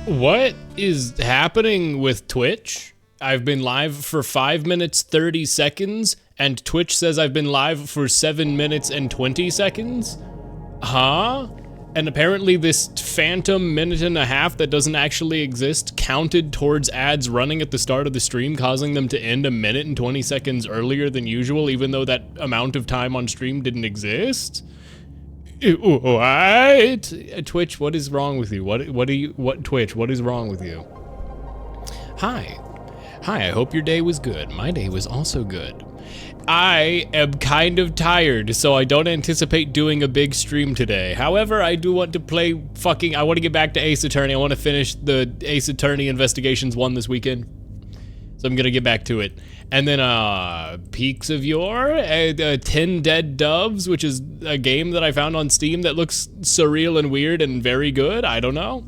What is happening with Twitch? I've been live for 5 minutes 30 seconds, and Twitch says I've been live for 7 minutes and 20 seconds? Huh? And apparently this phantom minute and a half that doesn't actually exist counted towards ads running at the start of the stream, causing them to end a minute and 20 seconds earlier than usual, even though that amount of time on stream didn't exist? What? Twitch, what is wrong with you? Twitch, what is wrong with you? Hi, I hope your day was good. My day was also good. I am kind of tired, so I don't anticipate doing a big stream today. However, I do want to play I want to get back to Ace Attorney. I want to finish the Ace Attorney Investigations 1 this weekend. So I'm gonna get back to it. And then Peaks of Yore, 10 Dead Doves, which is a game that I found on Steam that looks surreal and weird and very good. I don't know.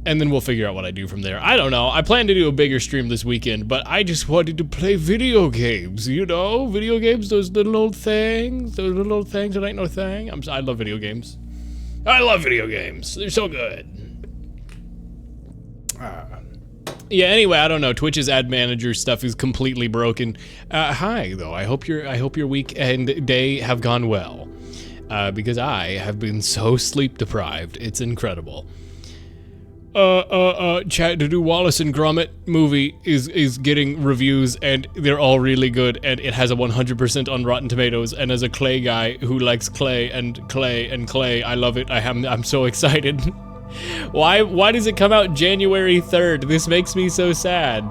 And then we'll figure out what I do from there. I don't know. I plan to do a bigger stream this weekend, but I just wanted to play video games, you know? Video games, those little old things that ain't no thing. I love video games. I love video games. They're so good. Yeah, anyway, I don't know. Twitch's ad manager stuff is completely broken. Hi, though. I hope your week and day have gone well. Because I have been so sleep deprived. It's incredible. Chat, the new Wallace and Gromit movie is getting reviews, and they're all really good, and it has a 100% on Rotten Tomatoes, and as a Clay guy who likes Clay, I love it. I'm so excited. Why does it come out January 3rd? This makes me so sad.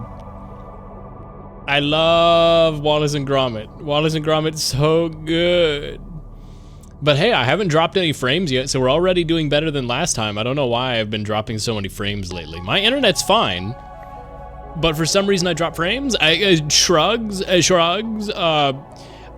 I love Wallace and Gromit. Wallace and Gromit's so good. But hey, I haven't dropped any frames yet, so we're already doing better than last time. I don't know why I've been dropping so many frames lately. My internet's fine, but for some reason I drop frames. Shrugs.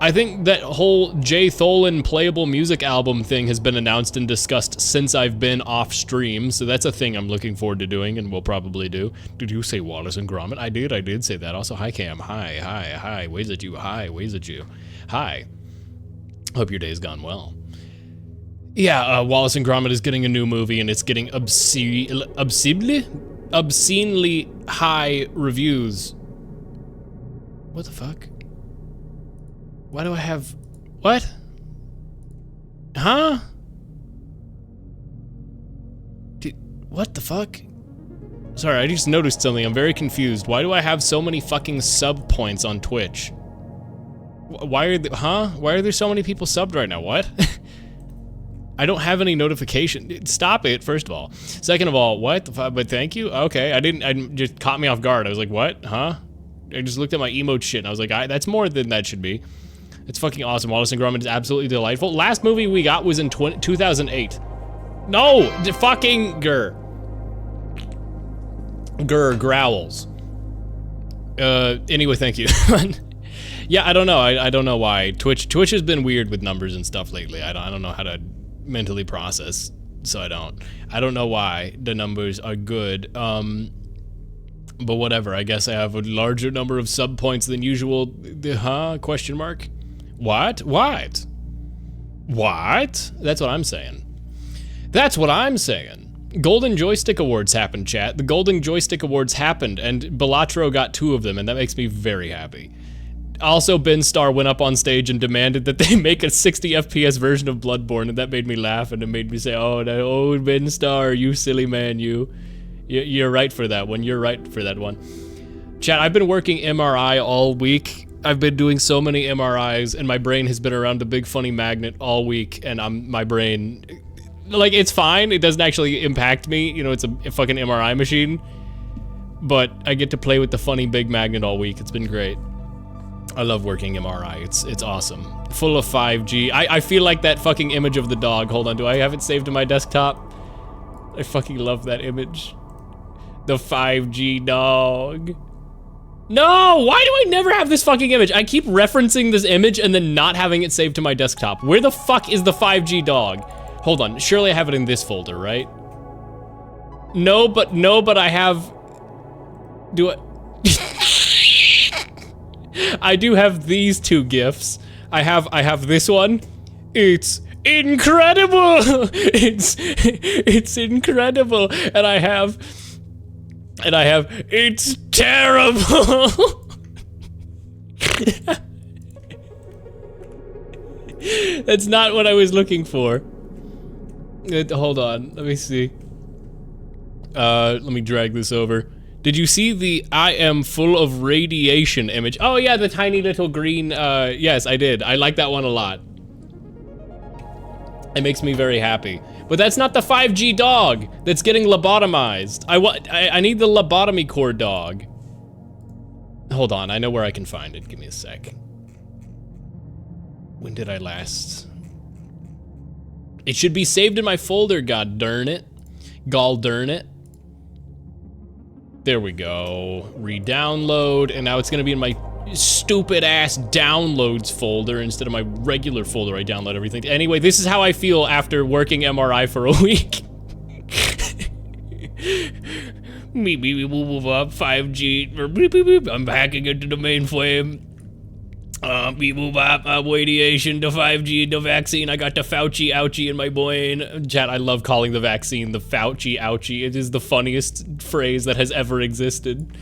I think that whole Jay Tholen playable music album thing has been announced and discussed since I've been off stream, so that's a thing I'm looking forward to doing and will probably do. Did you say Wallace and Gromit? I did say that. Also, hi Cam. Hi. Ways at you. Hi. Hope your day's gone well. Yeah, Wallace and Gromit is getting a new movie, and it's getting obscenely high reviews. What the fuck? Why do I have... What? Huh? What the fuck? Sorry, I just noticed something. I'm very confused. Why do I have so many fucking sub points on Twitch? Why are there so many people subbed right now? What? I don't have any notification. Stop it, first of all. Second of all, what the fuck? But thank you? Okay, I just caught me off guard. I was like, what? Huh? I just looked at my emote shit and I was like, that's more than that should be. It's fucking awesome. Wallace and Gromit is absolutely delightful. Last movie we got was in 2008. No, fucking growls. Anyway, thank you. Yeah, I don't know. I don't know why. Twitch has been weird with numbers and stuff lately. I don't know how to mentally process, so I don't know why the numbers are good. But whatever. I guess I have a larger number of sub points than usual. Question mark? What? That's what I'm saying. Golden Joystick Awards happened, chat. The Golden Joystick Awards happened, and Belatro got 2 of them, and that makes me very happy. Also, Ben Starr went up on stage and demanded that they make a 60 FPS version of Bloodborne, and that made me laugh, and it made me say, oh, Ben Starr, you silly man, you're right for that one. You're right for that one. Chat, I've been working MRI all week. I've been doing so many MRIs, and my brain has been around the big funny magnet all week, and my brain, like, it's fine. It doesn't actually impact me. You know, it's a fucking MRI machine. But I get to play with the funny big magnet all week. It's been great. I love working MRI. It's awesome. Full of 5G. I feel like that fucking image of the dog. Hold on, do I have it saved to my desktop? I fucking love that image. The 5G dog. No! Why do I never have this fucking image? I keep referencing this image and then not having it saved to my desktop. Where the fuck is the 5G dog? Hold on, surely I have it in this folder, right? No, but I have... Do I... I do have these 2 GIFs. I have this one. It's incredible! It's incredible! And I have And I have, it's terrible. That's not what I was looking for. Hold on, let me see. Let me drag this over. Did you see the I am full of radiation image? Oh yeah, the tiny little green, yes, I did. I like that one a lot. It makes me very happy. But that's not the 5G dog that's getting lobotomized. I need the lobotomy core dog. Hold on, I know where I can find it. Give me a sec. When did I last? It should be saved in my folder, god darn it. Gall darn it. There we go. Re-download, and now it's gonna be in my stupid ass downloads folder instead of my regular folder I download everything. Anyway, this is how I feel after working MRI for a week. Beep, beep, beep, move up, 5G. Beep, beep, beep. I'm hacking into the mainframe. Beep, move up, radiation, the 5G, the vaccine. I got the Fauci ouchie in my brain. Chat, I love calling the vaccine the Fauci ouchie. It is the funniest phrase that has ever existed.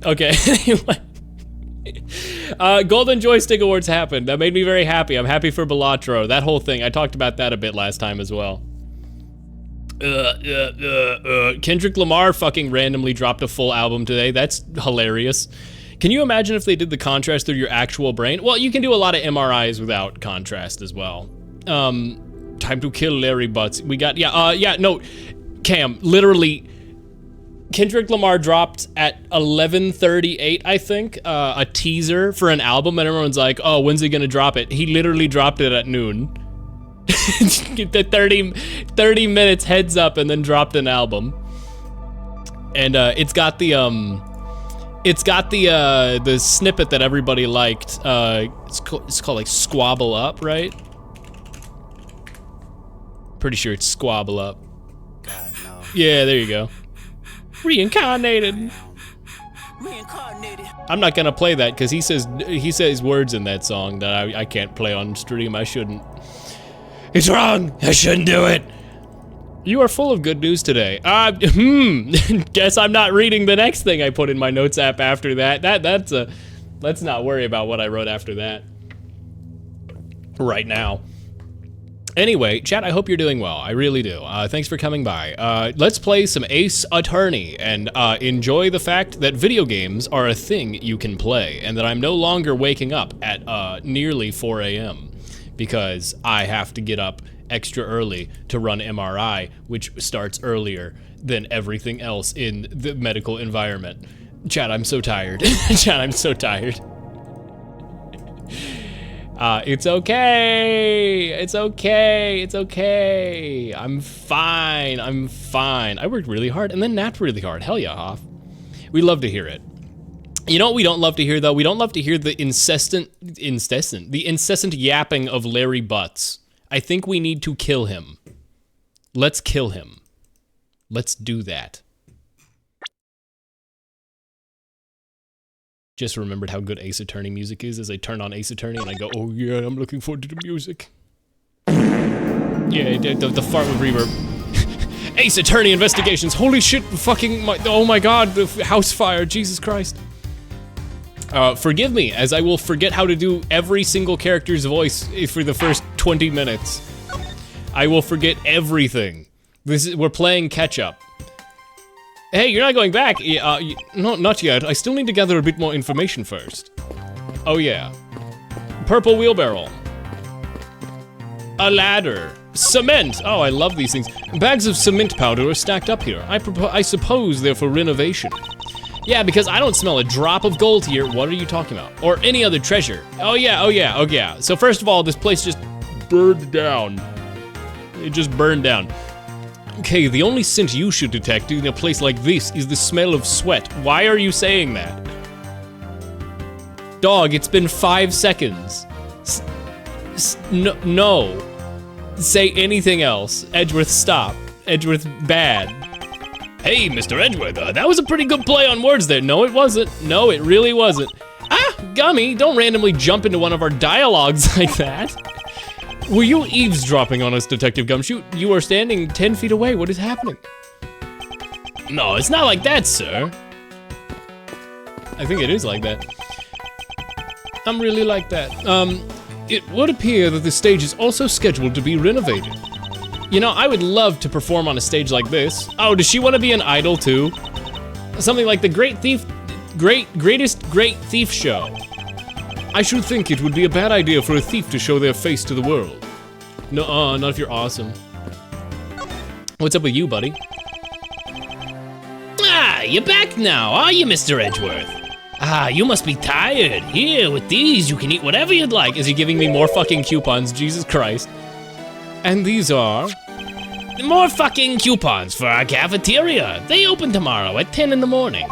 Okay, anyway. Golden Joystick Awards happened. That made me very happy. I'm happy for Balatro. That whole thing, I talked about that a bit last time as well. Kendrick Lamar fucking randomly dropped a full album today. That's hilarious. Can you imagine if they did the contrast through your actual brain? Well, you can do a lot of MRIs without contrast as well. Time to kill Larry Butts. We got, no, Cam, literally, Kendrick Lamar dropped at 11:38, I think, a teaser for an album, and everyone's like, oh, when's he gonna drop it? He literally dropped it at noon. The 30 minutes heads up and then dropped an album. And it's got the snippet that everybody liked. It's called like Squabble Up, right? Pretty sure it's Squabble Up. God, no. Yeah, there you go. Reincarnated. I'm not gonna play that because he says words in that song that I can't play on stream. I shouldn't. It's wrong. I shouldn't do it. You are full of good news today. Guess I'm not reading the next thing I put in my notes app after that. Let's not worry about what I wrote after that. Right now. Anyway, chat, I hope you're doing well. I really do. Thanks for coming by. Let's play some Ace Attorney and enjoy the fact that video games are a thing you can play and that I'm no longer waking up at nearly 4 a.m. because I have to get up extra early to run MRI, which starts earlier than everything else in the medical environment. Chat, I'm so tired. Chat, I'm so tired. It's okay. It's okay. It's okay. I'm fine. I'm fine. I worked really hard and then napped really hard. Hell yeah, Hoff. We love to hear it. You know what we don't love to hear though? We don't love to hear the incessant yapping of Larry Butts. I think we need to kill him. Let's kill him. Let's do that. Just remembered how good Ace Attorney music is as I turn on Ace Attorney and I go, oh yeah, I'm looking forward to the music. Yeah, the fart with reverb. Ace Attorney investigations. Holy shit, oh my god, the house fire, Jesus Christ. Forgive me, as I will forget how to do every single character's voice for the first 20 minutes. I will forget everything. We're playing catch-up. Hey, you're not going back? No, not yet. I still need to gather a bit more information first. Oh yeah. Purple wheelbarrow. A ladder. Cement! Oh, I love these things. Bags of cement powder are stacked up here. I suppose they're for renovation. Yeah, because I don't smell a drop of gold here. What are you talking about? Or any other treasure. Oh yeah, oh yeah, oh yeah. So first of all, this place just burned down. It just burned down. Okay, the only scent you should detect in a place like this is the smell of sweat. Why are you saying that? Dog, it's been 5 seconds. No. Say anything else. Edgeworth, stop. Edgeworth, bad. Hey, Mr. Edgeworth, that was a pretty good play on words there. No, it wasn't. No, it really wasn't. Ah, Gummy, don't randomly jump into one of our dialogues like that. Were you eavesdropping on us, Detective Gumshoe? You are standing 10 feet away. What is happening? No, it's not like that, sir. I think it is like that. I'm really like that. It would appear that the stage is also scheduled to be renovated. You know, I would love to perform on a stage like this. Oh, does she want to be an idol too? Something like the Greatest Great Thief Show. I should think it would be a bad idea for a thief to show their face to the world. No, not if you're awesome. What's up with you, buddy? Ah, you're back now, are you, Mr. Edgeworth? Ah, you must be tired. Here, with these, you can eat whatever you'd like. Is he giving me more fucking coupons? Jesus Christ. And these are? More fucking coupons for our cafeteria. They open tomorrow at 10 in the morning.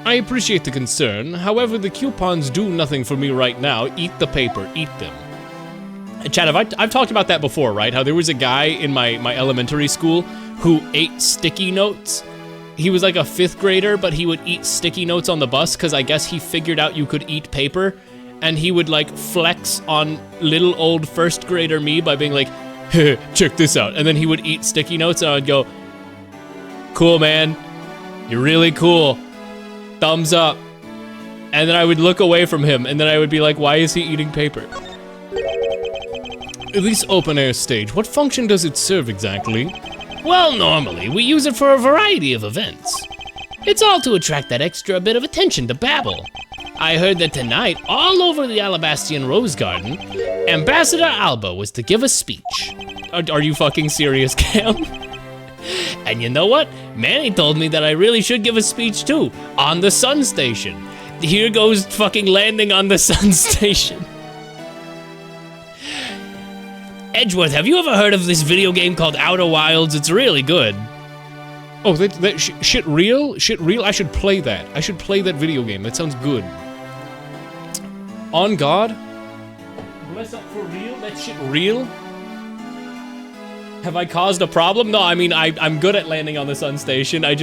I appreciate the concern. However, the coupons do nothing for me right now. Eat the paper. Eat them. Chad, I've talked about that before, right? How there was a guy in my elementary school who ate sticky notes. He was like a 5th grader, but he would eat sticky notes on the bus because I guess he figured out you could eat paper, and he would like flex on little old 1st grader me by being like, hey, check this out. And then he would eat sticky notes and I would go, cool, man. You're really cool. Thumbs up. And then I would look away from him and then I would be like, why is he eating paper? This open air stage, what function does it serve exactly? Well, normally, we use it for a variety of events. It's all to attract that extra bit of attention to babble. I heard that tonight, all over the Alabastian Rose Garden, Ambassador Alba was to give a speech. Are you fucking serious, Cam? And you know what? Manny told me that I really should give a speech too, on the Sun Station. Here goes fucking landing on the Sun Station. Edgeworth, have you ever heard of this video game called Outer Wilds? It's really good. Oh, that shit real? Shit real? I should play that. I should play that video game. That sounds good. On God? Bless up for real? That shit real? Have I caused a problem? No, I mean, I'm good at landing on the Sun Station. I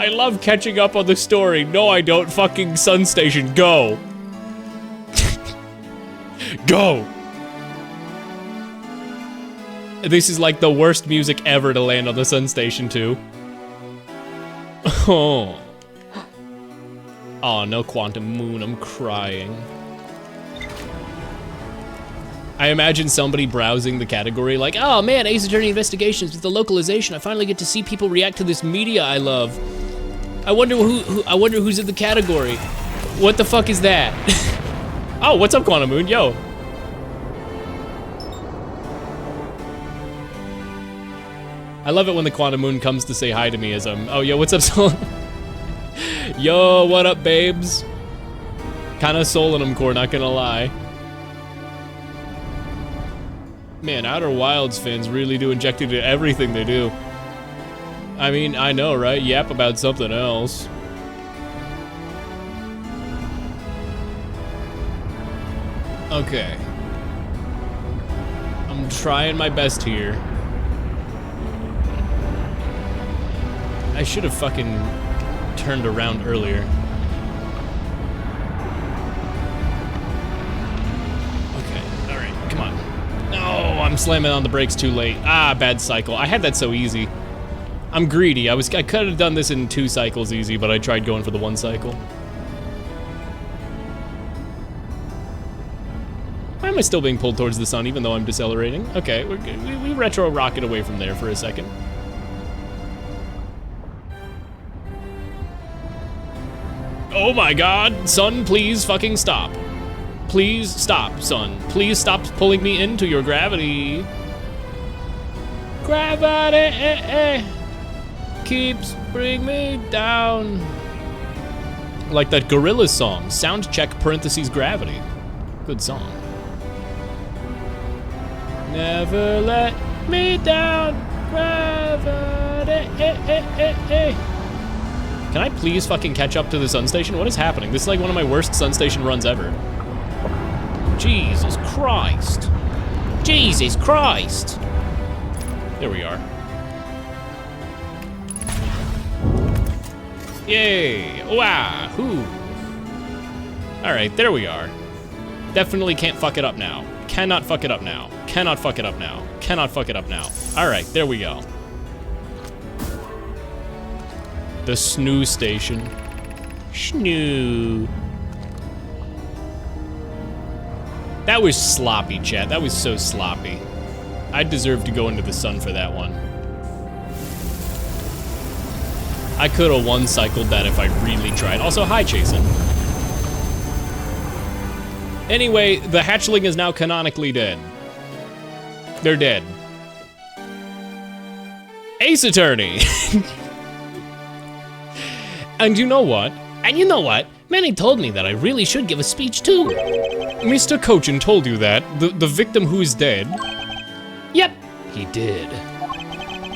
love catching up on the story. No, I don't. Fucking Sun Station, go. Go! This is like the worst music ever to land on the Sun Station too. Oh. Oh, no Quantum Moon, I'm crying. I imagine somebody browsing the category like, oh man, Ace Attorney Investigations with the localization. I finally get to see people react to this media I love. I wonder who's in the category. What the fuck is that? Oh, what's up, Quantum Moon? Yo. I love it when the Quantum Moon comes to say hi to me as I'm, oh, yo, what's up, Soul? Yo, what up, babes? Kinda souling them, Core, not gonna lie. Man, Outer Wilds fans really do inject into everything they do. I mean, I know, right? Yap about something else. Okay. I'm trying my best here. I should have fucking turned around earlier. Okay, alright, come on. No, I'm slamming on the brakes too late. Ah, bad cycle. I had that so easy. I'm greedy. I could have done this in 2 cycles easy, but I tried going for the 1 cycle. Why am I still being pulled towards the sun even though I'm decelerating? Okay, we retro rocket away from there for a second. Oh my god, sun, please fucking stop. Please stop, sun. Please stop pulling me into your gravity. Gravity keeps bringing me down. Like that Gorillaz song, sound check parentheses gravity. Good song. Never let me down, gravity. Can I please fucking catch up to the Sun Station? What is happening? This is like one of my worst Sun Station runs ever. Jesus Christ. Jesus Christ. There we are. Yay. Wahoo. All right, there we are. Definitely can't fuck it up now. Cannot fuck it up now. Cannot fuck it up now. Cannot fuck it up now. All right, there we go. The snooze station. Snoo. That was sloppy, chat. That was so sloppy. I deserve to go into the sun for that one. I could have one-cycled that if I really tried. Also, hi, Jason. Anyway, the hatchling is now canonically dead. They're dead. Ace Attorney! And you know what? Many told me that I really should give a speech too. Mr. Cochin told you that? The victim who is dead? Yep, he did.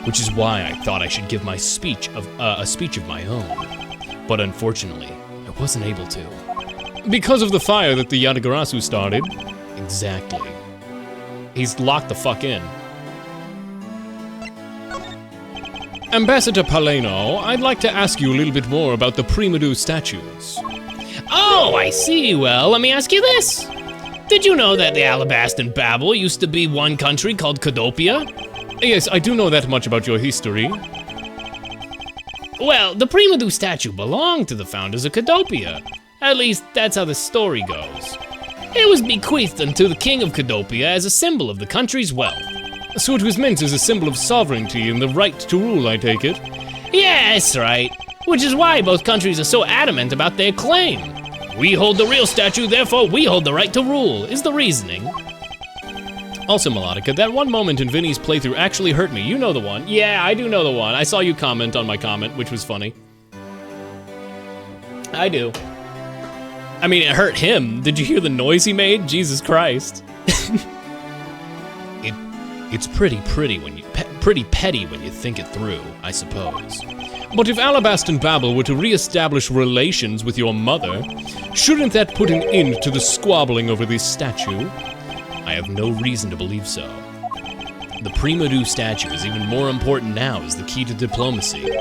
Which is why I thought I should give my speech a speech of my own. But unfortunately, I wasn't able to. Because of the fire that the Yatagarasu started? Exactly. He's locked the fuck in. Ambassador Paleno, I'd like to ask you a little bit more about the Primadou statues. Oh, I see. Well, let me ask you this. Did you know that the Alabastan Babel used to be one country called Cadopia? Yes, I do know that much about your history. Well, the Primadou statue belonged to the founders of Cadopia. At least, that's how the story goes. It was bequeathed unto the king of Cadopia as a symbol of the country's wealth. So it was meant as a symbol of sovereignty and the right to rule, I take it? Yes, right. Which is why both countries are so adamant about their claim. We hold the real statue, therefore we hold the right to rule, is the reasoning. Also, Melodica, that one moment in Vinny's playthrough actually hurt me. You know the one. Yeah, I do know the one. I saw you comment on my comment, which was funny. I do. I mean, it hurt him. Did you hear the noise he made? Jesus Christ. It's pretty petty when you think it through, I suppose. But if Alabastan Babel were to re-establish relations with your mother, shouldn't that put an end to the squabbling over this statue? I have no reason to believe so. The Primadou statue is even more important now as the key to diplomacy.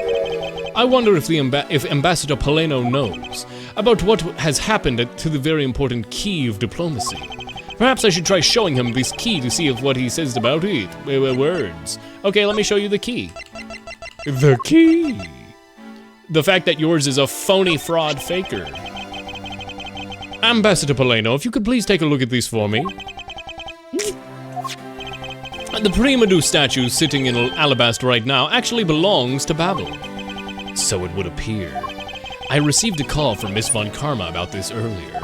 I wonder if Ambassador Paleno knows about what has happened to the very important key of diplomacy. Perhaps I should try showing him this key to see if what he says about it. Words. Okay, let me show you the key. The key. The fact that yours is a phony fraud faker. Ambassador Paleno, if you could please take a look at this for me. The Primadou statue sitting in Alabaster right now actually belongs to Babel. So it would appear. I received a call from Miss Von Karma about this earlier.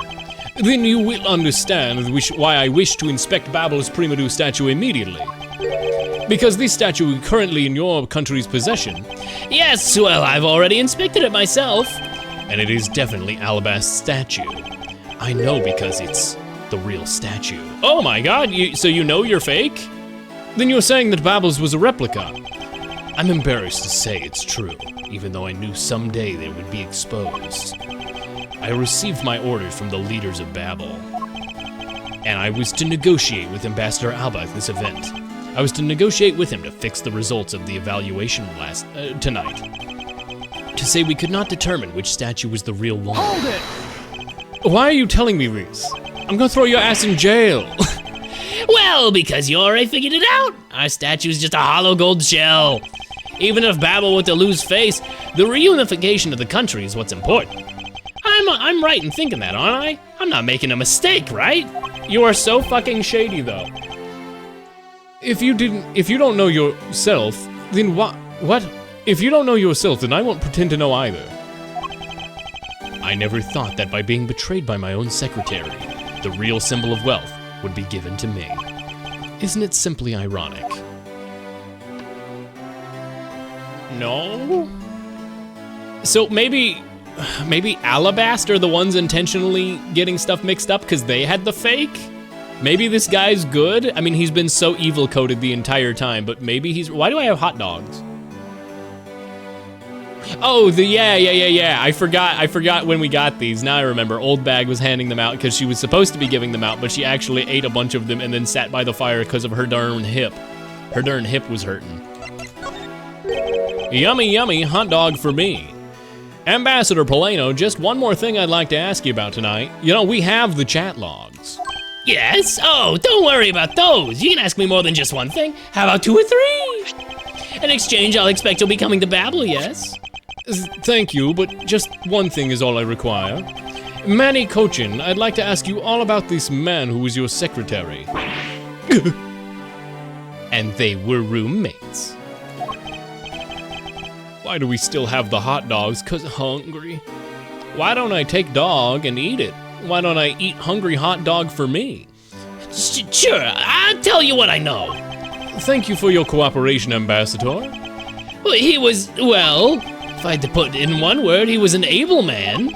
Then you will understand why I wish to inspect Babel's Primadou statue immediately. Because this statue is currently in your country's possession. Yes, well, I've already inspected it myself. And it is definitely Alabaster's statue. I know because it's the real statue. Oh my god, so you know you're fake? Then you're saying that Babel's was a replica. I'm embarrassed to say it's true, even though I knew someday they would be exposed. I received my orders from the leaders of Babel, and I was to negotiate with Ambassador Alba at this event. I was to negotiate with him to fix the results of the evaluation tonight. To say we could not determine which statue was the real one. Hold it! Why are you telling me this? I'm gonna throw your ass in jail. Well, because you already figured it out. Our statue's just a hollow gold shell. Even if Babel were to lose face, the reunification of the country is what's important. I'm right in thinking that, aren't I? I'm not making a mistake, right? You are so fucking shady, though. If you don't know yourself, then what? If you don't know yourself, then I won't pretend to know either. I never thought that by being betrayed by my own secretary, the real symbol of wealth would be given to me. Isn't it simply ironic? No? So maybe Alabaster are the ones intentionally getting stuff mixed up because they had the fake? Maybe this guy's good? I mean, he's been so evil coded the entire time, but maybe he's... Why do I have hot dogs? Oh, yeah. I forgot when we got these. Now I remember. Old Bag was handing them out because she was supposed to be giving them out, but she actually ate a bunch of them and then sat by the fire because of her darn hip. Her darn hip was hurting. Yummy, hot dog for me. Ambassador Paleno, just one more thing I'd like to ask you about tonight. You know, we have the chat logs. Yes? Oh, don't worry about those. You can ask me more than just one thing. How about 2 or 3? In exchange, I'll expect you'll be coming to Babel, yes? Thank you, but just one thing is all I require. Manny Cochin, I'd like to ask you all about this man who was your secretary. And they were roommates. Why do we still have the hot dogs? 'Cause hungry. Why don't I take dog and eat it? Why don't I eat hungry hot dog for me? Sure, I'll tell you what I know. Thank you for your cooperation, Ambassador. Well, he was, well, if I had to put it in one word, he was an able man.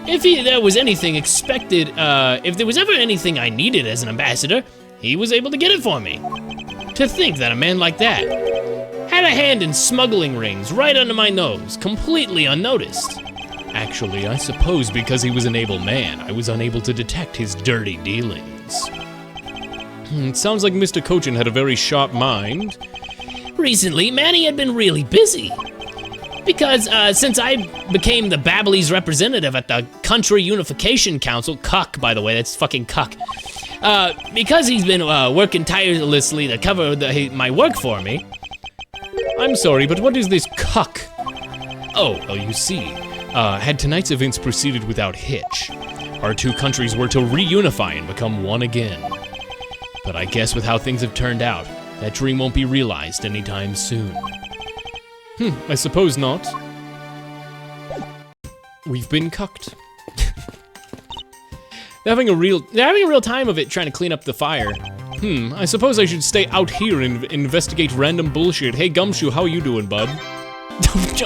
If there was anything expected, if there was ever anything I needed as an ambassador, he was able to get it for me. To think that a man like that had a hand in smuggling rings right under my nose, completely unnoticed. Actually, I suppose because he was an able man, I was unable to detect his dirty dealings. It sounds like Mr. Cochin had a very sharp mind. Recently, Manny had been really busy. Because since I became the Babbly's representative at the Country Unification Council, cuck, by the way, that's fucking cuck. Because he's been working tirelessly to cover my work for me. I'm sorry, but what is this cuck? Oh, you see, had tonight's events proceeded without hitch, our two countries were to reunify and become one again. But I guess with how things have turned out, that dream won't be realized anytime soon. I suppose not. We've been cucked. They're having a real time of it trying to clean up the fire. I suppose I should stay out here and investigate random bullshit. Hey, Gumshoe, how you doing, bud?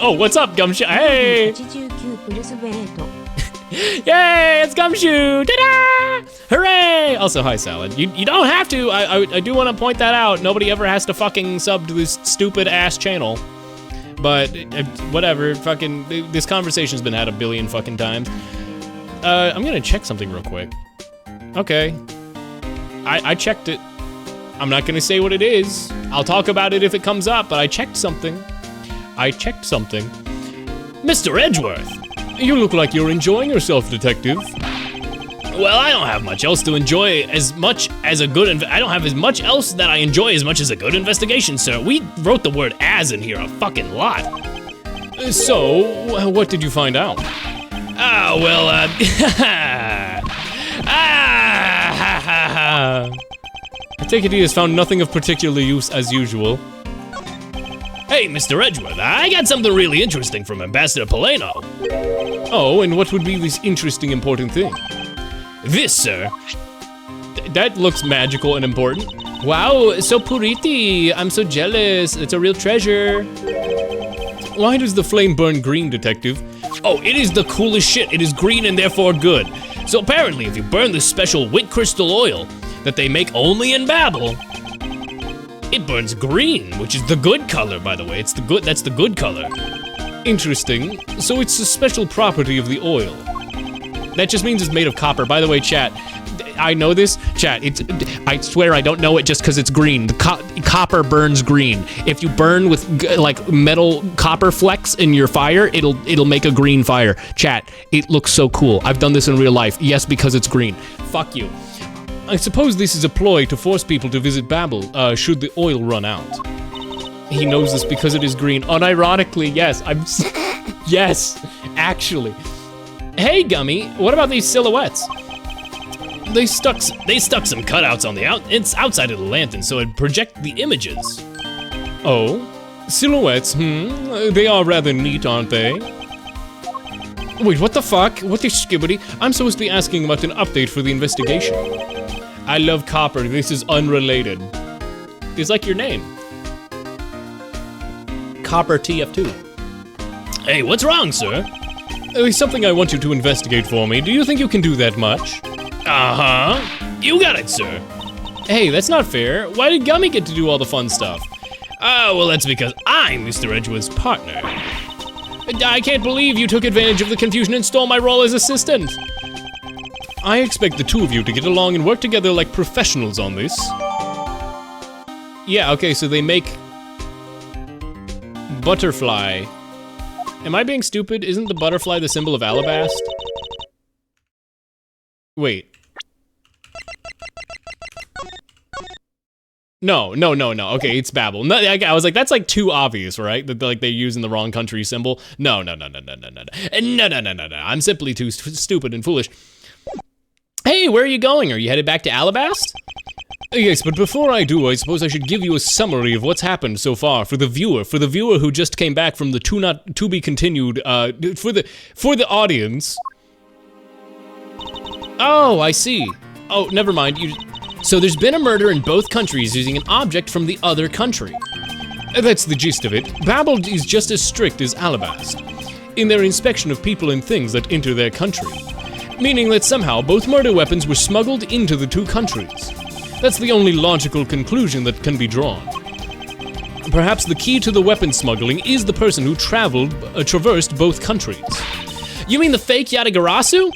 Oh, what's up, Gumshoe? Hey! Yay, it's Gumshoe! Ta-da! Hooray! Also, hi, Salad. You don't have to. I do want to point that out. Nobody ever has to fucking sub to this stupid ass channel. But whatever. Fucking this conversation's been had a billion fucking times. I'm gonna check something real quick. Okay. I checked it. I'm not gonna say what it is. I'll talk about it if it comes up, but I checked something. Mr. Edgeworth! You look like you're enjoying yourself, Detective. Well, I don't have much else to enjoy as much as a good I don't have as much else that I enjoy as much as a good investigation, sir. We wrote the word as in here a fucking lot. So, what did you find out? Oh, well, I take it he has found nothing of particular use as usual. Hey, Mr. Edgeworth, I got something really interesting from Ambassador Polano. Oh, and what would be this interesting, important thing? This, sir. That looks magical and important. Wow, so pretty. I'm so jealous. It's a real treasure. Why does the flame burn green, Detective? Oh, it is the coolest shit. It is green and therefore good. So apparently, if you burn this special wit crystal oil that they make only in Babel, it burns green, which is the good color, by the way. That's the good color. Interesting. So it's a special property of the oil. That just means it's made of copper. By the way, chat, I know this. Chat, I swear I don't know it just because it's green. The copper burns green. If you burn with like metal copper flecks in your fire, it'll make a green fire. Chat, it looks so cool. I've done this in real life. Yes, because it's green. Fuck you. I suppose this is a ploy to force people to visit Babel, should the oil run out. He knows this because it is green. Unironically, yes, yes, actually. Hey, Gummy, what about these silhouettes? They stuck some cutouts on it's outside of the lantern, so it'd project the images. Oh, silhouettes, they are rather neat, aren't they? Wait, what the fuck? What is skibbity? I'm supposed to be asking about an update for the investigation. I love copper, this is unrelated. It's like your name. Copper TF2. Hey, what's wrong, sir? There's something I want you to investigate for me. Do you think you can do that much? Uh-huh. You got it, sir. Hey, that's not fair. Why did Gummy get to do all the fun stuff? Oh, well, that's because I'm Mr. Edgeworth's partner. I can't believe you took advantage of the confusion and stole my role as assistant. I expect the two of you to get along and work together like professionals on this. Yeah, okay, so they make butterfly. Am I being stupid? Isn't the butterfly the symbol of Alabast? Wait. No. Okay, it's Babel. No, I was like, that's like too obvious, right? That like they're using the wrong country symbol. No. I'm simply too stupid and foolish. Hey, where are you going? Are you headed back to Alabast? Yes, but before I do, I suppose I should give you a summary of what's happened so far for the viewer who just came back from the to be continued. For the audience. Oh, I see. Oh, never mind. So there's been a murder in both countries using an object from the other country. That's the gist of it. Babel is just as strict as Alabast in their inspection of people and things that enter their country, meaning that somehow both murder weapons were smuggled into the two countries. That's the only logical conclusion that can be drawn. Perhaps the key to the weapon smuggling is the person who traversed both countries. You mean the fake Yatagarasu?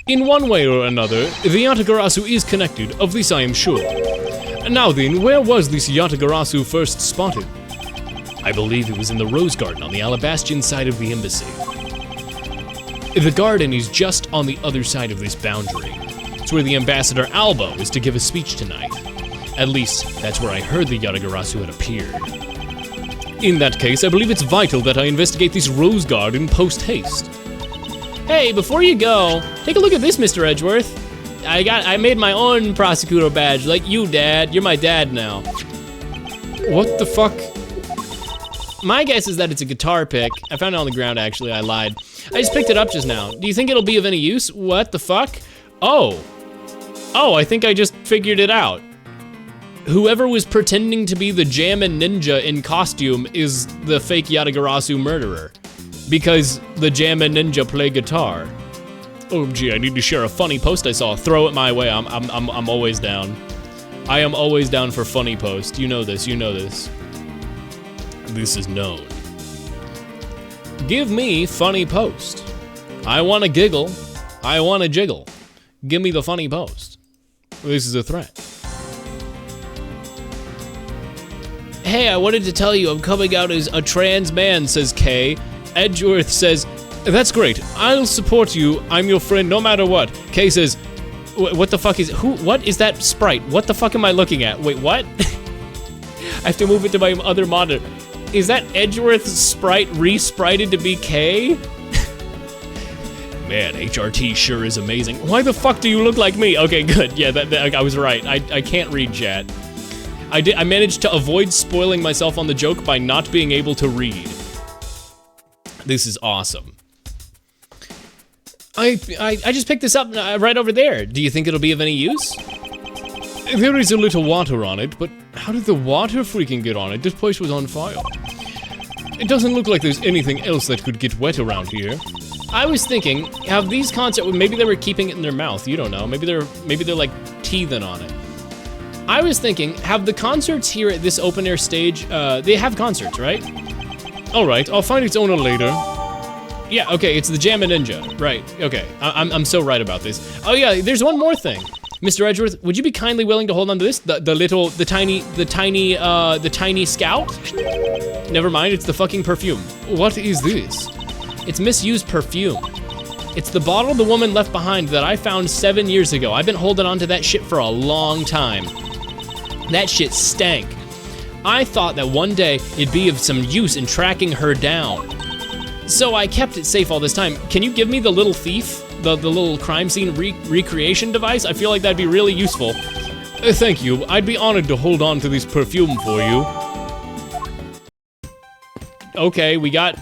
In one way or another, the Yatagarasu is connected, of this I am sure. Now then, where was this Yatagarasu first spotted? I believe it was in the Rose Garden on the Alabastian side of the embassy. The garden is just on the other side of this boundary. It's where the Ambassador Alba is to give a speech tonight. At least, that's where I heard the Yatagarasu had appeared. In that case, I believe it's vital that I investigate this Rose Garden post-haste. Hey, before you go, take a look at this, Mr. Edgeworth. I made my own prosecutor badge, like you, Dad. You're my dad now. What the fuck? My guess is that it's a guitar pick. I found it on the ground, actually. I lied. I just picked it up just now. Do you think it'll be of any use? What the fuck? Oh, I think I just figured it out. Whoever was pretending to be the Jammin' Ninja in costume is the fake Yatagarasu murderer. Because the Jammin' Ninja play guitar. OMG, I need to share a funny post I saw. Throw it my way. I'm always down. I am always down for funny post. You know this. This is known. Give me funny post. I wanna giggle. I wanna jiggle. Give me the funny post. This is a threat. Hey, I wanted to tell you I'm coming out as a trans man, says Kay. Edgeworth says, that's great. I'll support you. I'm your friend no matter what. Kay says, what the fuck is, what is that sprite? What the fuck am I looking at? Wait, what? I have to move it to my other monitor. Is that Edgeworth's sprite re-sprited to be Kay? Man, HRT sure is amazing. Why the fuck do you look like me? Okay, good. Yeah, I was right. I can't read chat. I managed to avoid spoiling myself on the joke by not being able to read. This is awesome. I just picked this up right over there. Do you think it'll be of any use? There is a little water on it, but how did the water freaking get on it? This place was on fire. It doesn't look like there's anything else that could get wet around here. I was thinking, have these concerts, maybe they were keeping it in their mouth, you don't know. Maybe they're like teething on it. I was thinking, have the concerts here at this open air stage, they have concerts, right? All right, I'll find its owner later. Yeah, okay, it's the Jammin' Ninja. Right, okay, I'm so right about this. Oh yeah, there's one more thing. Mr. Edgeworth, would you be kindly willing to hold on to this? The tiny scout? Never mind, it's the fucking perfume. What is this? It's misused perfume. It's the bottle the woman left behind that I found 7 years ago. I've been holding on to that shit for a long time. That shit stank. I thought that one day it'd be of some use in tracking her down. So I kept it safe all this time. Can you give me the little thief? The little crime scene recreation device? I feel like that'd be really useful. Thank you. I'd be honored to hold on to this perfume for you. Okay, we got...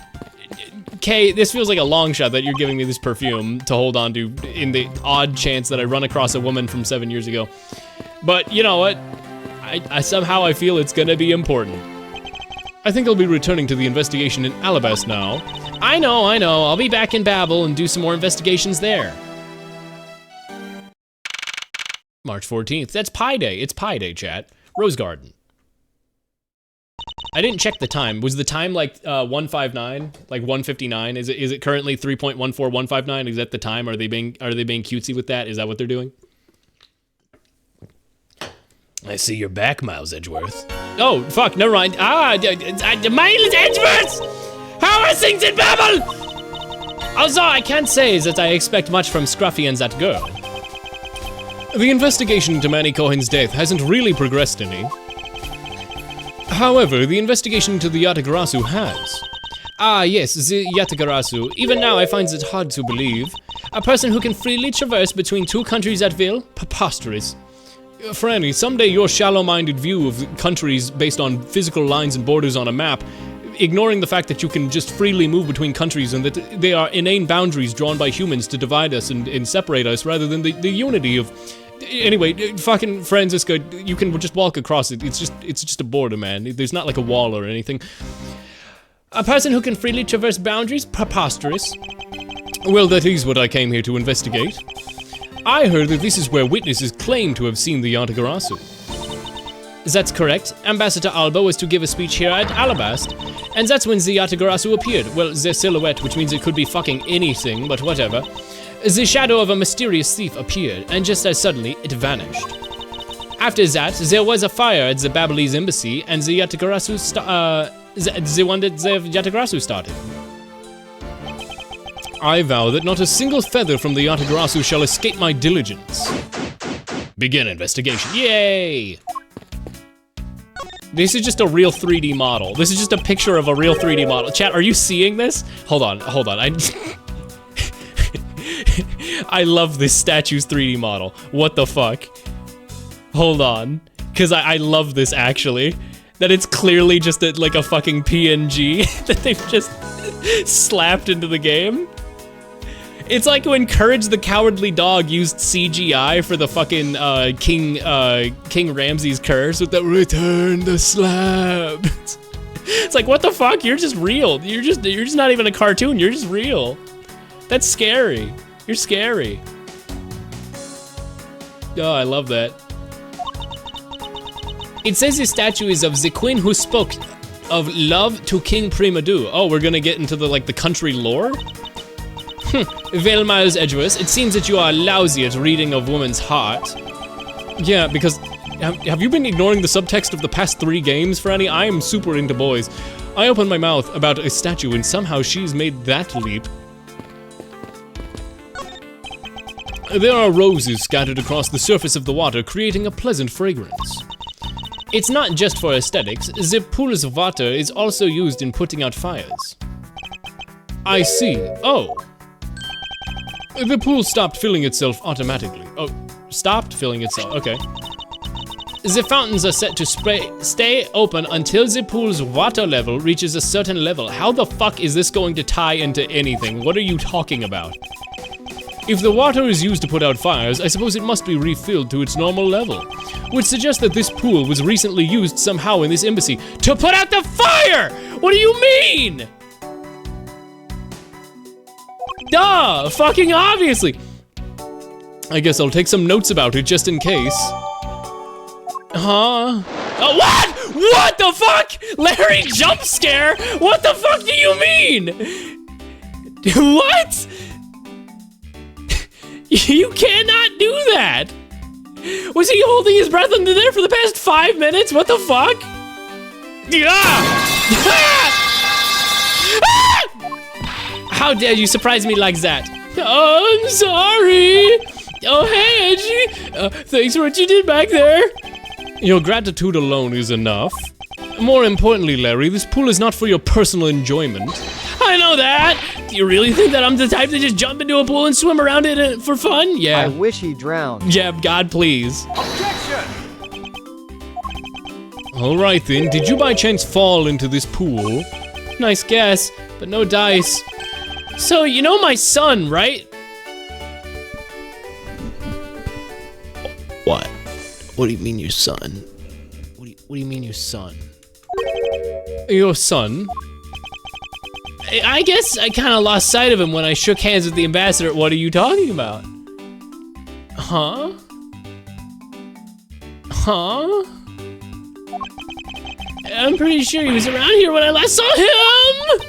Kay, this feels like a long shot that you're giving me this perfume to hold on to in the odd chance that I run across a woman from 7 years ago. But you know what? I somehow feel it's gonna be important. I think I'll be returning to the investigation in Alabast now. I know. I'll be back in Babel and do some more investigations there. March 14th. That's Pi Day. It's Pi Day, chat. Rose Garden. I didn't check the time. Was the time like 159? Like 159? Is it currently 3.14159? Is that the time? Are they being cutesy with that? Is that what they're doing? I see you're back, Miles Edgeworth. Oh, fuck, never mind. Miles Edgeworth! How are things in Babel? Also, I can't say that I expect much from Scruffy and that girl. The investigation into Manny Cohen's death hasn't really progressed any. However, the investigation into the Yatagarasu has. Ah, yes, the Yatagarasu. Even now, I find it hard to believe. A person who can freely traverse between two countries at will? Preposterous. Franny, someday your shallow-minded view of countries based on physical lines and borders on a map, ignoring the fact that you can just freely move between countries and that they are inane boundaries drawn by humans to divide us and separate us rather than the unity of... Anyway, fucking Francisco, you can just walk across it. It's just a border, man. There's not like a wall or anything. A person who can freely traverse boundaries? Preposterous. Well, that is what I came here to investigate. I heard that this is where witnesses claim to have seen the Yatagarasu. That's correct. Ambassador Alba was to give a speech here at Alabast, and that's when the Yatagarasu appeared. Well, their silhouette, which means it could be fucking anything, but whatever. The shadow of a mysterious thief appeared, and just as suddenly, it vanished. After that, there was a fire at the Babalese embassy, and the Yatagarasu the one that the Yatagarasu started. I vow that not a single feather from the Yatagarasu shall escape my diligence. Begin investigation. Yay! This is just a real 3D model. This is just a picture of a real 3D model. Chat, are you seeing this? Hold on. I love this statue's 3D model. What the fuck? Hold on. Because I love this, actually. That it's clearly just like a fucking PNG that they've just slapped into the game. It's like when Courage the Cowardly Dog used CGI for the fucking King Ramses curse with the return the slab. It's like, what the fuck? You're just real. You're just not even a cartoon. You're just real. That's scary. You're scary. Oh, I love that. It says this statue is of the queen who spoke of love to King Primadou. Oh, we're gonna get into the country lore? Well, Miles Edgeworth, it seems that you are lousy at reading a woman's heart. Yeah, because have you been ignoring the subtext of the past 3 games, Franny? I am super into boys. I opened my mouth about a statue and somehow she's made that leap. There are roses scattered across the surface of the water, creating a pleasant fragrance. It's not just for aesthetics, the pool's water is also used in putting out fires. I see. Oh. The pool stopped filling itself automatically. Oh, stopped filling itself, okay. The fountains are set to stay open until the pool's water level reaches a certain level. How the fuck is this going to tie into anything? What are you talking about? If the water is used to put out fires, I suppose it must be refilled to its normal level, which suggests that this pool was recently used somehow in this embassy to put out the fire! What do you mean? Duh! Fucking obviously! I guess I'll take some notes about it just in case. Huh? Oh, what? What the fuck? Larry jump scare? What the fuck do you mean? What? You cannot do that! Was he holding his breath under there for the past 5 minutes? What the fuck? How dare you surprise me like that? Oh, I'm sorry! Oh, hey, Edgy! Thanks for what you did back there! Your gratitude alone is enough. More importantly, Larry, this pool is not for your personal enjoyment. I know that! Do you really think that I'm the type to just jump into a pool and swim around it for fun? Yeah. I wish he drowned. Yeah, God please. Objection! Alright then, did you by chance fall into this pool? Nice guess, but no dice. So, you know my son, right? What? What do you mean your son? What do you mean your son? Your son? I guess I kind of lost sight of him when I shook hands with the ambassador. What are you talking about? Huh? Huh? I'm pretty sure he was around here when I last saw him!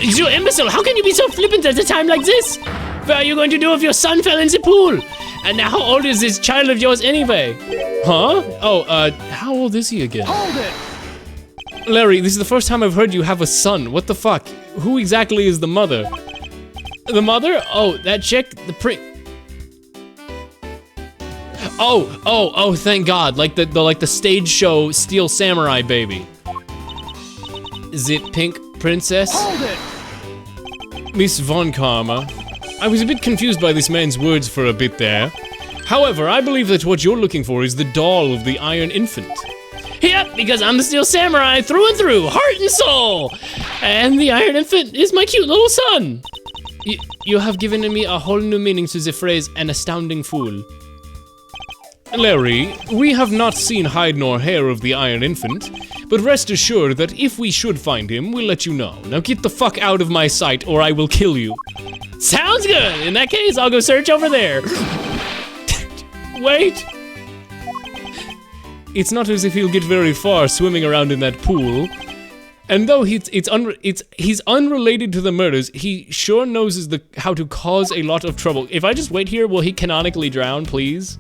You imbecile, how can you be so flippant at a time like this? What are you going to do if your son fell in the pool? And now how old is this child of yours anyway? Huh? Oh, how old is he again? Hold it! Larry, this is the first time I've heard you have a son. What the fuck? Who exactly is the mother? The mother? Oh, that chick? Oh, thank God. Like the stage show Steel Samurai baby. The pink princess? Hold it! Miss Von Karma. I was a bit confused by this man's words for a bit there. However, I believe that what you're looking for is the doll of the Iron Infant. Yep, because I'm the Steel Samurai through and through, heart and soul. And the Iron Infant is my cute little son. You have given me a whole new meaning to the phrase, an astounding fool. Larry, we have not seen hide nor hair of the Iron Infant, but rest assured that if we should find him, we'll let you know. Now get the fuck out of my sight or I will kill you. Sounds good. In that case, I'll go search over there. Wait. It's not as if he'll get very far swimming around in that pool. And though he's unrelated to the murders, he sure knows how to cause a lot of trouble. If I just wait here, will he canonically drown, please?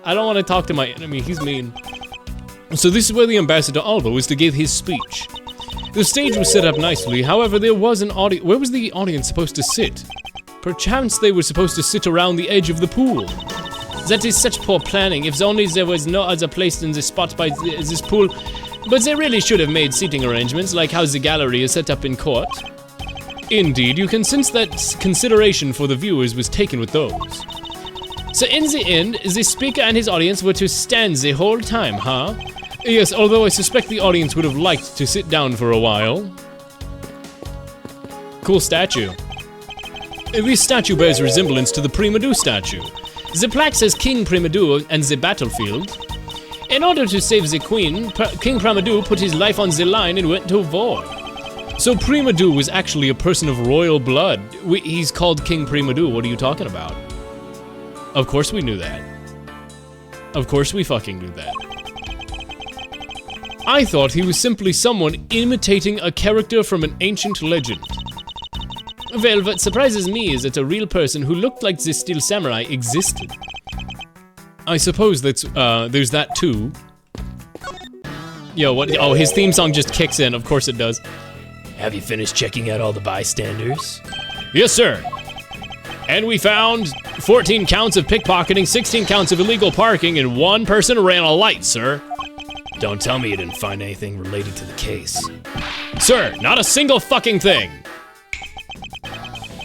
I don't want to talk to my enemy, he's mean. So this is where the Ambassador Alba was to give his speech. The stage was set up nicely, however there was an audience. Where was the audience supposed to sit? Perchance they were supposed to sit around the edge of the pool. That is such poor planning, if only there was no other place than the spot by this pool. But they really should have made seating arrangements, like how the gallery is set up in court. Indeed, you can sense that consideration for the viewers was taken with those. So in the end, the speaker and his audience were to stand the whole time, huh? Yes, although I suspect the audience would have liked to sit down for a while. Cool statue. This statue bears resemblance to the Primadou statue. The plaque says King Primadou and the battlefield. In order to save the queen, King Primadou put his life on the line and went to war. So Primadou was actually a person of royal blood. He's called King Primadou, what are you talking about? Of course we knew that. Of course we fucking knew that. I thought he was simply someone imitating a character from an ancient legend. Well, what surprises me is that a real person who looked like the Steel Samurai existed. I suppose that's, there's that too. Yo, what? Oh, his theme song just kicks in, of course it does. Have you finished checking out all the bystanders? Yes, sir. And we found 14 counts of pickpocketing, 16 counts of illegal parking, and one person ran a light, sir. Don't tell me you didn't find anything related to the case. Sir, not a single fucking thing.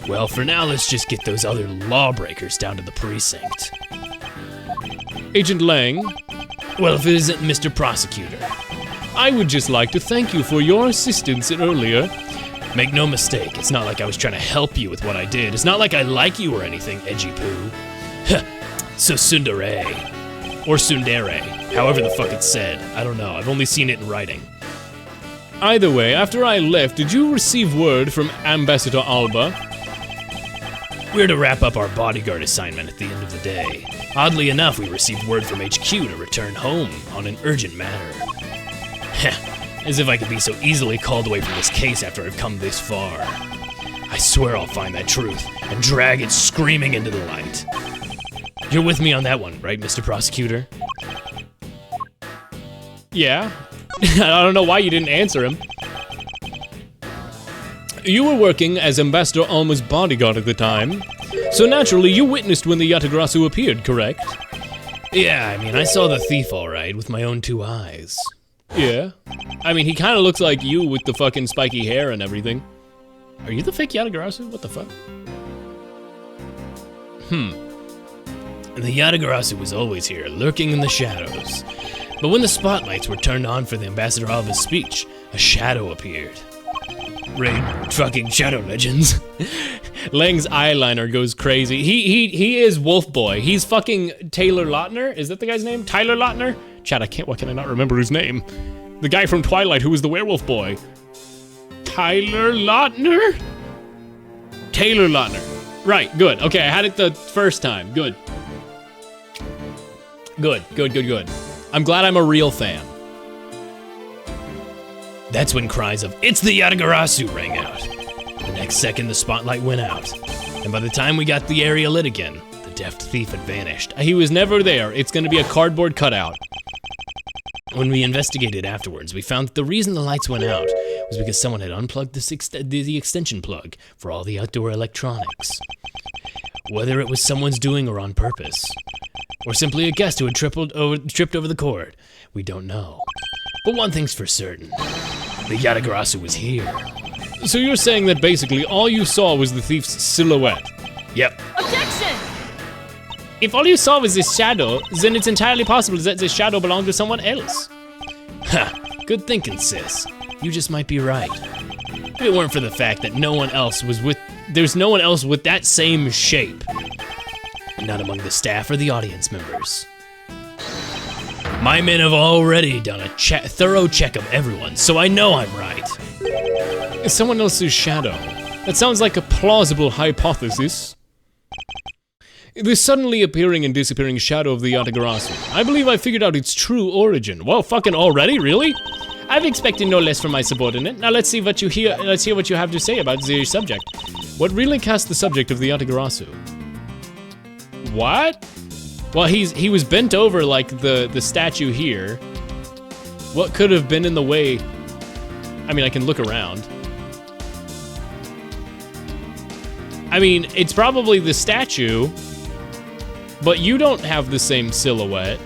Well, for now, let's just get those other lawbreakers down to the precinct. Agent Lang, well, if it isn't Mr. Prosecutor. I would just like to thank you for your assistance earlier. Make no mistake, it's not like I was trying to help you with what I did. It's not like I like you or anything, edgy poo. So tsundere. Or tsundere. However the fuck it's said. I don't know, I've only seen it in writing. Either way, after I left, did you receive word from Ambassador Alba? We're to wrap up our bodyguard assignment at the end of the day. Oddly enough, we received word from HQ to return home on an urgent matter. As if I could be so easily called away from this case after I've come this far. I swear I'll find that truth and drag it screaming into the light. You're with me on that one, right, Mr. Prosecutor? Yeah. I don't know why you didn't answer him. You were working as Ambassador Alma's bodyguard at the time, so naturally you witnessed when the Yatagrasu appeared, correct? Yeah, I mean, I saw the thief all right with my own two eyes. Yeah. I mean, he kind of looks like you with the fucking spiky hair and everything. Are you the fake Yatagarasu? What the fuck? And the Yatagarasu was always here, lurking in the shadows. But when the spotlights were turned on for the Ambassador Alva's speech, a shadow appeared. Raid fucking Shadow Legends. Lang's eyeliner goes crazy. He is Wolf Boy. He's fucking Taylor Lautner. Is that the guy's name? Tyler Lautner? Chad, why can I not remember his name? The guy from Twilight who was the werewolf boy. Tyler Lautner? Taylor Lautner. Right, good. Okay, I had it the first time. Good. Good. I'm glad I'm a real fan. That's when cries of, "It's the Yatagarasu!" rang out. The next second, the spotlight went out. And by the time we got the area lit again, the deft thief had vanished. He was never there. It's gonna be a cardboard cutout. When we investigated afterwards, we found that the reason the lights went out was because someone had unplugged the extension plug for all the outdoor electronics. Whether it was someone's doing or on purpose, or simply a guest who had tripped over the cord, we don't know. But one thing's for certain. The Yatagarasu was here. So you're saying that basically all you saw was the thief's silhouette? Yep. Objection! If all you saw was this shadow, then it's entirely possible that this shadow belonged to someone else. Ha! Good thinking, sis. You just might be right. If it weren't for the fact that there's no one else with that same shape. Not among the staff or the audience members. My men have already done a thorough check of everyone, so I know I'm right. It's someone else's shadow. That sounds like a plausible hypothesis. The suddenly appearing and disappearing shadow of the Yatagarasu. I believe I figured out its true origin. Well, fucking already, really? I've expected no less from my subordinate. Now let's hear what you have to say about the subject. What really cast the subject of the Yatagarasu? What? Well, he was bent over like the statue here. What could have been in the way? I mean, I can look around. I mean, it's probably the statue, but you don't have the same silhouette.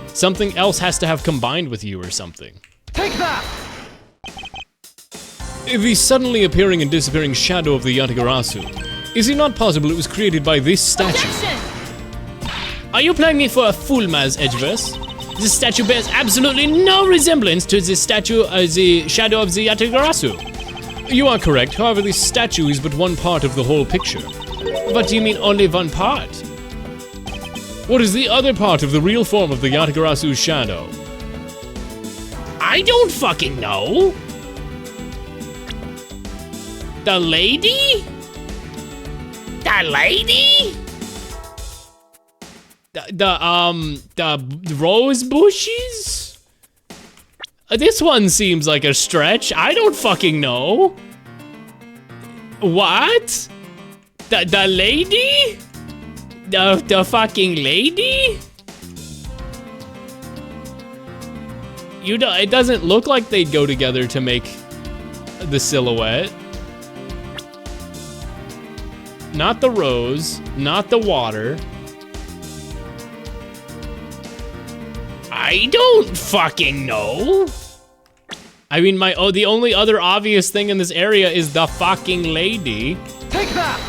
Something else has to have combined with you or something. Take that! The suddenly appearing and disappearing shadow of the Yatagarasu. Is it not possible it was created by this statue? Objection! Are you playing me for a fool, Maz Edgeverse? This statue bears absolutely no resemblance to the statue of the shadow of the Yatagarasu. You are correct, however this statue is but one part of the whole picture. What do you mean only one part? What is the other part of the real form of the Yatagarasu's shadow? I don't fucking know. The lady? The lady? The rose bushes? This one seems like a stretch. I don't fucking know. What? The lady? The fucking lady? It doesn't look like they'd go together to make the silhouette. Not the rose, not the water. I don't fucking know. I mean, the only other obvious thing in this area is the fucking lady. Take that!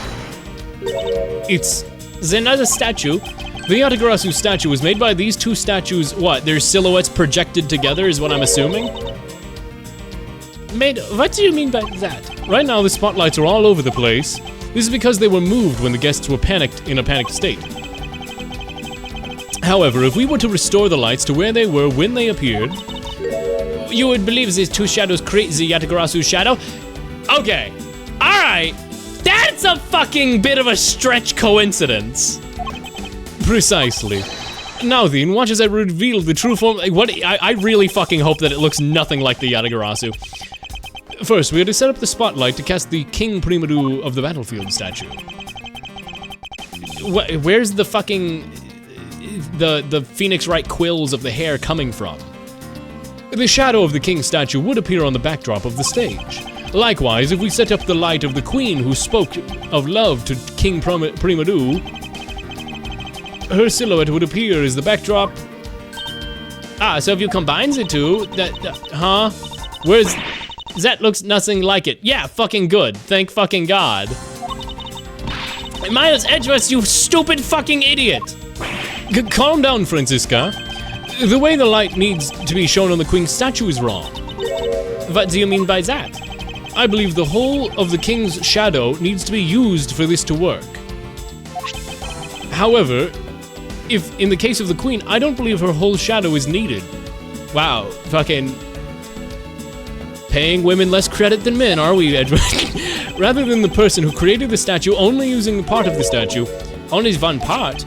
It's another statue. The Yatagarasu statue was made by these two statues. What? Their silhouettes projected together is what I'm assuming? What do you mean by that? Right now, the spotlights are all over the place. This is because they were moved when the guests were in a panicked state. However, if we were to restore the lights to where they were when they appeared, you would believe these two shadows create the Yatagarasu shadow? Okay, alright, that's a fucking bit of a stretch coincidence. Precisely. Now then, watch as I reveal the true form. I really fucking hope that it looks nothing like the Yatagarasu. First, we are to set up the spotlight to cast the King Primadou of the Battlefield statue. Where's the fucking... the Phoenix Wright quills of the hair coming from? The shadow of the king statue would appear on the backdrop of the stage. Likewise, if we set up the light of the queen who spoke of love to King Primadou, her silhouette would appear as the backdrop. So if you combine the two, huh? Where's... that looks nothing like it. Yeah, fucking good. Thank fucking God. Miles Edgeworth, you stupid fucking idiot! Calm down, Francisca. The way the light needs to be shown on the queen's statue is wrong. What do you mean by that? I believe the whole of the king's shadow needs to be used for this to work. However, if in the case of the queen, I don't believe her whole shadow is needed. Wow, fucking... paying women less credit than men, are we, Edward? Rather than the person who created the statue only using part of the statue, only one part.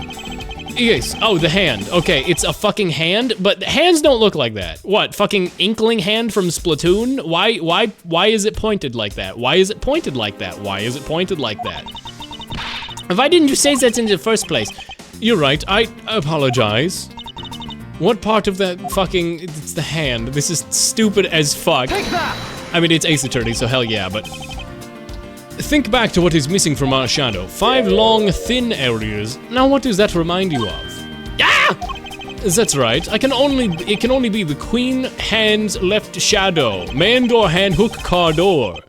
Yes, oh, the hand. Okay, it's a fucking hand, but hands don't look like that. What, fucking Inkling hand from Splatoon? Why is it pointed like that? Why is it pointed like that? Why is it pointed like that? Why didn't you say that in the first place? You're right, I apologize. What part of that fucking... it's the hand. This is stupid as fuck. Take that! I mean, it's Ace Attorney, so hell yeah, but... think back to what is missing from our shadow. 5 long, thin areas. Now what does that remind you of? Ah! That's right. It can only be the queen hand's left shadow. Mandor hand hook cardor.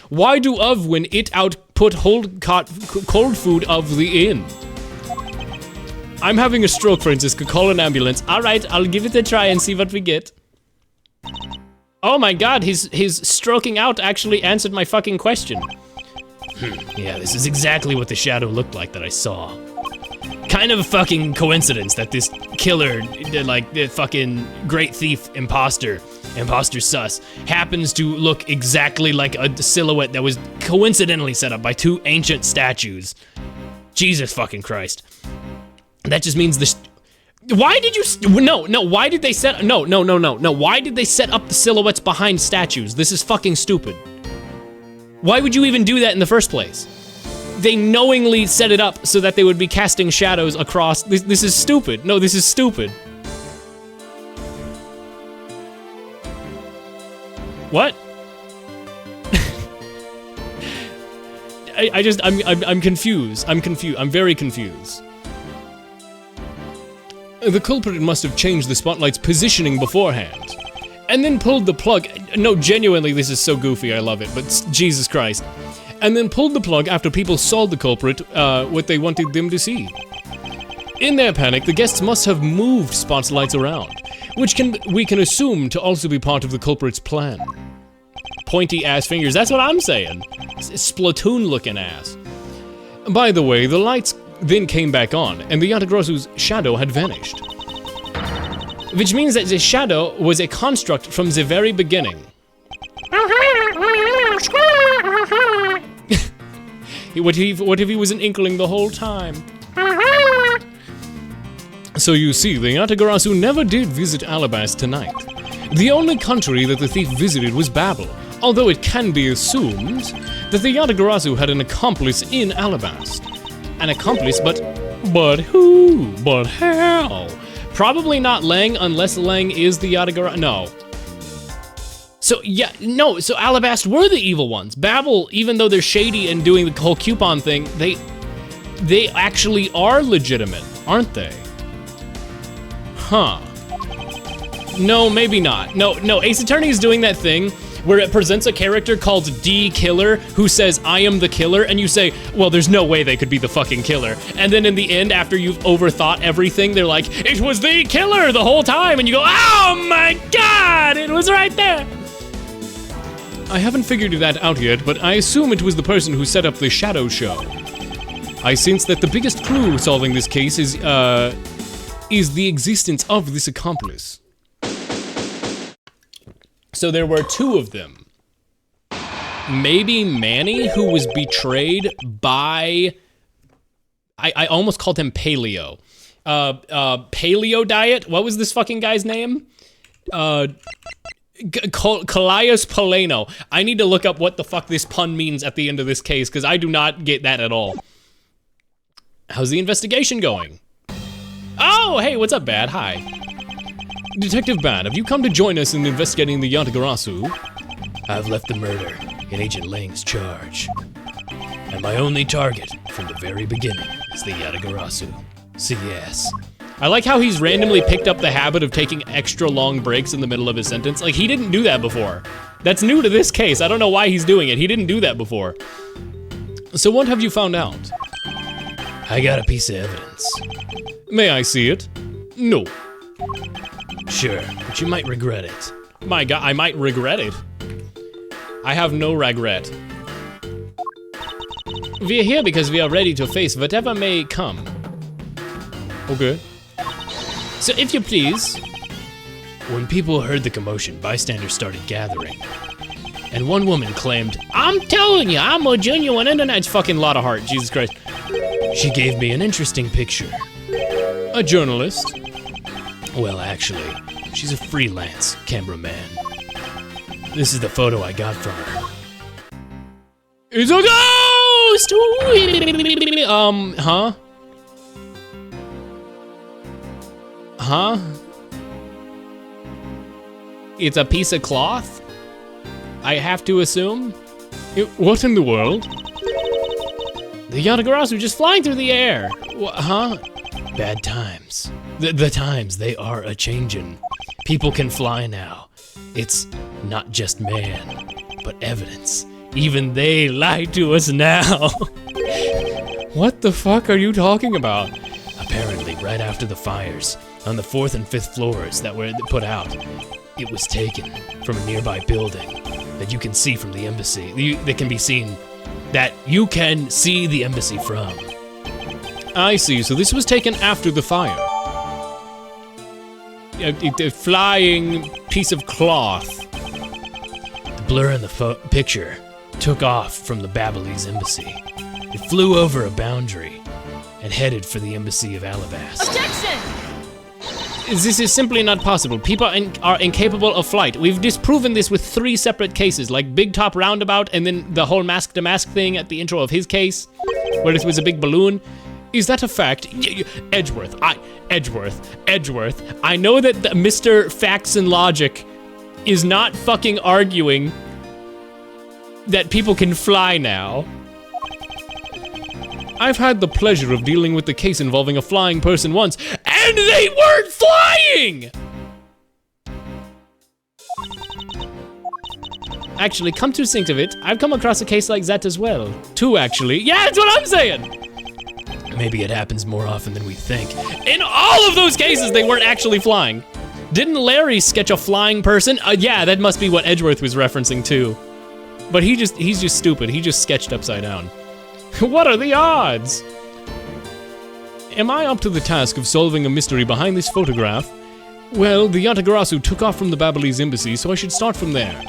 Why do of when it output cold food of the inn? I'm having a stroke, Francisca. Call an ambulance. All right, I'll give it a try and see what we get. Oh my god, his stroking out actually answered my fucking question. Yeah, this is exactly what the shadow looked like that I saw. Kind of a fucking coincidence that this killer, like the fucking great thief imposter sus, happens to look exactly like a silhouette that was coincidentally set up by two ancient statues. Jesus fucking Christ. That just means why did why did they set up the silhouettes behind statues? This is fucking stupid. Why would you even do that in the first place? They knowingly set it up so that they would be casting shadows across. This is stupid. No, this is stupid. What? I'm confused. I'm very confused. The culprit must have changed the spotlight's positioning beforehand, and then pulled the plug. No, genuinely, this is so goofy, I love it, but Jesus Christ. And then pulled the plug after people saw the culprit, what they wanted them to see. In their panic, the guests must have moved spotlights around, which we can assume to also be part of the culprit's plan. Pointy ass fingers, that's what I'm saying. Splatoon looking ass. By the way, the lights then came back on, and the Yatagrasu's shadow had vanished. Which means that the shadow was a construct from the very beginning. What if he was an inkling the whole time? So you see, the Yatagarasu never did visit Alabast tonight. The only country that the thief visited was Babel, although it can be assumed that the Yatagarasu had an accomplice in Alabast. An accomplice, but who? But how? Probably not Lang, unless Lang is the Yatagarasu. No. So Alabast were the evil ones. Babel, even though they're shady and doing the whole coupon thing, they actually are legitimate, aren't they? Huh. No, maybe not. No, Ace Attorney is doing that thing where it presents a character called D Killer who says, I am the killer, and you say, well, there's no way they could be the fucking killer. And then in the end, after you've overthought everything, they're like, it was the killer the whole time, and you go, oh my god, it was right there. I haven't figured that out yet, but I assume it was the person who set up the shadow show. I sense that the biggest clue solving this case is the existence of this accomplice. So there were two of them. Maybe Manny, who was betrayed by... I almost called him Paleo. Paleo Diet? What was this fucking guy's name? Callias Paleno. I need to look up what the fuck this pun means at the end of this case, because I do not get that at all. How's the investigation going? Oh, hey, what's up, Bad? Hi. Detective Bad, have you come to join us in investigating the Yatagarasu? I've left the murder in Agent Lang's charge. And my only target from the very beginning is the Yatagarasu. So yes. I like how he's randomly picked up the habit of taking extra long breaks in the middle of his sentence. Like, he didn't do that before. That's new to this case. I don't know why he's doing it. He didn't do that before. So what have you found out? I got a piece of evidence. May I see it? No. Sure, but you might regret it. My god, I might regret it. I have no regret. We are here because we are ready to face whatever may come. Okay. So if you please, when people heard the commotion, bystanders started gathering. And one woman claimed, I'm telling you, I'm a genuine internet. It's fucking lot of heart, Jesus Christ. She gave me an interesting picture. A journalist? Well, actually, she's a freelance cameraman. This is the photo I got from her. It's a ghost! Huh? Huh? It's a piece of cloth? I have to assume? What in the world? The Yatagarasu just flying through the air. Huh? Bad times. The times, they are a-changin'. People can fly now. It's not just man, but evidence. Even they lie to us now. What the fuck are you talking about? Apparently, right after the fires, on the 4th and 5th floors that were put out, it was taken from a nearby building that you can see from the embassy. That can be seen, that you can see the embassy from. I see, so this was taken after the fire. A flying piece of cloth. The blur in the picture took off from the Babylones embassy. It flew over a boundary and headed for the embassy of Alabasta. Objection! This is simply not possible. People are incapable of flight. We've disproven this with 3 separate cases, like Big Top Roundabout and then the whole mask-to-mask thing at the intro of his case, where it was a big balloon. Is that a fact? Edgeworth, I know that Mr. Facts and Logic is not fucking arguing that people can fly now. I've had the pleasure of dealing with the case involving a flying person once, and they weren't flying! Actually, come to think of it, I've come across a case like that as well. 2, actually. Yeah, that's what I'm saying! Maybe it happens more often than we think. In all of those cases, they weren't actually flying. Didn't Larry sketch a flying person? Yeah, that must be what Edgeworth was referencing too. But he's just stupid. He just sketched upside down. What are the odds? Am I up to the task of solving a mystery behind this photograph? Well, the Yatagarasu took off from the Babylones embassy, so I should start from there.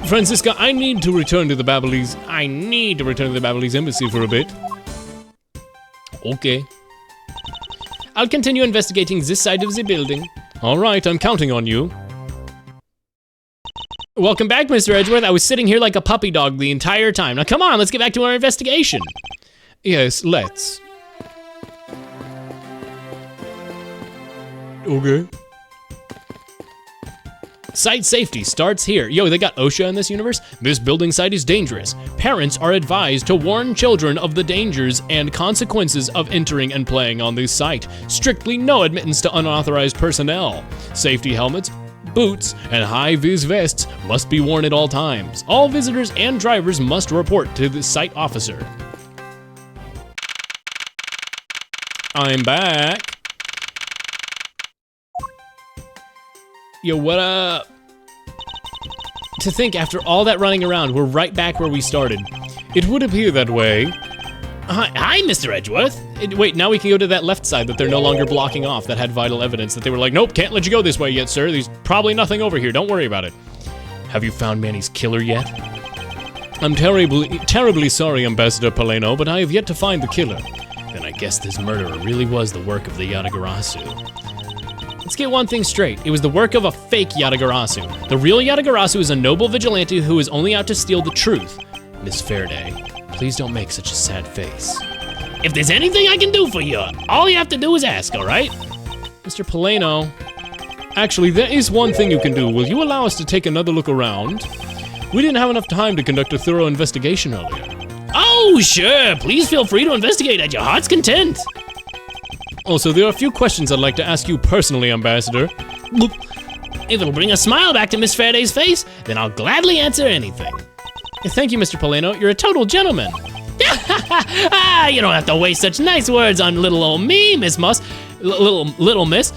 Francisca, I need to return to the Babylones embassy for a bit. Okay. I'll continue investigating this side of the building. All right, I'm counting on you. Welcome back, Mr. Edgeworth. I was sitting here like a puppy dog the entire time. Now come on, let's get back to our investigation. Yes, let's. Okay. Site safety starts here. Yo, they got OSHA in this universe? This building site is dangerous. Parents are advised to warn children of the dangers and consequences of entering and playing on this site. Strictly no admittance to unauthorized personnel. Safety helmets, boots, and high-vis vests must be worn at all times. All visitors and drivers must report to the site officer. I'm back. Yo, what up? To think after all that running around, we're right back where we started. It would appear that way. Hi, Mr. Edgeworth. Wait, now we can go to that left side that they're no longer blocking off that had vital evidence that they were like, nope, can't let you go this way yet, sir. There's probably nothing over here. Don't worry about it. Have you found Manny's killer yet? I'm terribly sorry, Ambassador Paleno, but I have yet to find the killer. Then I guess this murderer really was the work of the Yatagarasu. Let's get one thing straight. It was the work of a fake Yatagarasu. The real Yatagarasu is a noble vigilante who is only out to steal the truth. Miss Faraday, please don't make such a sad face. If there's anything I can do for you, all you have to do is ask, all right? Mr. Paleno, actually, there is one thing you can do. Will you allow us to take another look around? We didn't have enough time to conduct a thorough investigation earlier. Oh, sure. Please feel free to investigate at your heart's content. Also, there are a few questions I'd like to ask you personally, Ambassador. If it'll bring a smile back to Miss Faraday's face, then I'll gladly answer anything. Thank you, Mr. Paleno. You're a total gentleman. You don't have to waste such nice words on little old me, Miss Moss. Little Miss.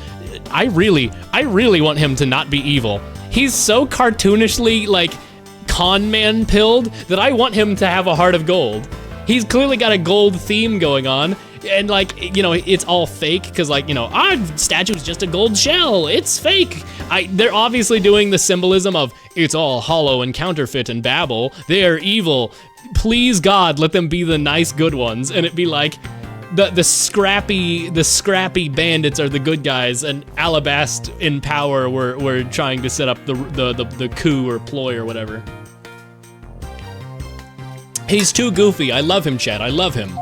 I really want him to not be evil. He's so cartoonishly, like, con man pilled that I want him to have a heart of gold. He's clearly got a gold theme going on. And like, you know, it's all fake because like, you know, our statue is just a gold shell. It's fake. They're obviously doing the symbolism of it's all hollow and counterfeit and babble. They're evil. Please God, let them be the nice good ones. And it'd be like the scrappy bandits are the good guys and Alabast in power were trying to set up the coup or ploy or whatever. He's too goofy. I love him, Chad. I love him.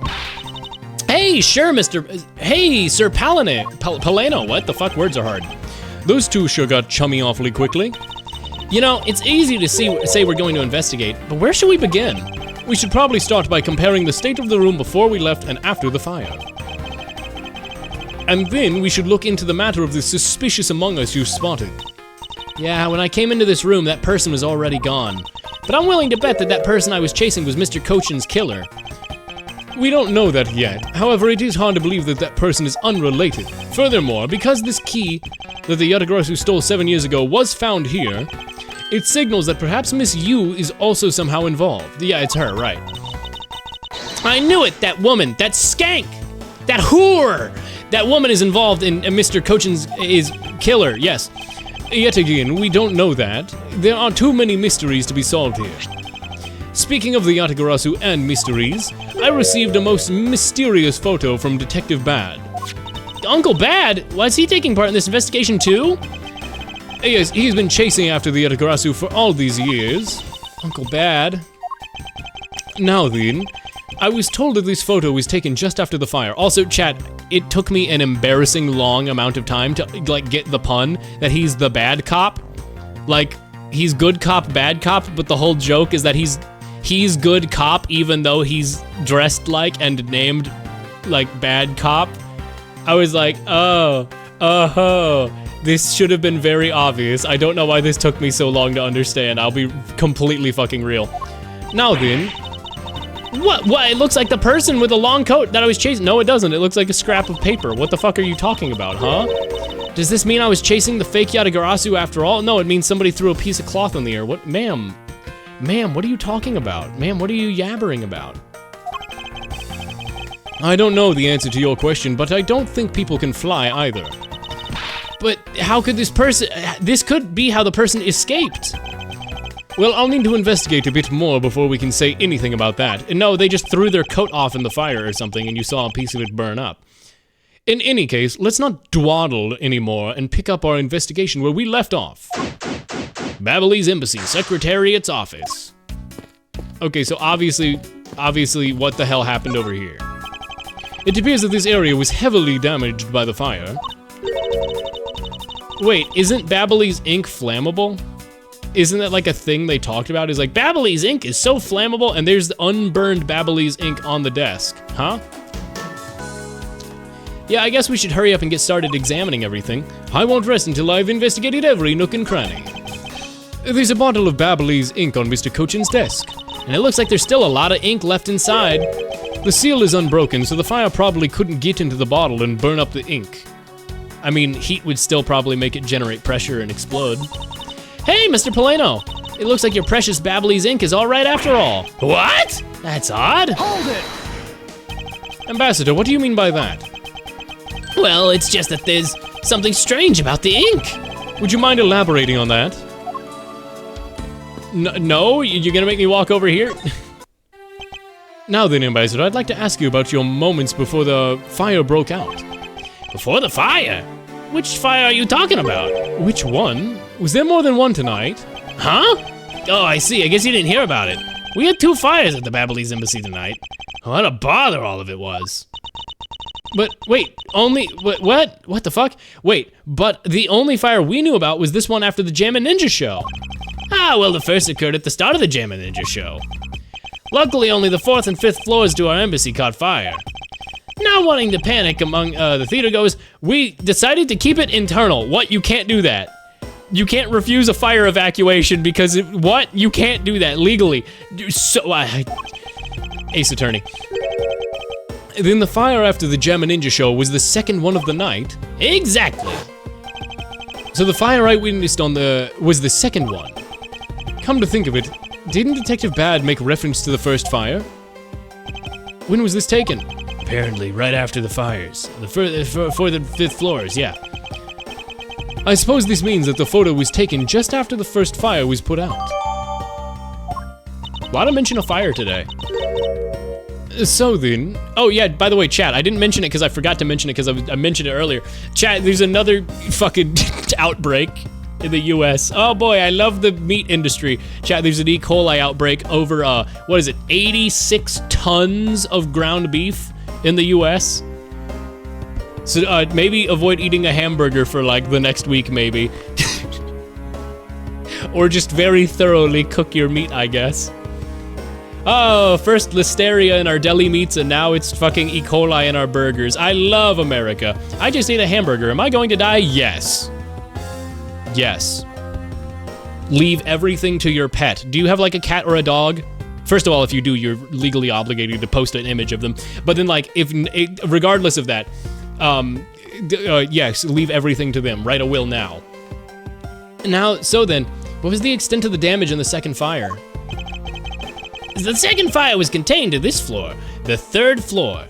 Hey, sure, Hey, Sir Paleno, what the fuck? Words are hard. Those two sure got chummy awfully quickly. You know, it's easy to say we're going to investigate, but where should we begin? We should probably start by comparing the state of the room before we left and after the fire. And then we should look into the matter of the suspicious Among Us you spotted. Yeah, when I came into this room, that person was already gone. But I'm willing to bet that that person I was chasing was Mr. Cochin's killer. We don't know that yet. However, it is hard to believe that that person is unrelated. Furthermore, because this key that the Yatagarasu stole 7 years ago was found here, it signals that perhaps Miss Yu is also somehow involved. Yeah, it's her, right. I knew it! That woman! That skank! That whore! That woman is involved in Mr. Cochin's killer, yes. Yet again, we don't know that. There are too many mysteries to be solved here. Speaking of the Yatagarasu and mysteries, I received a most mysterious photo from Detective Bad. Uncle Bad? Was he taking part in this investigation too? Yes, he's been chasing after the Yatagarasu for all these years. Uncle Bad. Now then, I was told that this photo was taken just after the fire. Also, chat, it took me an embarrassing long amount of time to, like, get the pun that he's the bad cop. Like, he's good cop, bad cop, but the whole joke is that he's good cop even though he's dressed like and named, like, bad cop. I was like, oh, this should have been very obvious. I don't know why this took me so long to understand. I'll be completely fucking real. Now then, What? It looks like the person with the long coat that I was chasing. No, it doesn't. It looks like a scrap of paper. What the fuck are you talking about, huh? Does this mean I was chasing the fake Yatagarasu after all? No, it means somebody threw a piece of cloth in the air. What? Ma'am, what are you talking about? Ma'am, what are you yabbering about? I don't know the answer to your question, but I don't think people can fly either. But how could this could be how the person escaped. Well, I'll need to investigate a bit more before we can say anything about that. And no, they just threw their coat off in the fire or something and you saw a piece of it burn up. In any case, let's not dawdle anymore and pick up our investigation where we left off. Babylese Embassy, Secretariat's office. Okay, so obviously, what the hell happened over here? It appears that this area was heavily damaged by the fire. Wait, isn't Babylese ink flammable? Isn't that like a thing they talked about? Is like, Babylese ink is so flammable, and there's the unburned Babylese ink on the desk, huh? Yeah, I guess we should hurry up and get started examining everything. I won't rest until I've investigated every nook and cranny. There's a bottle of Babylese ink on Mr. Cochin's desk. And it looks like there's still a lot of ink left inside. The seal is unbroken, so the fire probably couldn't get into the bottle and burn up the ink. I mean, heat would still probably make it generate pressure and explode. Hey, Mr. Poleno! It looks like your precious Babylese ink is all right after all. What? That's odd. Hold it! Ambassador, what do you mean by that? Well, it's just that there's something strange about the ink. Would you mind elaborating on that? No? You're gonna make me walk over here? Now then, Ambassador, I'd like to ask you about your moments before the fire broke out. Before the fire? Which fire are you talking about? Which one? Was there more than one tonight? Huh? Oh, I see. I guess you didn't hear about it. We had 2 fires at the Babylese Embassy tonight. What a bother all of it was. But wait, what? What the fuck? Wait, but the only fire we knew about was this one after the Jammin' Ninja show. Ah, well, the first occurred at the start of the Jammin' Ninja show. Luckily, only the 4th and 5th floors to our embassy caught fire. Not wanting to panic among the theater goers, we decided to keep it internal. What? You can't do that. You can't refuse a fire evacuation because what? You can't do that legally. So, Ace Attorney. Then the fire after the Jammin' Ninja show was the second one of the night? Exactly. So the fire I witnessed was the second one. Come to think of it, didn't Detective Bad make reference to the first fire? When was this taken? Apparently right after the fires. For the 5th floors, yeah. I suppose this means that the photo was taken just after the first fire was put out. Why did I mention a fire today? So then... Oh yeah, by the way, chat, I didn't mention it because I forgot to mention it because I mentioned it earlier. Chat, there's another fucking outbreak in the US. Oh boy, I love the meat industry. Chat, there's an E. coli outbreak over, 86 tons of ground beef in the US. So maybe avoid eating a hamburger for like the next week, maybe. Or just very thoroughly cook your meat, I guess. Oh, first Listeria in our deli meats, and now it's fucking E. coli in our burgers. I love America. I just ate a hamburger. Am I going to die? Yes. Yes. Leave everything to your pet. Do you have like a cat or a dog? First of all, if you do, you're legally obligated to post an image of them. But then like, regardless of that, yes, leave everything to them. Write a will now. Now, so then, what was the extent of the damage in the second fire? The second fire was contained to this floor, the 3rd floor.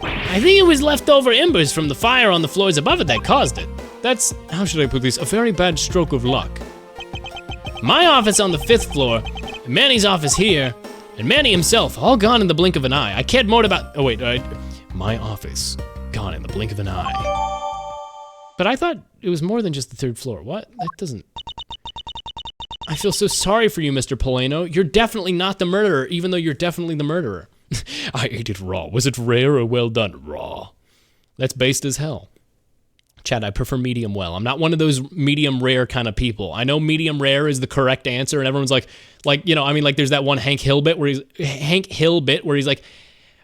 I think it was leftover embers from the fire on the floors above it that caused it. That's, how should I put this, a very bad stroke of luck. My office on the 5th floor, and Manny's office here, and Manny himself, all gone in the blink of an eye. I cared more about, my office, gone in the blink of an eye. But I thought it was more than just the 3rd floor. What? That doesn't... I feel so sorry for you, Mr. Polano. You're definitely not the murderer, even though you're definitely the murderer. I ate it raw. Was it rare or well done? Raw. That's based as hell. Chad, I prefer medium well. I'm not one of those medium rare kind of people. I know medium rare is the correct answer, and everyone's like, there's that one Hank Hill bit where he's like,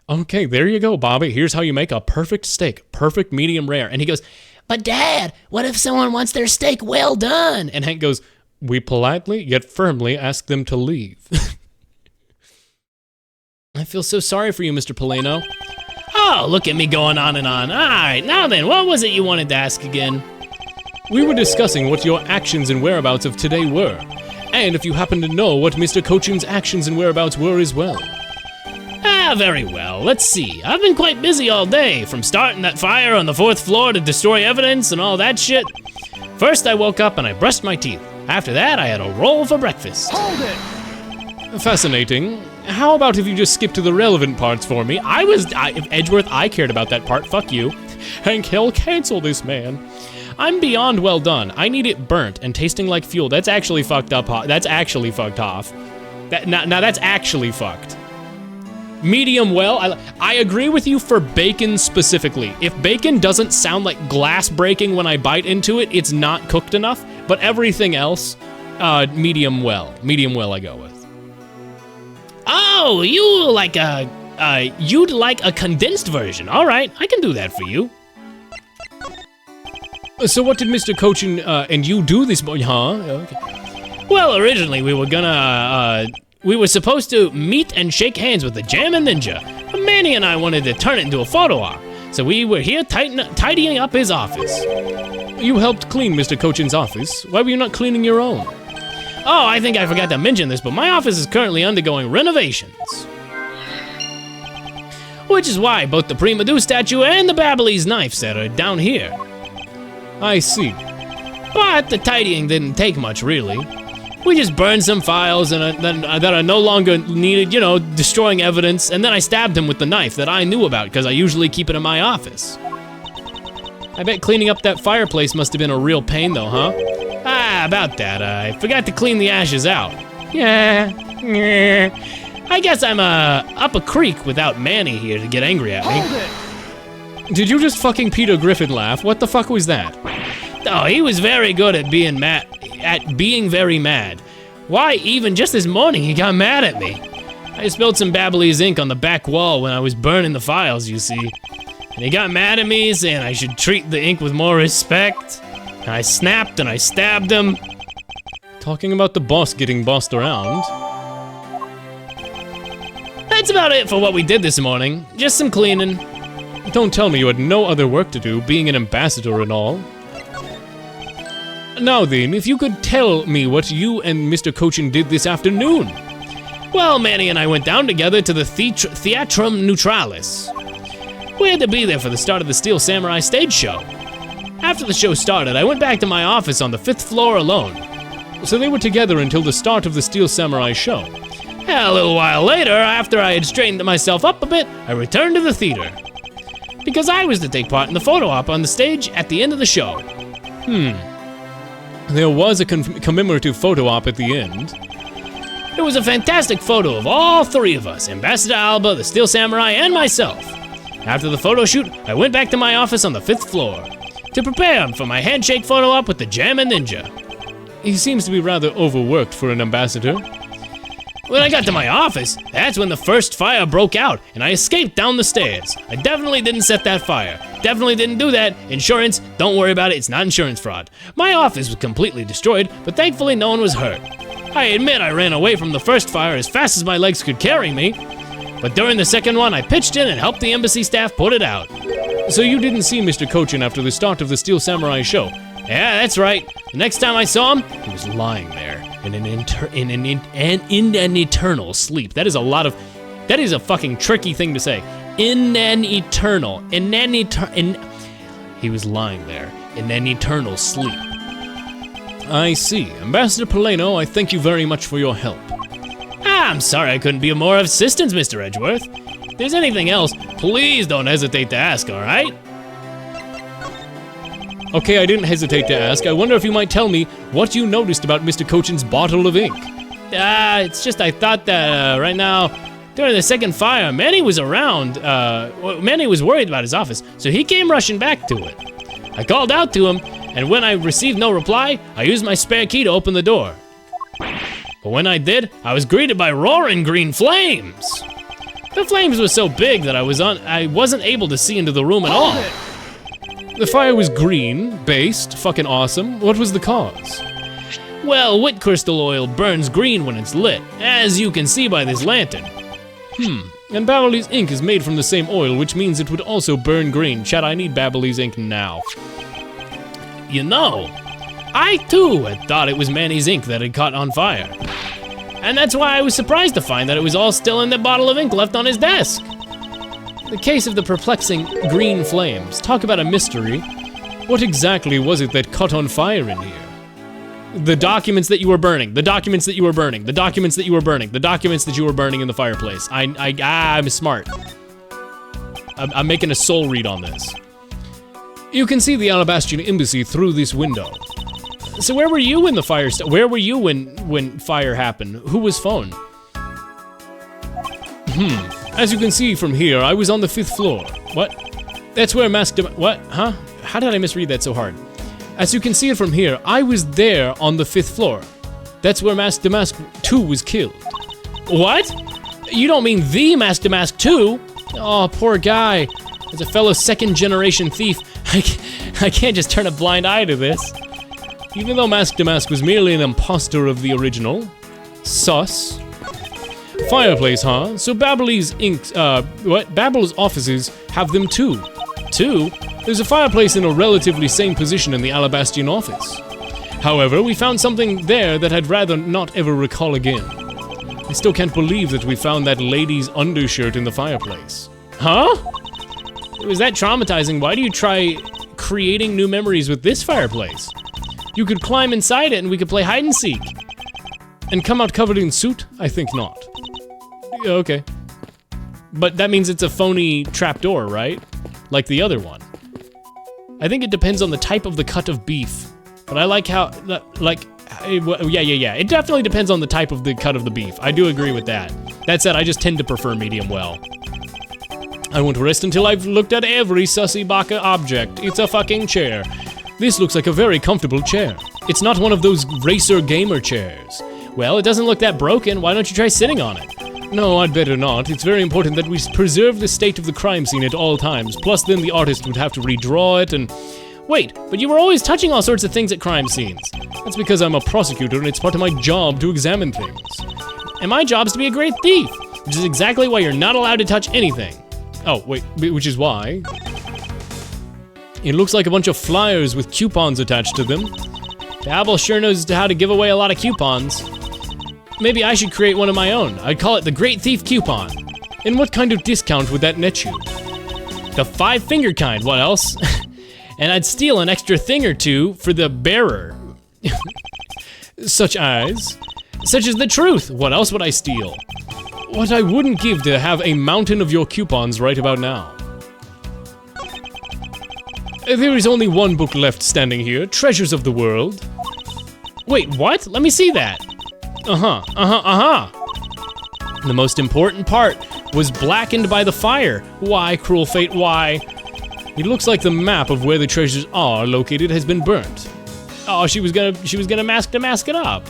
okay, there you go, Bobby. Here's how you make a perfect steak. Perfect medium rare. And he goes, but Dad, what if someone wants their steak well done? And Hank goes, we politely yet firmly ask them to leave. I feel so sorry for you, Mr. Polano. Oh, look at me going on and on. All right, now then, what was it you wanted to ask again? We were discussing what your actions and whereabouts of today were, and if you happen to know what Mr. Cochin's actions and whereabouts were as well. Ah, very well. Let's see. I've been quite busy all day, from starting that fire on the 4th floor to destroy evidence and all that shit. First, I woke up and I brushed my teeth. After that, I had a roll for breakfast. Hold it! Fascinating. How about if you just skip to the relevant parts for me? If Edgeworth, I cared about that part. Fuck you. Hank Hill, cancel this man. I'm beyond well done. I need it burnt and tasting like fuel. That's actually fucked up. That's actually fucked off. Now that's actually fucked. Medium well, I agree with you for bacon specifically. If bacon doesn't sound like glass breaking when I bite into it, it's not cooked enough. But everything else, medium well. Medium well I go with. Oh, you'd like a condensed version. All right, I can do that for you. So what did Mr. Cochin and you do this morning, huh? Okay. Well, originally we were supposed to meet and shake hands with the Jammin' Ninja. But Manny and I wanted to turn it into a photo op. So we were here tidying up his office. You helped clean Mr. Cochin's office. Why were you not cleaning your own? Oh, I think I forgot to mention this, but my office is currently undergoing renovations. Which is why both the Prima Do statue and the Babyliss knife set are down here. I see. But the tidying didn't take much, really. We just burned some files that are no longer needed, destroying evidence, and then I stabbed him with the knife that I knew about because I usually keep it in my office. I bet cleaning up that fireplace must have been a real pain though, huh? Ah, about that. I forgot to clean the ashes out. Yeah. I guess I'm up a creek without Manny here to get angry at me. Hold it! Did you just fucking Peter Griffin laugh? What the fuck was that? Oh, he was very good at being very mad. Why, even just this morning, he got mad at me. I spilled some Babyliss ink on the back wall when I was burning the files, you see. And he got mad at me, saying I should treat the ink with more respect. And I snapped and I stabbed him. Talking about the boss getting bossed around. That's about it for what we did this morning. Just some cleaning. Don't tell me you had no other work to do, being an ambassador and all. Now then, if you could tell me what you and Mr. Cochin did this afternoon. Well, Manny and I went down together to the Theatrum Neutralis. We had to be there for the start of the Steel Samurai stage show. After the show started, I went back to my office on the 5th floor alone. So they were together until the start of the Steel Samurai show. A little while later, after I had straightened myself up a bit, I returned to the theater. Because I was to take part in the photo op on the stage at the end of the show. There was a commemorative photo op at the end. It was a fantastic photo of all three of us, Ambassador Alba, the Steel Samurai, and myself. After the photo shoot, I went back to my office on the 5th floor to prepare for my handshake photo op with the Jammin' Ninja. He seems to be rather overworked for an ambassador. When I got to my office, that's when the first fire broke out, and I escaped down the stairs. I definitely didn't set that fire. Definitely didn't do that. Insurance, don't worry about it, it's not insurance fraud. My office was completely destroyed, but thankfully no one was hurt. I admit I ran away from the first fire as fast as my legs could carry me, but during the second one, I pitched in and helped the embassy staff put it out. So you didn't see Mr. Cochin after the start of the Steel Samurai show? Yeah, that's right. The next time I saw him, he was lying there in an eternal sleep. That is a fucking tricky thing to say. He was lying there in an eternal sleep. I see. Ambassador Polano, I thank you very much for your help. I'm sorry I couldn't be of more assistance, Mr. Edgeworth. If there's anything else, please don't hesitate to ask, all right? Okay, I didn't hesitate to ask. I wonder if you might tell me what you noticed about Mr. Cochin's bottle of ink. It's just I thought that right now, during the second fire, Manny was around. Manny was worried about his office, so he came rushing back to it. I called out to him, and when I received no reply, I used my spare key to open the door. But when I did, I was greeted by roaring green flames. The flames were so big that I wasn't able to see into the room at all. The fire was green, based, fucking awesome. What was the cause? Well, wit crystal oil burns green when it's lit, as you can see by this lantern. And Babbly's ink is made from the same oil, which means it would also burn green. Chat, I need Babbly's ink now. You know, I too had thought it was Manny's ink that had caught on fire. And that's why I was surprised to find that it was all still in the bottle of ink left on his desk. The case of the perplexing green flames. Talk about a mystery. What exactly was it that caught on fire in here? The documents that you were burning. The documents that you were burning. The documents that you were burning. The documents that you were burning in the fireplace. I'm smart. I'm making a soul read on this. You can see the Alabastian embassy through this window. So where were you when the fire where were you when fire happened? Who was phone? As you can see from here, I was on the 5th floor. What? That's where what? Huh? How did I misread that so hard? As you can see it from here, I was there on the 5th floor. That's where Mask Damask 2 was killed. What? You don't mean the Mask Damask 2? Oh, poor guy. As a fellow second-generation thief, I can't just turn a blind eye to this. Even though Mask Damask was merely an imposter of the original. Sus. Fireplace, huh? So Babbly's Babble's offices have them too. Two? There's a fireplace in a relatively same position in the Alabastian office. However, we found something there that I'd rather not ever recall again. I still can't believe that we found that lady's undershirt in the fireplace. Huh? Was that traumatizing? Why do you try creating new memories with this fireplace? You could climb inside it and we could play hide and seek. And come out covered in soot? I think not. Yeah, okay. But that means it's a phony trapdoor, right? Like the other one. I think it depends on the type of the cut of beef. But I like how, yeah. It definitely depends on the type of the cut of the beef. I do agree with that. That said, I just tend to prefer medium well. I won't rest until I've looked at every sussy baka object. It's a fucking chair. This looks like a very comfortable chair. It's not one of those racer gamer chairs. Well, it doesn't look that broken. Why don't you try sitting on it? No, I'd better not. It's very important that we preserve the state of the crime scene at all times. Plus, then the artist would have to redraw it and... Wait, but you were always touching all sorts of things at crime scenes. That's because I'm a prosecutor and it's part of my job to examine things. And my job's to be a great thief, which is exactly why you're not allowed to touch anything. Oh, wait, which is why? It looks like a bunch of flyers with coupons attached to them. Babble sure knows how to give away a lot of coupons. Maybe I should create one of my own. I'd call it the Great Thief Coupon. And what kind of discount would that net you? The 5-finger kind, what else? And I'd steal an extra thing or two for the bearer. Such as the truth. What else would I steal? What I wouldn't give to have a mountain of your coupons right about now. There is only one book left standing here, Treasures of the World. Wait, what? Let me see that. The most important part was blackened by the fire. Why, cruel fate, why? It looks like the map of where the treasures are located has been burnt. Oh, she was gonna mask it up.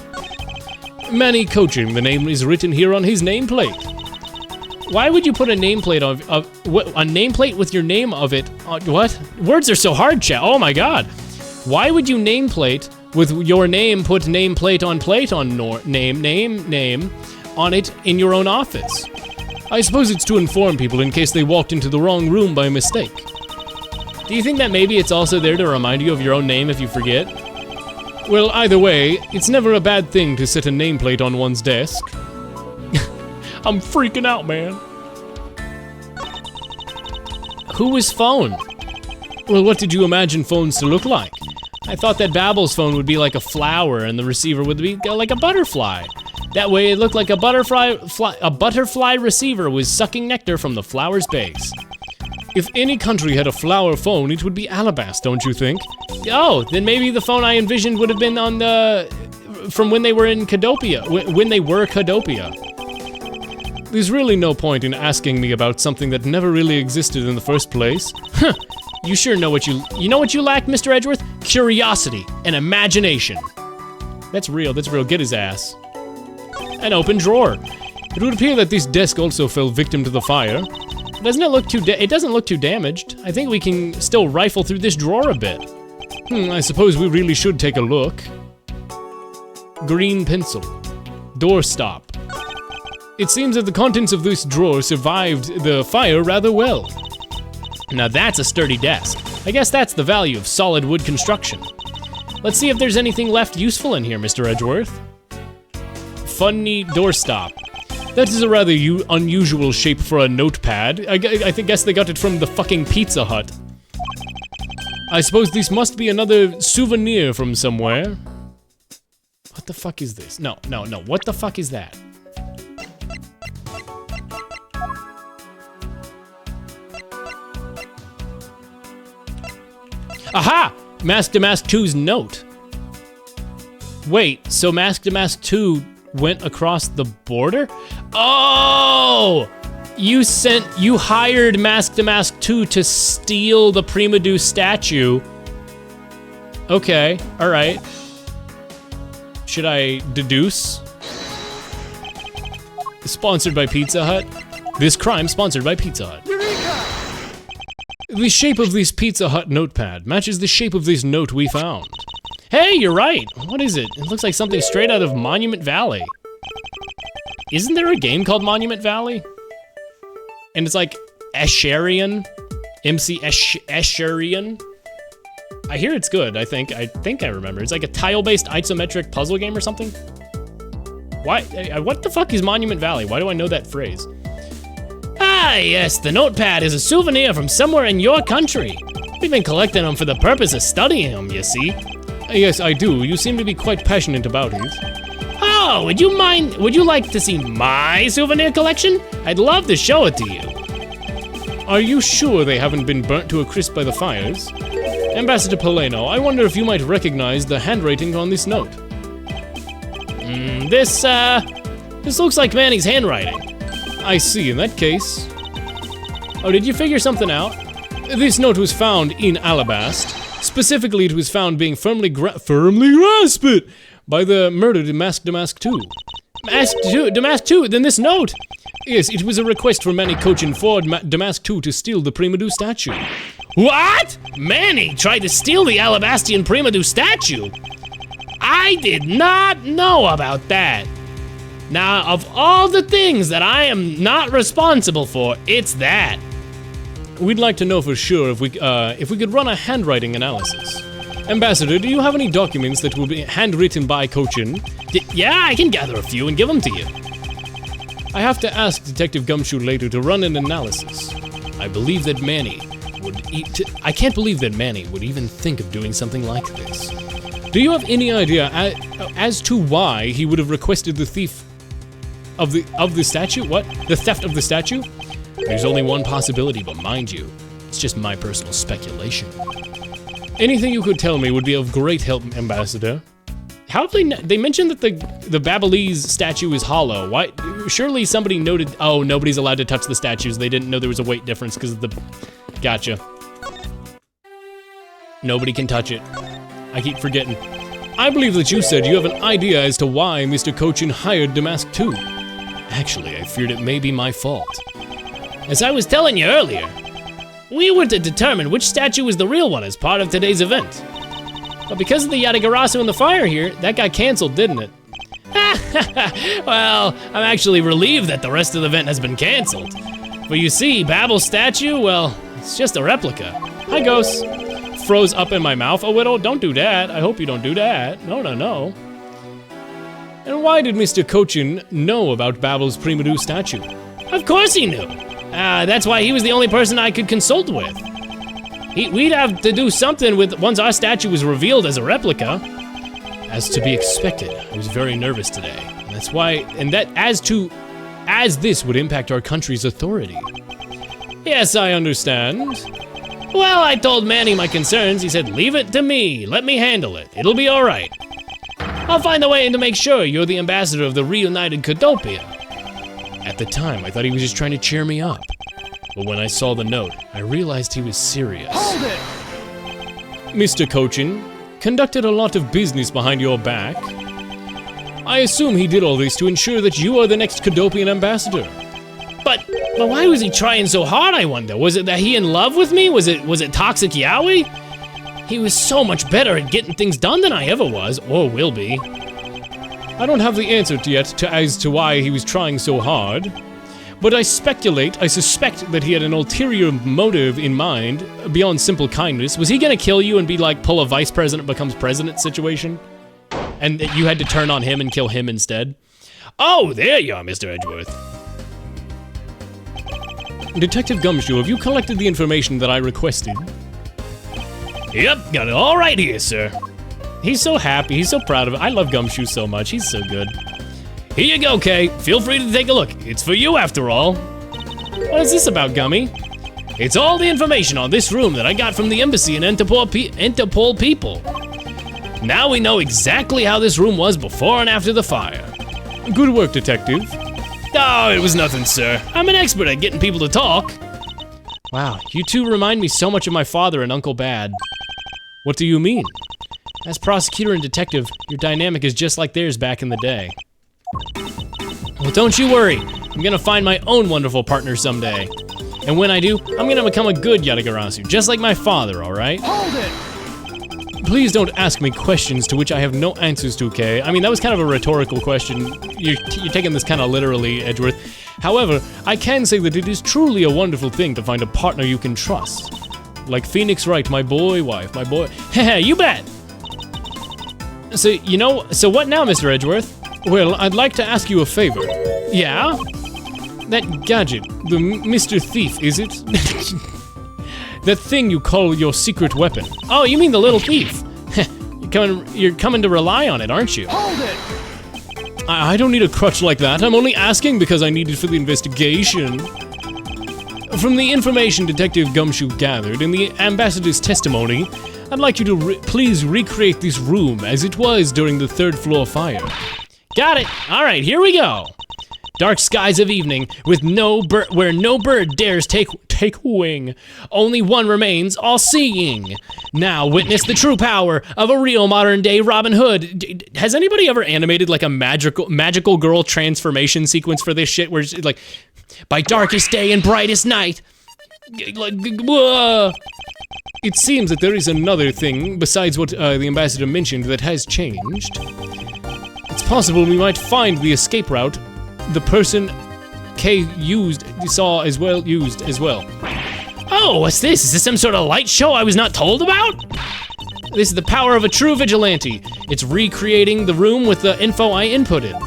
Manny Coaching, the name is written here on his nameplate. Why would you put a nameplate of a nameplate with your name of it? What? Words are so hard, chat. Oh my god. Why would you nameplate with your name, put nameplate on plate on name on it in your own office? I suppose it's to inform people in case they walked into the wrong room by mistake. Do you think that maybe it's also there to remind you of your own name if you forget? Well, either way, it's never a bad thing to set a nameplate on one's desk. I'm freaking out, man. Who was phone? Well, what did you imagine phones to look like? I thought that Babbel's phone would be like a flower and the receiver would be like a butterfly. That way it looked like a butterfly receiver was sucking nectar from the flower's base. If any country had a flower phone, it would be Alabasta, don't you think? Oh, then maybe the phone I envisioned would have been on from when they were in Cadopia, when they were Cadopia. There's really no point in asking me about something that never really existed in the first place. Huh. You sure know what you know what you lack, Mr. Edgeworth? Curiosity and imagination. That's real, get his ass. An open drawer. It would appear that this desk also fell victim to the fire. Doesn't it look too it doesn't look too damaged. I think we can still rifle through this drawer a bit. I suppose we really should take a look. Green pencil. Doorstop. It seems that the contents of this drawer survived the fire rather well. Now that's a sturdy desk. I guess that's the value of solid wood construction. Let's see if there's anything left useful in here, Mr. Edgeworth. Funny doorstop. That is a rather unusual shape for a notepad. I guess they got it from the fucking Pizza Hut. I suppose this must be another souvenir from somewhere. What the fuck is this? No. What the fuck is that? Aha! Mask to Mask 2's note. Wait, so Mask to Mask 2 went across the border? Oh! You hired Mask to Mask 2 to steal the Primadou statue. Okay, alright. Should I deduce? Sponsored by Pizza Hut? This crime sponsored by Pizza Hut. The shape of this Pizza Hut notepad matches the shape of this note we found. Hey, you're right. What is it? It looks like something straight out of Monument Valley. Isn't there a game called Monument Valley? And it's like Escherian? MC Escherian? I hear it's good, I think I remember. It's like a tile-based isometric puzzle game or something? Why? What the fuck is Monument Valley? Why do I know that phrase? Ah, yes, the notepad is a souvenir from somewhere in your country. We've been collecting them for the purpose of studying them, you see. Yes, I do. You seem to be quite passionate about it. Oh, would you like to see my souvenir collection? I'd love to show it to you. Are you sure they haven't been burnt to a crisp by the fires? Ambassador Poleno, I wonder if you might recognize the handwriting on this note. This looks like Manny's handwriting. I see, in that case. Oh, did you figure something out? This note was found in Alabasta. Specifically, it was found being firmly grasped by the murdered Mask to Mask 2. Damask 2, then this note! Yes, it was a request from Manny Cochin for Damask 2 to steal the Primadou statue. What? Manny tried to steal the Alabastian Primadou statue? I did not know about that. Now, of all the things that I am not responsible for, it's that. We'd like to know for sure if we could run a handwriting analysis. Ambassador, do you have any documents that will be handwritten by Cochin? Yeah, I can gather a few and give them to you. I have to ask Detective Gumshoe later to run an analysis. I believe that Manny I can't believe that Manny would even think of doing something like this. Do you have any idea as to why he would have requested the thief of the statue? What? The theft of the statue? There's only one possibility, but mind you, it's just my personal speculation. Anything you could tell me would be of great help, Ambassador. How have they mentioned that the Babbelese statue is hollow? Why? Surely somebody noted, oh, nobody's allowed to touch the statues. They didn't know there was a weight difference because of the, gotcha. Nobody can touch it. I keep forgetting. I believe that you said you have an idea as to why Mr. Cochin hired Damask too. Actually, I feared it may be my fault. As I was telling you earlier, we were to determine which statue was the real one as part of today's event. But because of the Yatagarasu and the fire here, that got canceled, didn't it? Well, I'm actually relieved that the rest of the event has been canceled. But you see, Babel's statue, well, it's just a replica. Hi, Ghost. Froze up in my mouth. Oh, Widow, don't do that. I hope you don't do that. No, no, no. And why did Mr. Cochin know about Babel's Primadou statue? Of course he knew. That's why he was the only person I could consult with. We'd have to do something with once our statue was revealed as a replica. As to be expected, I was very nervous today. And that's why, as this would impact our country's authority. Yes, I understand. Well, I told Manny my concerns. He said, leave it to me. Let me handle it. It'll be all right. I'll find a way to make sure you're the ambassador of the reunited Kodopia. At the time, I thought he was just trying to cheer me up. But when I saw the note, I realized he was serious. Hold it! Mr. Cochin conducted a lot of business behind your back. I assume he did all this to ensure that you are the next Kodopian ambassador. But why was he trying so hard, I wonder? Was it that he in love with me? Was it toxic yaoi? He was so much better at getting things done than I ever was, or will be. I don't have the answer as to why he was trying so hard, but I suspect that he had an ulterior motive in mind, beyond simple kindness. Was he gonna kill you and be like, pull a vice president becomes president situation? And you had to turn on him and kill him instead? Oh, there you are, Mr. Edgeworth. Detective Gumshoe, have you collected the information that I requested? Yep, got it all right here, sir. He's so happy, he's so proud of it. I love Gumshoe so much, he's so good. Here you go, Kay. Feel free to take a look. It's for you after all. What is this about, Gummy? It's all the information on this room that I got from the embassy and Interpol people. Now we know exactly how this room was before and after the fire. Good work, Detective. Oh, it was nothing, sir. I'm an expert at getting people to talk. Wow, you two remind me so much of my father and Uncle Bad. What do you mean? As prosecutor and detective, your dynamic is just like theirs back in the day. Well, don't you worry. I'm gonna find my own wonderful partner someday. And when I do, I'm gonna become a good Yatagarasu, just like my father, alright? Hold it! Please don't ask me questions to which I have no answers to, Kay. I mean, that was kind of a rhetorical question. You're taking this kind of literally, Edgeworth. However, I can say that it is truly a wonderful thing to find a partner you can trust. Like Phoenix Wright, my boy wife, my boy. Heh, you bet! So what now, Mr. Edgeworth? Well, I'd like to ask you a favor. Yeah? That gadget, the Mr. Thief, is it? That thing you call your secret weapon. Oh, you mean the little thief? You're coming to rely on it, aren't you? Hold it! I don't need a crutch like that. I'm only asking because I need it for the investigation. From the information Detective Gumshoe gathered in the ambassador's testimony, I'd like you to please recreate this room as it was during the third floor fire. Got it. All right, here we go. Dark skies of evening, with where no bird dares take wing. Only one remains, all-seeing. Now witness the true power of a real modern-day Robin Hood. Has anybody ever animated like a magical girl transformation sequence for this shit, where it's like, by darkest day and brightest night? Like, whoa. It seems that there is another thing besides what the ambassador mentioned that has changed. It's possible we might find the escape route the person Kay used as well. Oh, what's this? Is this some sort of light show I was not told about? This is the power of a true vigilante. It's recreating the room with the info I inputted.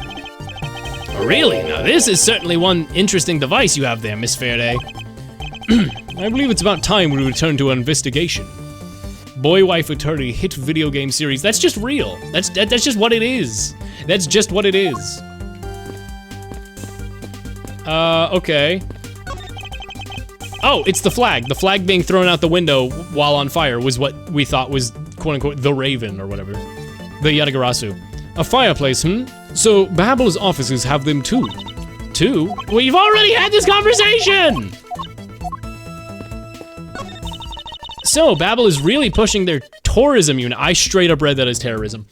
Really? Now this is certainly one interesting device you have there, Miss Faraday. I believe it's about time we return to our investigation. Boy Wife Attorney hit video game series. That's just real. That's just what it is. That's just what it is. Okay. Oh, it's the flag. The flag being thrown out the window while on fire was what we thought was, quote-unquote, the Raven or whatever. The Yatagarasu. A fireplace, So Babel's offices have them too. Two? We've already had this conversation! So Babel is really pushing their tourism unit. I straight up read that as terrorism.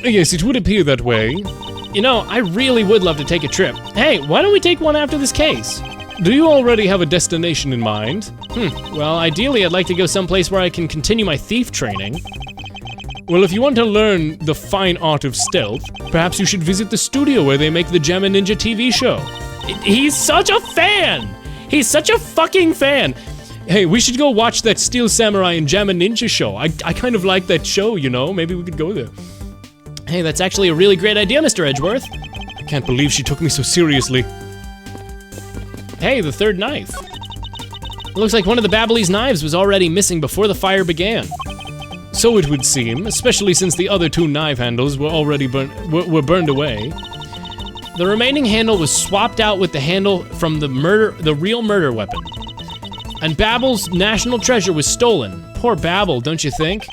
Yes, it would appear that way. You know, I really would love to take a trip. Hey, why don't we take one after this case? Do you already have a destination in mind? Well, ideally I'd like to go someplace where I can continue my thief training. Well, if you want to learn the fine art of stealth, perhaps you should visit the studio where they make the Jammin' Ninja TV show. He's such a fan! He's such a fucking fan! Hey, we should go watch that Steel Samurai and Jammin' Ninja show. I kind of like that show, you know? Maybe we could go there. Hey, that's actually a really great idea, Mr. Edgeworth. I can't believe she took me so seriously. Hey, the third knife. It looks like one of the Babbly's knives was already missing before the fire began. So it would seem, especially since the other two knife handles were already burned away. The remaining handle was swapped out with the handle from the real murder weapon. And Babble's national treasure was stolen. Poor Babble, don't you think?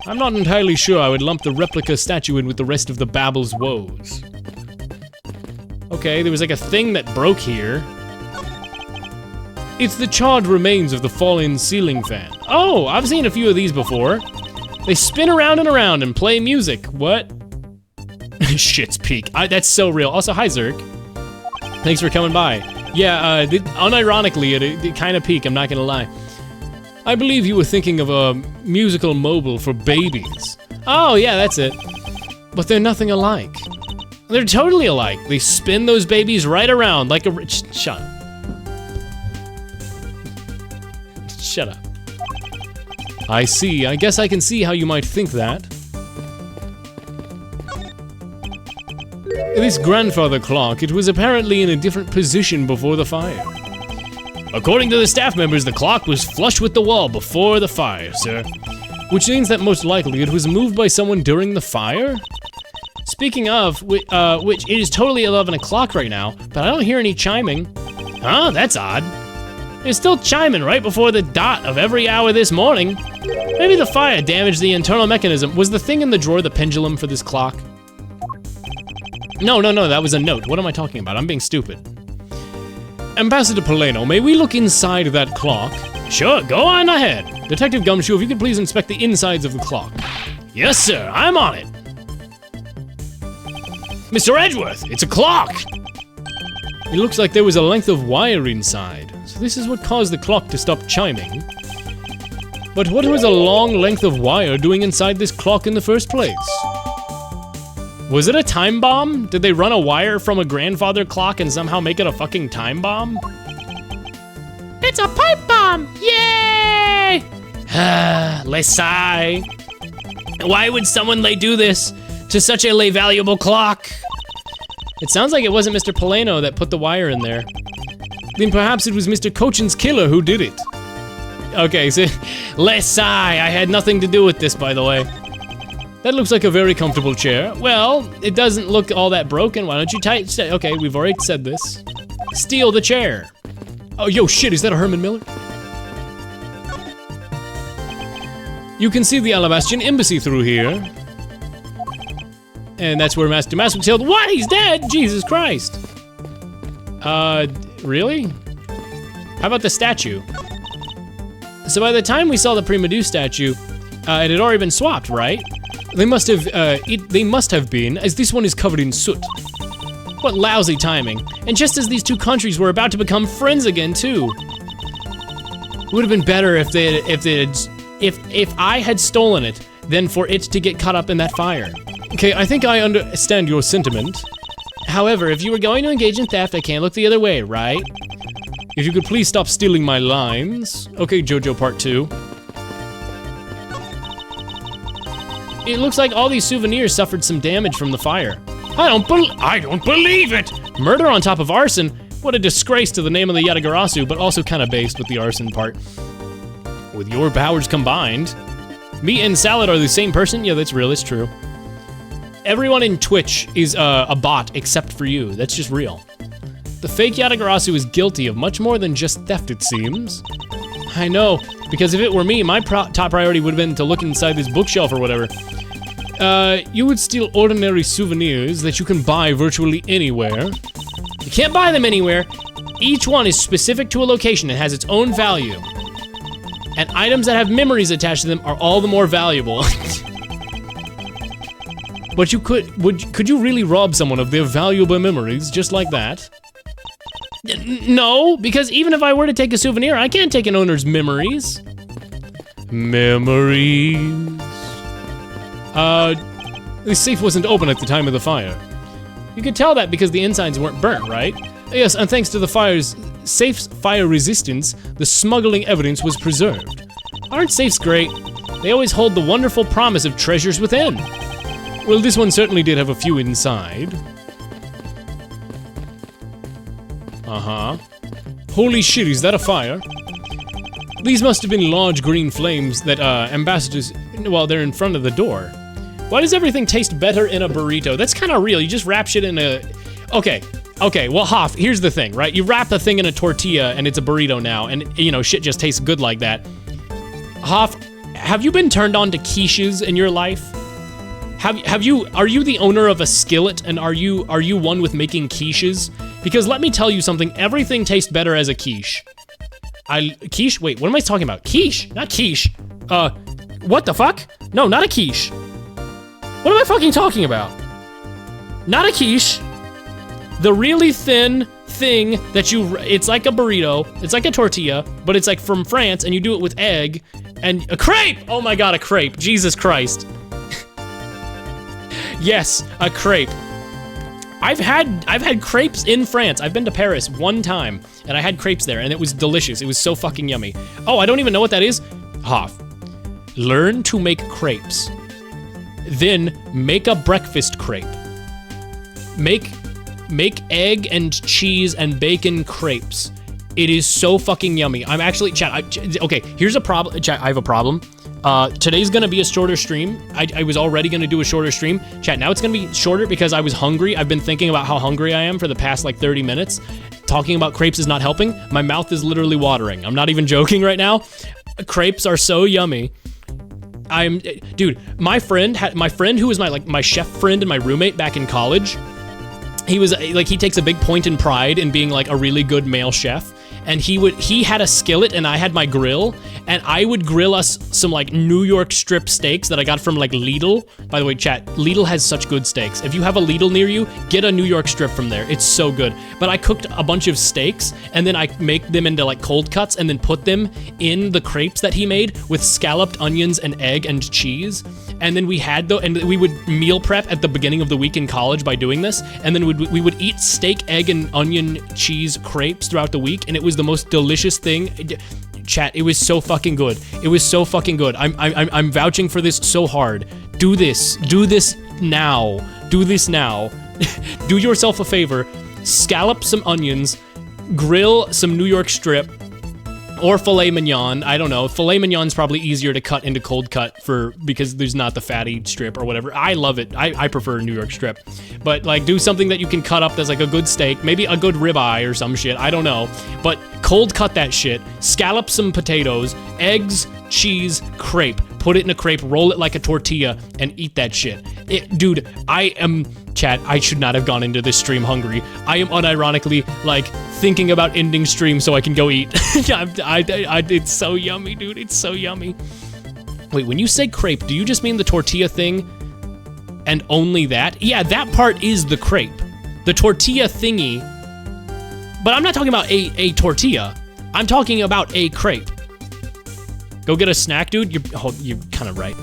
I'm not entirely sure I would lump the replica statue in with the rest of the Babble's woes. Okay, there was like a thing that broke here. It's the charred remains of the fallen ceiling fan. Oh, I've seen a few of these before. They spin around and around and play music. What? Shit's peak. That's so real. Also, hi Zerk. Thanks for coming by. Yeah, unironically, it kind of peak, I'm not gonna lie. I believe you were thinking of a musical mobile for babies. Oh, yeah, that's it. But they're nothing alike. They're totally alike. They spin those babies right around like a... Shut up. Shut up. I see. I guess I can see how you might think that. This grandfather clock, it was apparently in a different position before the fire. According to the staff members, the clock was flush with the wall before the fire, sir. Which means that most likely it was moved by someone during the fire? Speaking of, which it is totally 11 o'clock right now, but I don't hear any chiming. Huh? That's odd. It's still chiming right before the dot of every hour this morning. Maybe the fire damaged the internal mechanism. Was the thing in the drawer the pendulum for this clock? No, that was a note. What am I talking about? I'm being stupid. Ambassador Poleno, may we look inside that clock? Sure, go on ahead. Detective Gumshoe, if you could please inspect the insides of the clock. Yes, sir, I'm on it. Mr. Edgeworth, it's a clock! It looks like there was a length of wire inside. So this is what caused the clock to stop chiming. But what was a long length of wire doing inside this clock in the first place? Was it a time bomb? Did they run a wire from a grandfather clock and somehow make it a fucking time bomb? It's a pipe bomb! Yay! Let's sigh. Why would someone do this to such a valuable clock? It sounds like it wasn't Mr. Poleno that put the wire in there. Then perhaps it was Mr. Cochin's killer who did it. Okay, so let's sigh. I had nothing to do with this, by the way. That looks like a very comfortable chair. Well, it doesn't look all that broken. Why don't you okay, we've already said this. Steal the chair. Oh, yo, shit, is that a Herman Miller? You can see the Alabastian embassy through here. And that's where Master Mass was killed. What? He's dead? Jesus Christ. Really? How about the statue? So by the time we saw the Prima Dew statue, it had already been swapped, right? They must have been, as this one is covered in soot. What lousy timing. And just as these two countries were about to become friends again, too. It would have been better if I had stolen it than for it to get caught up in that fire. Okay, I think I understand your sentiment. However, if you were going to engage in theft, I can't look the other way, right? If you could please stop stealing my lines. Okay, JoJo Part 2. It looks like all these souvenirs suffered some damage from the fire. I don't believe it! Murder on top of arson? What a disgrace to the name of the Yatagarasu, but also kind of based with the arson part. With your powers combined. Me and Salad are the same person? Yeah, that's real, it's true. Everyone in Twitch is a bot except for you, that's just real. The fake Yatagarasu is guilty of much more than just theft, it seems. I know, because if it were me, my top priority would have been to look inside this bookshelf or whatever. You would steal ordinary souvenirs that you can buy virtually anywhere. You can't buy them anywhere. Each one is specific to a location and has its own value. and items that have memories attached to them are all the more valuable. But could you really rob someone of their valuable memories just like that? No, because even if I were to take a souvenir, I can't take an owner's memories. Memories. The safe wasn't open at the time of the fire. You could tell that because the insides weren't burnt, right? Yes, and thanks to the safe's fire resistance, the smuggling evidence was preserved. Aren't safes great? They always hold the wonderful promise of treasures within. Well, this one certainly did have a few inside. Uh-huh. Holy shit, is that a fire? These must have been large green flames that, ambassadors, well, they're in front of the door. Why does everything taste better in a burrito? That's kind of real. You just wrap shit in a... Okay, well, Hoff, here's the thing, right? You wrap the thing in a tortilla and it's a burrito now, and, you know, shit just tastes good like that. Hoff, have you been turned on to quiches in your life? Are you the owner of a skillet, and are you one with making quiches? Because let me tell you something, everything tastes better as a quiche. Quiche? Wait, what am I talking about? Quiche, not quiche. What the fuck? No, not a quiche. What am I fucking talking about? Not a quiche. The really thin thing that it's like a burrito, it's like a tortilla, but it's like from France, and you do it with egg, and a crepe! Oh my god, a crepe, Jesus Christ. Yes, a crepe. I've had crepes in France. I've been to Paris one time, and I had crepes there, and it was delicious. It was so fucking yummy. Oh, I don't even know what that is. Hoff, learn to make crepes. Then make a breakfast crepe. Make egg and cheese and bacon crepes. It is so fucking yummy. I'm actually, chat, okay, here's a problem. Chat, I have a problem. Today's gonna be a shorter stream. I was already gonna do a shorter stream. Chat, now it's gonna be shorter because I was hungry. I've been thinking about how hungry I am for the past like 30 minutes. Talking about crepes is not helping. My mouth is literally watering. I'm not even joking right now. Crepes are so yummy. Dude, my friend who was my chef friend and my roommate back in college, he takes a big point in pride in being like a really good male chef. And he had a skillet and I had my grill, and I would grill us some like New York strip steaks that I got from like Lidl. By the way, chat, Lidl has such good steaks. If you have a Lidl near you, get a New York strip from there. It's so good. But I cooked a bunch of steaks, and then I make them into like cold cuts and then put them in the crepes that he made with scalloped onions and egg and cheese. And then we would meal prep at the beginning of the week in college by doing this, and then we would eat steak, egg, and onion cheese crepes throughout the week, and it was the most delicious thing. Chat, it was so fucking good. It was so fucking good. I'm vouching for this so hard. Do this now. Do this now. Do yourself a favor. Scallop some onions, grill some New York strip, or filet mignon. I don't know. Filet mignon's probably easier to cut into cold cut because there's not the fatty strip or whatever. I love it. I prefer New York strip. But like, do something that you can cut up that's like a good steak, maybe a good ribeye or some shit. I don't know. But cold cut that shit. Scallop some potatoes, eggs, cheese, crepe. Put it in a crepe, roll it like a tortilla, and eat that shit. Dude, chat, I should not have gone into this stream hungry. I am unironically, like, thinking about ending stream so I can go eat. It's so yummy, dude. It's so yummy. Wait, when you say crepe, do you just mean the tortilla thing and only that? Yeah, that part is the crepe. The tortilla thingy. But I'm not talking about a tortilla. I'm talking about a crepe. Go get a snack, dude. You're kind of right.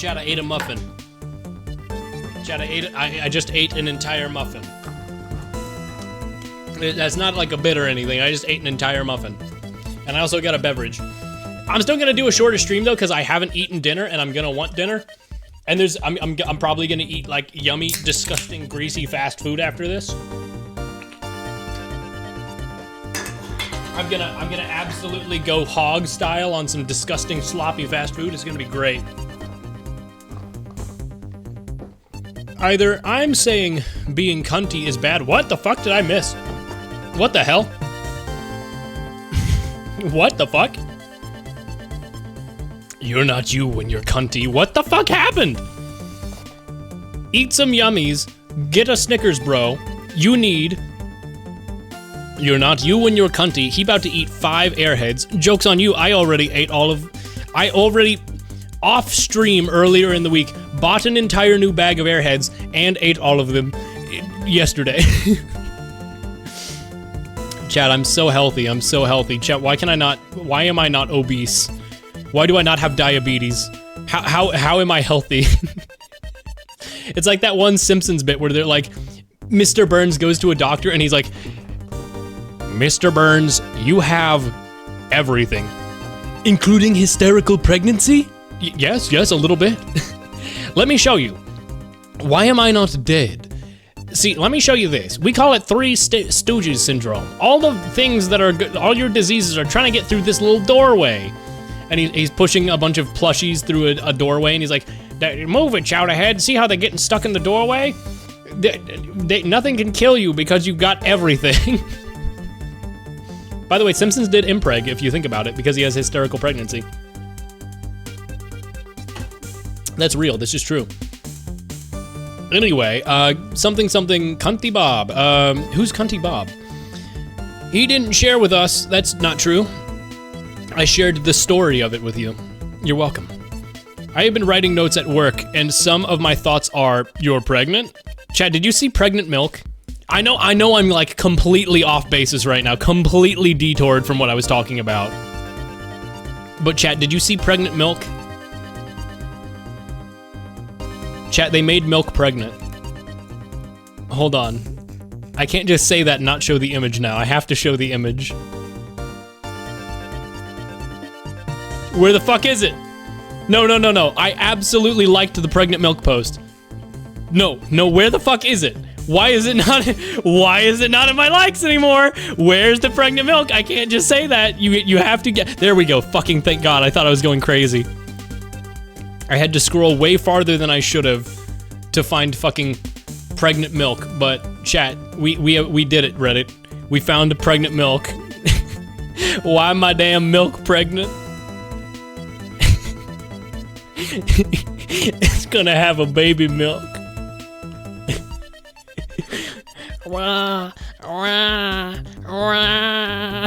Chad, I ate a muffin. Chad, I just ate an entire muffin. That's not like a bit or anything. I just ate an entire muffin. And I also got a beverage. I'm still gonna do a shorter stream though, because I haven't eaten dinner and I'm gonna want dinner. And I'm probably gonna eat like yummy, disgusting, greasy fast food after this. I'm gonna absolutely go hog style on some disgusting, sloppy fast food. It's gonna be great. Either I'm saying being cunty is bad. What the fuck did I miss? What the hell? What the fuck? You're not you when you're cunty. What the fuck happened? Eat some yummies. Get a Snickers, bro. You need... You're not you when you're cunty. He about to eat 5 Airheads. Joke's on you, I already ate all of... I already, off stream earlier in the week, bought an entire new bag of Airheads and ate all of them yesterday. Chat, I'm so healthy. I'm so healthy. Chat, why am I not obese? Why do I not have diabetes? How am I healthy? It's like that one Simpsons bit where they're like, Mr. Burns goes to a doctor and he's like, Mr. Burns, you have everything. Including hysterical pregnancy? Yes, a little bit. Let me show you. Why am I not dead? See, let me show you this. We call it Three Stooges syndrome. All the things that are good, all your diseases are trying to get through this little doorway. And he's pushing a bunch of plushies through a doorway, and he's like, move it, shout ahead. See how they're getting stuck in the doorway? Nothing can kill you because you got everything. By the way, Simpsons did impreg, if you think about it, because he has hysterical pregnancy. That's real, this is true. Anyway, something Cunty Bob. Who's Cunty Bob? He didn't share with us, that's not true. I shared the story of it with you. You're welcome. I have been writing notes at work, and some of my thoughts are, you're pregnant? Chad, did you see pregnant milk? I know I'm like completely off basis right now, completely detoured from what I was talking about. But chat, did you see pregnant milk? Chat, they made milk pregnant. Hold on. I can't just say that and not show the image now. I have to show the image. Where the fuck is it? No. I absolutely liked the pregnant milk post. No, where the fuck is it? Why is it not in my likes anymore? Where's the pregnant milk? I can't just say that. You have to get, there we go. Fucking thank God. I thought I was going crazy. I had to scroll way farther than I should have to find fucking pregnant milk, but chat, we did it, Reddit. We found the pregnant milk. Why my damn milk pregnant? It's gonna have a baby milk. Wah, wah, wah.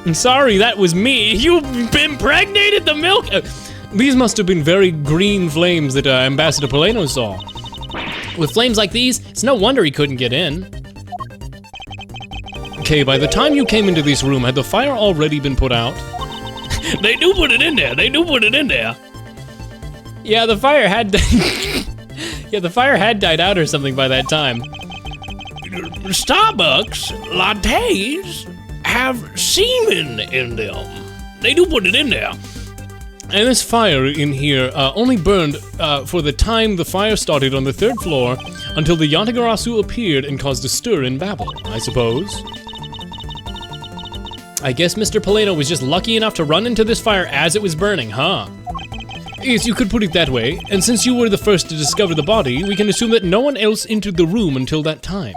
I'm sorry, that was me. You impregnated the milk. These must have been very green flames that Ambassador Poleno saw. With flames like these, it's no wonder he couldn't get in. Okay, by the time you came into this room, had the fire already been put out? They do put it in there. Yeah, the fire had died out or something by that time. Starbucks lattes have semen in them. They do put it in there. And this fire in here only burned for the time the fire started on the 3rd floor until the Yatagarasu appeared and caused a stir in Babel, I suppose. I guess Mr. Poleno was just lucky enough to run into this fire as it was burning, huh? Yes, you could put it that way, and since you were the first to discover the body, we can assume that no one else entered the room until that time.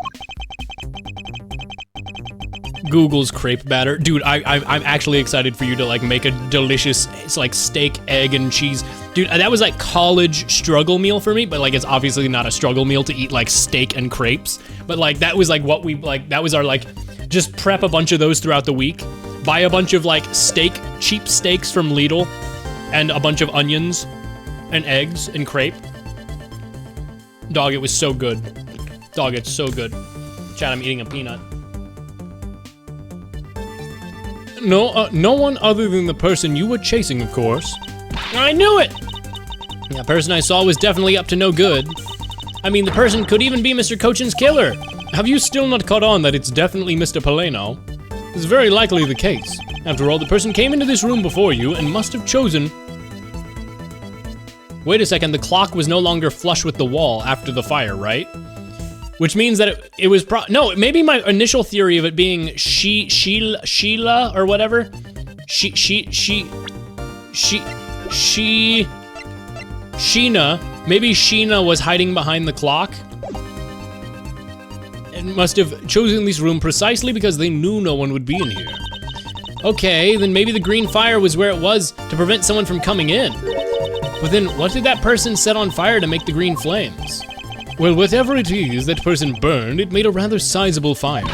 Google's crepe batter. Dude, I'm actually excited for you to like make a delicious, it's like steak, egg, and cheese. Dude, that was like college struggle meal for me, but like it's obviously not a struggle meal to eat like steak and crepes. But like that was like what we like, that was our like, just prep a bunch of those throughout the week. Buy a bunch of like cheap steaks from Lidl, and a bunch of onions, and eggs, and crepe. Dog, it was so good. Dog, it's so good. Chat, I'm eating a peanut. No one other than the person you were chasing, of course. I knew it! That person I saw was definitely up to no good. I mean, the person could even be Mr. Cochin's killer. Have you still not caught on that it's definitely Mr. Paleno? It's very likely the case. After all, the person came into this room before you and must have chosen... Wait a second, the clock was no longer flush with the wall after the fire, right? Which means that it was no, maybe my initial theory of it being Sheila or whatever. Sheena. Maybe Sheena was hiding behind the clock and must have chosen this room precisely because they knew no one would be in here. Okay, then maybe the green fire was where it was to prevent someone from coming in. But then what did that person set on fire to make the green flames? Well, whatever it is that person burned, it made a rather sizable fire.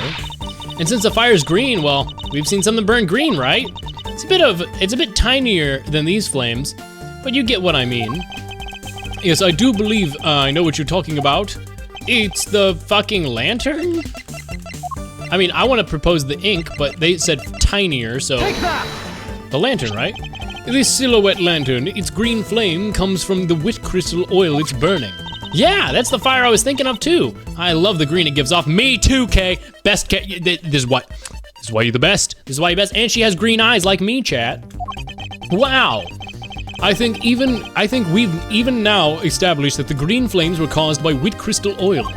And since the fire's green, well, we've seen something burn green, right? It's a bit tinier than these flames, but you get what I mean. Yes, I do believe I know what you're talking about. It's the fucking lantern? I mean, I want to propose the ink, but they said tinier, so... Take that! The lantern, right? This silhouette lantern, its green flame comes from the wit crystal oil it's burning. Yeah, that's the fire I was thinking of too. I love the green it gives off. Me too, Kay. Best Kay. This is why you're the best. This is why you're best. And she has green eyes like me, chat. Wow. I think we've even now established that the green flames were caused by wit crystal oil.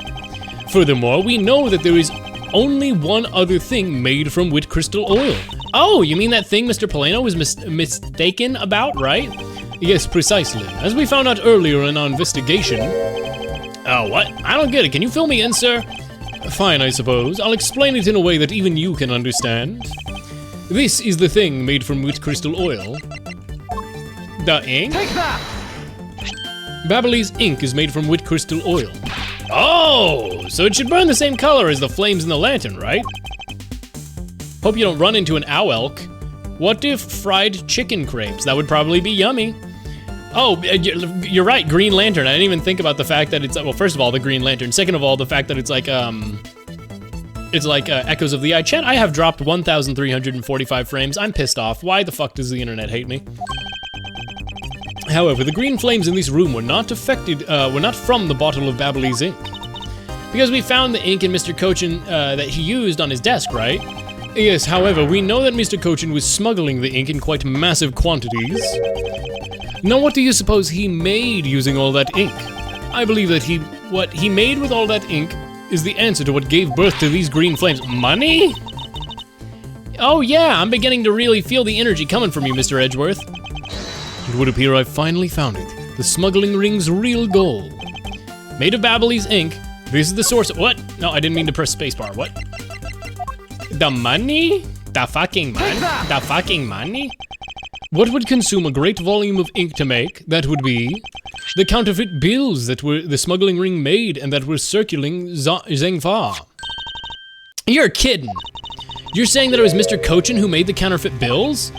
Furthermore, we know that there is only one other thing made from wit crystal oil. Oh, you mean that thing Mr. Paleno was mistaken about, right? Yes, precisely. As we found out earlier in our investigation... Oh, what? I don't get it. Can you fill me in, sir? Fine, I suppose. I'll explain it in a way that even you can understand. This is the thing made from wit crystal oil. The ink? Take that! Babbly's ink is made from wit crystal oil. Oh, so it should burn the same color as the flames in the lantern, right? Hope you don't run into an owl elk. What if fried chicken crepes? That would probably be yummy. Oh, you're right, Green Lantern. I didn't even think about the fact that it's, well, first of all, the Green Lantern. Second of all, the fact that it's like Echoes of the Eye. Chat, I have dropped 1,345 frames. I'm pissed off. Why the fuck does the internet hate me? However, the green flames in this room were not from the bottle of Babbly's ink. Because we found the ink in Mr. Cochin that he used on his desk, right? Yes, however, we know that Mr. Cochin was smuggling the ink in quite massive quantities. Now, what do you suppose he made using all that ink? I believe that what he made with all that ink is the answer to what gave birth to these green flames. Money? Oh yeah, I'm beginning to really feel the energy coming from you, Mr. Edgeworth. It would appear I've finally found it. The smuggling ring's real goal. Made of Babbly's ink, this is the source. What? No, I didn't mean to press spacebar. What? The money? The fucking money? The fucking money? What would consume a great volume of ink to make? That would be the counterfeit bills that were the smuggling ring made and that were circulating Zhengfa. You're kidding. You're saying that it was Mr. Cochin who made the counterfeit bills?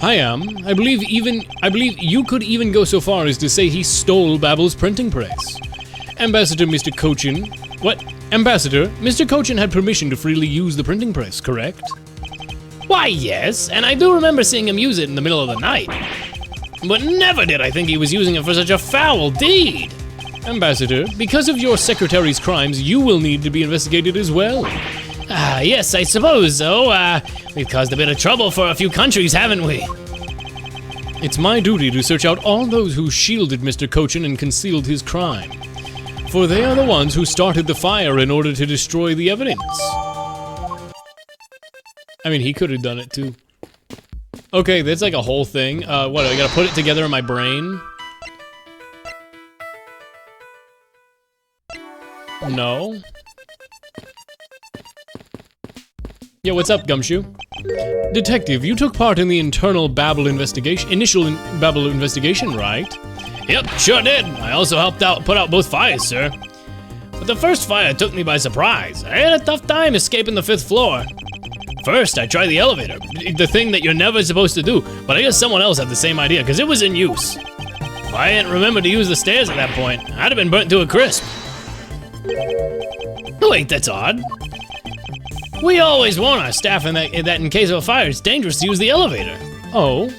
I am. I believe you could even go so far as to say he stole Babble's printing press. Ambassador Mr. Cochin. What? Ambassador, Mr. Cochin had permission to freely use the printing press, correct? Why, yes, and I do remember seeing him use it in the middle of the night. But never did I think he was using it for such a foul deed. Ambassador, because of your secretary's crimes, you will need to be investigated as well. Yes, I suppose so. We've caused a bit of trouble for a few countries, haven't we? It's my duty to search out all those who shielded Mr. Cochin and concealed his crime. For they are the ones who started the fire in order to destroy the evidence. I mean, he could have done it too. Okay, that's like a whole thing. What, I gotta put it together in my brain? No. Yeah, what's up, Gumshoe? Detective, you took part in the initial Babble investigation, right? Yep, sure did. I also helped put out both fires, sir. But the first fire took me by surprise. I had a tough time escaping the 5th floor. First, I tried the elevator, the thing that you're never supposed to do, but I guess someone else had the same idea, because it was in use. If I hadn't remembered to use the stairs at that point, I'd have been burnt to a crisp. Oh wait, that's odd. We always warn our staff that in case of a fire, it's dangerous to use the elevator. Oh.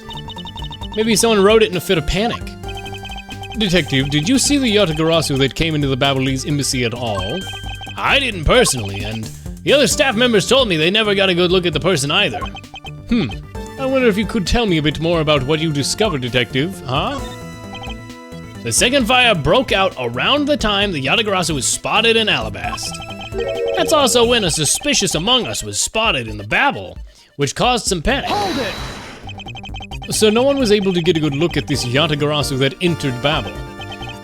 Maybe someone wrote it in a fit of panic. Detective, did you see the Yatagarasu that came into the Babylese embassy at all? I didn't personally, and the other staff members told me they never got a good look at the person either. I wonder if you could tell me a bit more about what you discovered, Detective, huh? The second fire broke out around the time the Yatagarasu was spotted in Alabast. That's also when a suspicious among us was spotted in the Babel, which caused some panic. Hold it! So no one was able to get a good look at this Yatagarasu that entered Babel.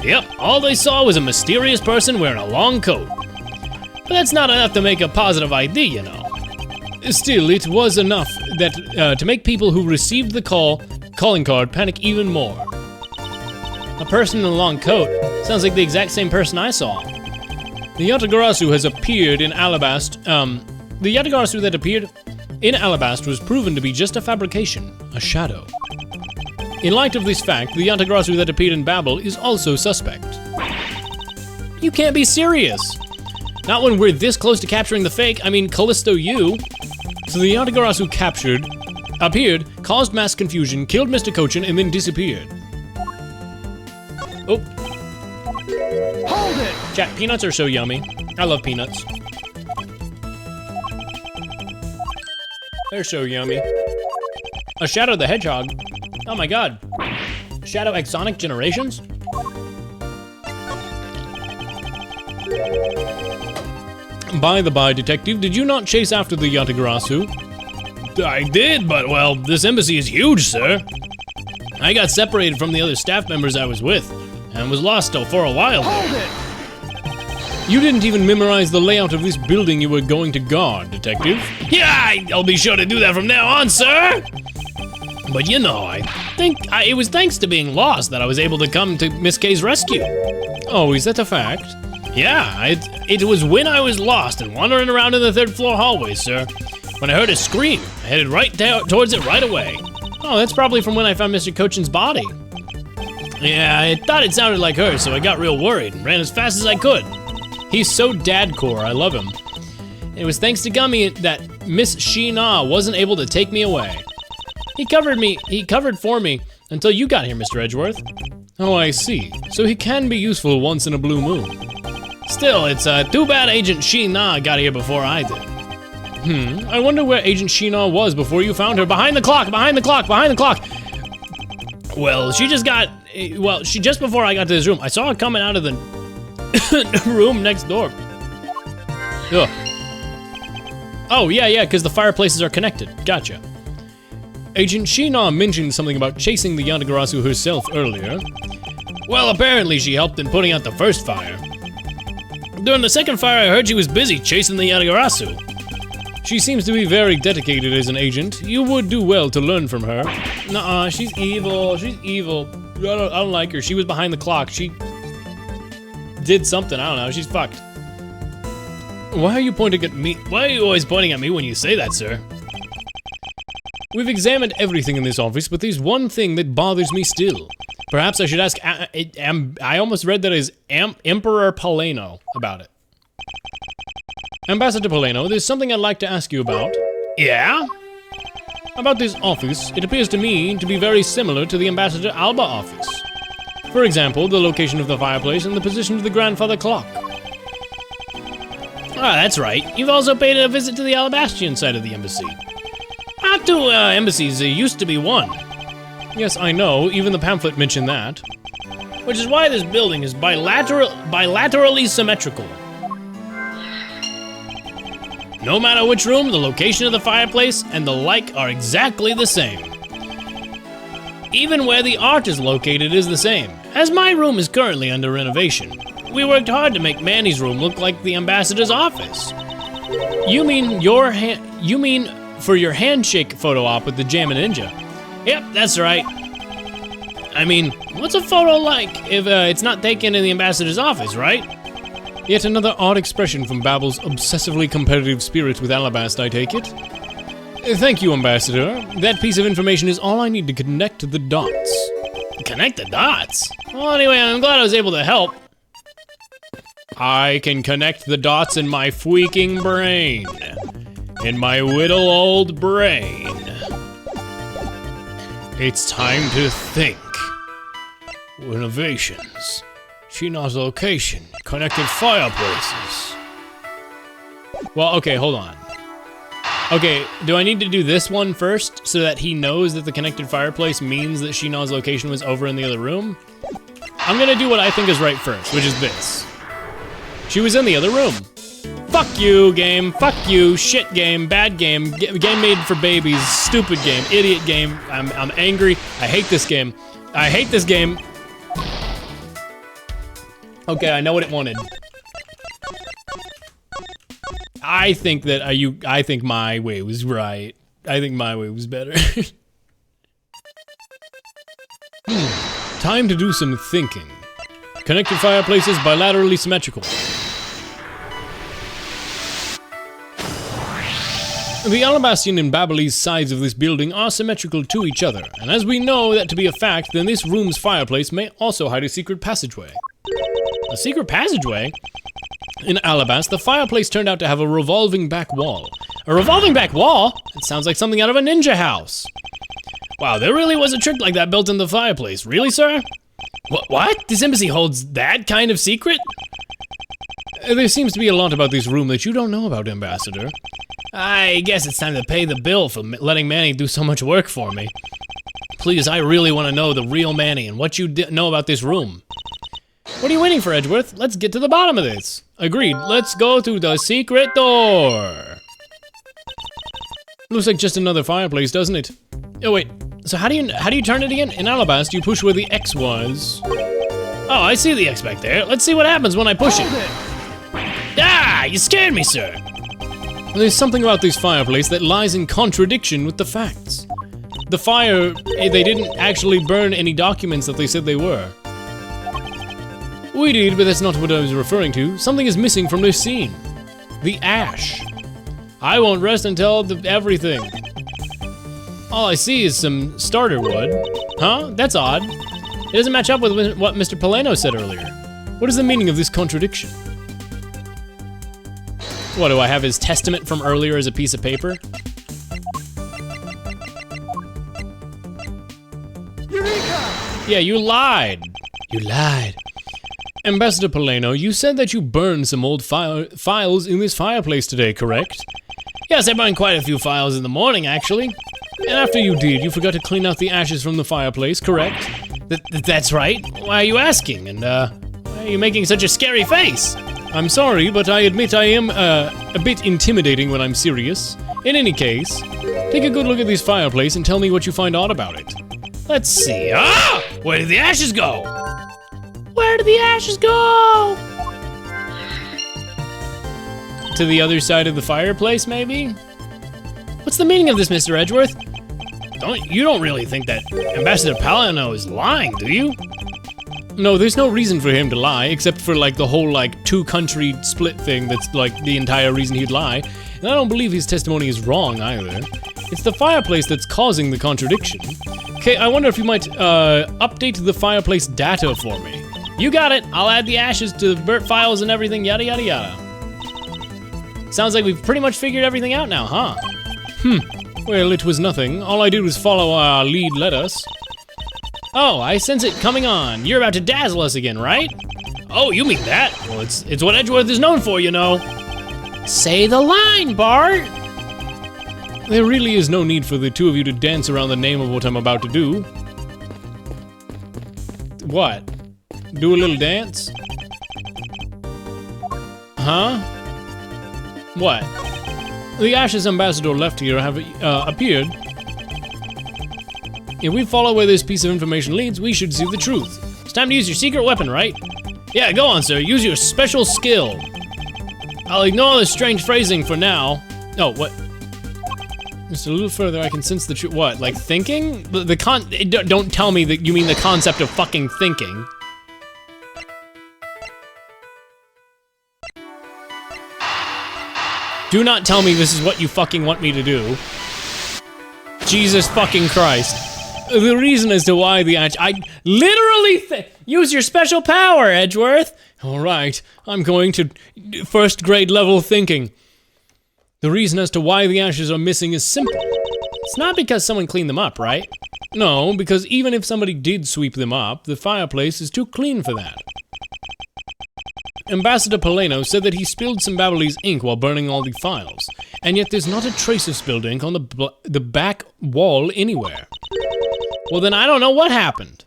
Yep, all they saw was a mysterious person wearing a long coat. But that's not enough to make a positive ID, you know. Still, it was enough that to make people who received the calling card panic even more. A person in a long coat sounds like the exact same person I saw. The Yatagarasu has appeared in Alabast. The Yatagarasu that appeared in Alabast was proven to be just a fabrication, a shadow. In light of this fact, the Yatagarasu that appeared in Babel is also suspect. You can't be serious. Not when we're this close to capturing the fake, Callisto U. So the Yatagarasu appeared, caused mass confusion, killed Mr. Cochin, and then disappeared. Oh. Hold it! Chat, peanuts are so yummy. I love peanuts. They're so yummy. A Shadow the Hedgehog. Oh my god. Shadow Exonic Generations? By the by, Detective, did you not chase after the Yatagarasu? I did, but well, this embassy is huge, sir. I got separated from the other staff members I was with, and was lost for a while there. Hold it! You didn't even memorize the layout of this building you were going to guard, Detective. Yeah, I'll be sure to do that from now on, sir! But you know, I think it was thanks to being lost that I was able to come to Miss K's rescue. Oh, is that a fact? Yeah, it was when I was lost and wandering around in the third floor hallway, sir, when I heard a scream. I headed right towards it right away. Oh, that's probably from when I found Mr. Cochin's body. Yeah, I thought it sounded like her, so I got real worried and ran as fast as I could. He's so dad-core, I love him. It was thanks to Gummy that Miss Sheena wasn't able to take me away. He covered for me until you got here, Mr. Edgeworth. Oh, I see. So he can be useful once in a blue moon. Still, it's too bad Agent Sheena got here before I did. I wonder where Agent Sheena was before you found her. Behind the clock, behind the clock, behind the clock! Well, she just before I got to this room, I saw her coming out of the room next door. Ugh. Oh, yeah, because the fireplaces are connected. Gotcha. Agent Sheena mentioned something about chasing the Yatagarasu herself earlier. Well, apparently she helped in putting out the first fire. During the second fire, I heard she was busy chasing the Yatagarasu. She seems to be very dedicated as an agent. You would do well to learn from her. Nuh-uh, she's evil. She's evil. I don't like her. She was behind the clock. She did something. I don't know. She's fucked. Why are you pointing at me? Why are you always pointing at me when you say that, sir? We've examined everything in this office, but there's one thing that bothers me still. Perhaps I should ask, I almost read that as Emperor Paleno about it. Ambassador Paleno, there's something I'd like to ask you about. Yeah? About this office, it appears to me to be very similar to the Ambassador Alba office. For example, the location of the fireplace and the position of the grandfather clock. Ah, that's right. You've also paid a visit to the Alabastian side of the embassy. Our two embassies used to be one. Yes, I know. Even the pamphlet mentioned that. Which is why this building is bilaterally symmetrical. No matter which room, the location of the fireplace and the like are exactly the same. Even where the art is located is the same. As my room is currently under renovation, we worked hard to make Manny's room look like the ambassador's office. You mean for your handshake photo op with the Jammin' Ninja? Yep, that's right. I mean, what's a photo like if it's not taken in the ambassador's office, right? Yet another odd expression from Babel's obsessively competitive spirit with Alabast, I take it. Thank you, Ambassador. That piece of information is all I need to connect the dots. Connect the dots? Well, anyway, I'm glad I was able to help. I can connect the dots in my freaking brain. in my little old brain. It's time to think. Renovations. Sheena's location. Connected fireplaces. Well, okay, hold on. Okay, do I need to do this one first so that he knows that the connected fireplace means that Sheena's location was over in the other room? I'm gonna do what I think is right first, which is this. She was in the other room. Fuck you, game. Fuck you. Shit game. Bad game. Game made for babies. Stupid game. Idiot game. I'm angry. I hate this game. I hate this game. Okay, I know what it wanted. I think that I think my way was right. I think my way was better. Time to do some thinking. Connected fireplaces bilaterally symmetrical. The Alabastian and Babyliss sides of this building are symmetrical to each other, and as we know that to be a fact, then this room's fireplace may also hide a secret passageway. A secret passageway? In Alabast, the fireplace turned out to have a revolving back wall. A revolving back wall? It sounds like something out of a ninja house. Wow, there really was a trick like that built in the fireplace. Really, sir? What? This embassy holds that kind of secret? There seems to be a lot about this room that you don't know about, Ambassador. I guess it's time to pay the bill for letting Manny do so much work for me. Please, I really want to know the real Manny and what you know about this room. What are you waiting for, Edgeworth? Let's get to the bottom of this. Agreed. Let's go through the secret door. Looks like just another fireplace, doesn't it? Oh wait. So how do you turn it again? In Alabast, you push where the X was. Oh, I see the X back there. Let's see what happens when I push it. Ah, you scared me, sir. There's something about this fireplace that lies in contradiction with the facts. The fire, they didn't actually burn any documents that they said they were. We did, but that's not what I was referring to. Something is missing from this scene. The ash. I won't rest until everything. All I see is some starter wood. Huh? That's odd. It doesn't match up with what Mr. Paleno said earlier. What is the meaning of this contradiction? What, do I have his testament from earlier as a piece of paper? Eureka! Yeah, you lied. You lied. Ambassador Paleno, you said that you burned some old files in this fireplace today, correct? Yes, I burned quite a few files in the morning, actually. And after you did, you forgot to clean out the ashes from the fireplace, correct? That's right. Why are you asking? And, why are you making such a scary face? I'm sorry, but I admit I am, a bit intimidating when I'm serious. In any case, take a good look at this fireplace and tell me what you find odd about it. Let's see. Ah! Where did the ashes go? Where did the ashes go? To the other side of the fireplace, maybe? What's the meaning of this, Mr. Edgeworth? You don't really think that Ambassador Paleno is lying, do you? No, there's no reason for him to lie, except for like the whole like two-country split thing that's like the entire reason he'd lie. And I don't believe his testimony is wrong either. It's the fireplace that's causing the contradiction. Okay, I wonder if you might update the fireplace data for me. You got it. I'll add the ashes to the Burt files and everything, yada yada yada. Sounds like we've pretty much figured everything out now, huh? Well, it was nothing. All I did was follow our lead led us. Oh, I sense it coming on. You're about to dazzle us again, right? Oh, you mean that? Well, it's what Edgeworth is known for, you know. Say the line, Bart. There really is no need for the two of you to dance around the name of what I'm about to do. What? Do a little dance? Huh? What? The ashes Ambassador left here have appeared. If we follow where this piece of information leads, we should see the truth. It's time to use your secret weapon, right? Yeah, go on, sir. Use your special skill. I'll ignore the strange phrasing for now. Oh, what? Just a little further, I can sense the truth. What, like thinking? Don't tell me that you mean the concept of fucking thinking. Do not tell me this is what you fucking want me to do. Jesus fucking Christ. The reason as to why I literally use your special power, Edgeworth. All right, I'm going to first grade level thinking. The reason as to why the ashes are missing is simple. It's not because someone cleaned them up, right? No, because even if somebody did sweep them up, the fireplace is too clean for that. Ambassador Paleno said that he spilled some Babalese ink while burning all the files, and yet there's not a trace of spilled ink on the back wall anywhere. Well, then I don't know what happened.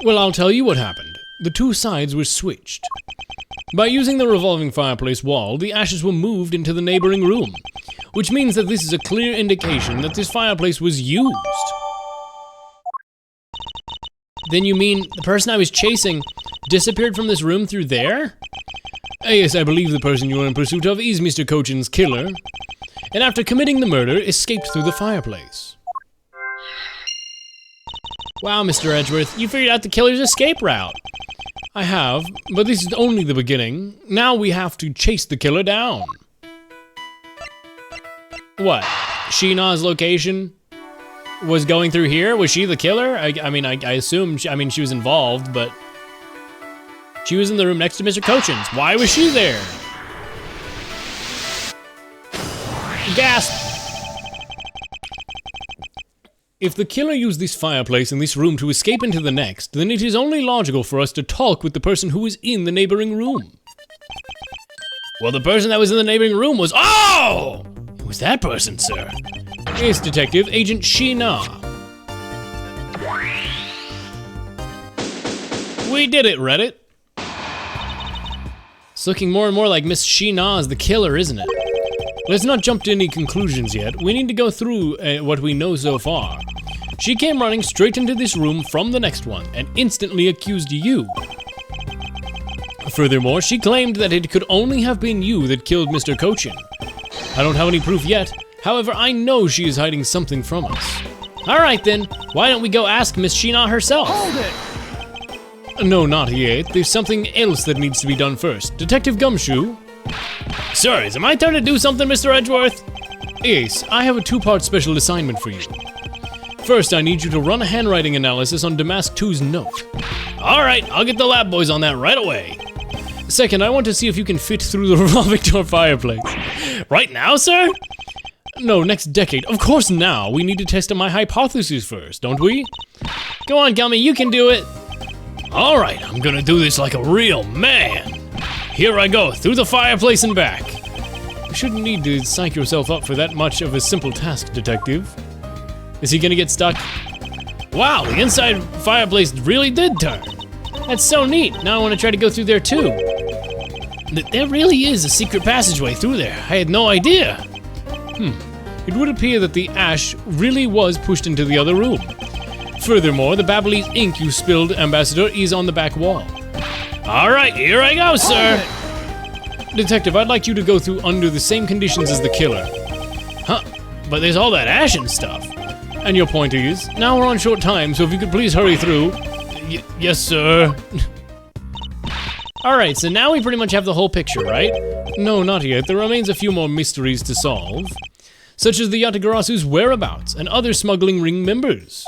Well, I'll tell you what happened. The two sides were switched. By using the revolving fireplace wall, the ashes were moved into the neighboring room, which means that this is a clear indication that this fireplace was used. Then you mean the person I was chasing disappeared from this room through there? Yes, I believe the person you are in pursuit of is Mr. Cochin's killer, and after committing the murder, escaped through the fireplace. Wow, Mr. Edgeworth, you figured out the killer's escape route. I have, but this is only the beginning. Now we have to chase the killer down. What? Sheena's location was going through here? Was she the killer? I assume, she was involved, but she was in the room next to Mr. Cochin's. Why was she there? Gasp! If the killer used this fireplace in this room to escape into the next, then it is only logical for us to talk with the person who was in the neighboring room. Well, the person that was in the neighboring room was... Oh! It was that person, sir. Yes, Detective, Agent Sheena. We did it, Reddit. It's looking more and more like Miss Sheena is the killer, isn't it? Let's not jump to any conclusions yet. We need to go through what we know so far. She came running straight into this room from the next one and instantly accused you. Furthermore, she claimed that it could only have been you that killed Mr. Cochin. I don't have any proof yet. However, I know she is hiding something from us. All right then, why don't we go ask Miss Sheena herself? Hold it! No, not yet. There's something else that needs to be done first. Detective Gumshoe? Sir, is it my turn to do something, Mr. Edgeworth? Yes, I have a two-part special assignment for you. First, I need you to run a handwriting analysis on Damask 2's note. All right, I'll get the lab boys on that right away. Second, I want to see if you can fit through the revolving door fireplace. Right now, sir? No, next decade. Of course now. We need to test my hypothesis first, don't we? Go on, Gummy, you can do it. All right, I'm gonna do this like a real man. Here I go, through the fireplace and back. You shouldn't need to psych yourself up for that much of a simple task, Detective. Is he gonna get stuck? Wow, the inside fireplace really did turn. That's so neat. Now I want to try to go through there too. There really is a secret passageway through there. I had no idea. It would appear that the ash really was pushed into the other room. Furthermore, the Babalese ink you spilled, Ambassador, is on the back wall. All right, here I go, sir. Detective, I'd like you to go through under the same conditions as the killer. Huh, but there's all that ash and stuff. And your point is, now we're on short time, so if you could please hurry through. Yes, sir. All right, so now we pretty much have the whole picture, right? No, not yet. There remains a few more mysteries to solve, such as the Yatagarasu's whereabouts and other smuggling ring members.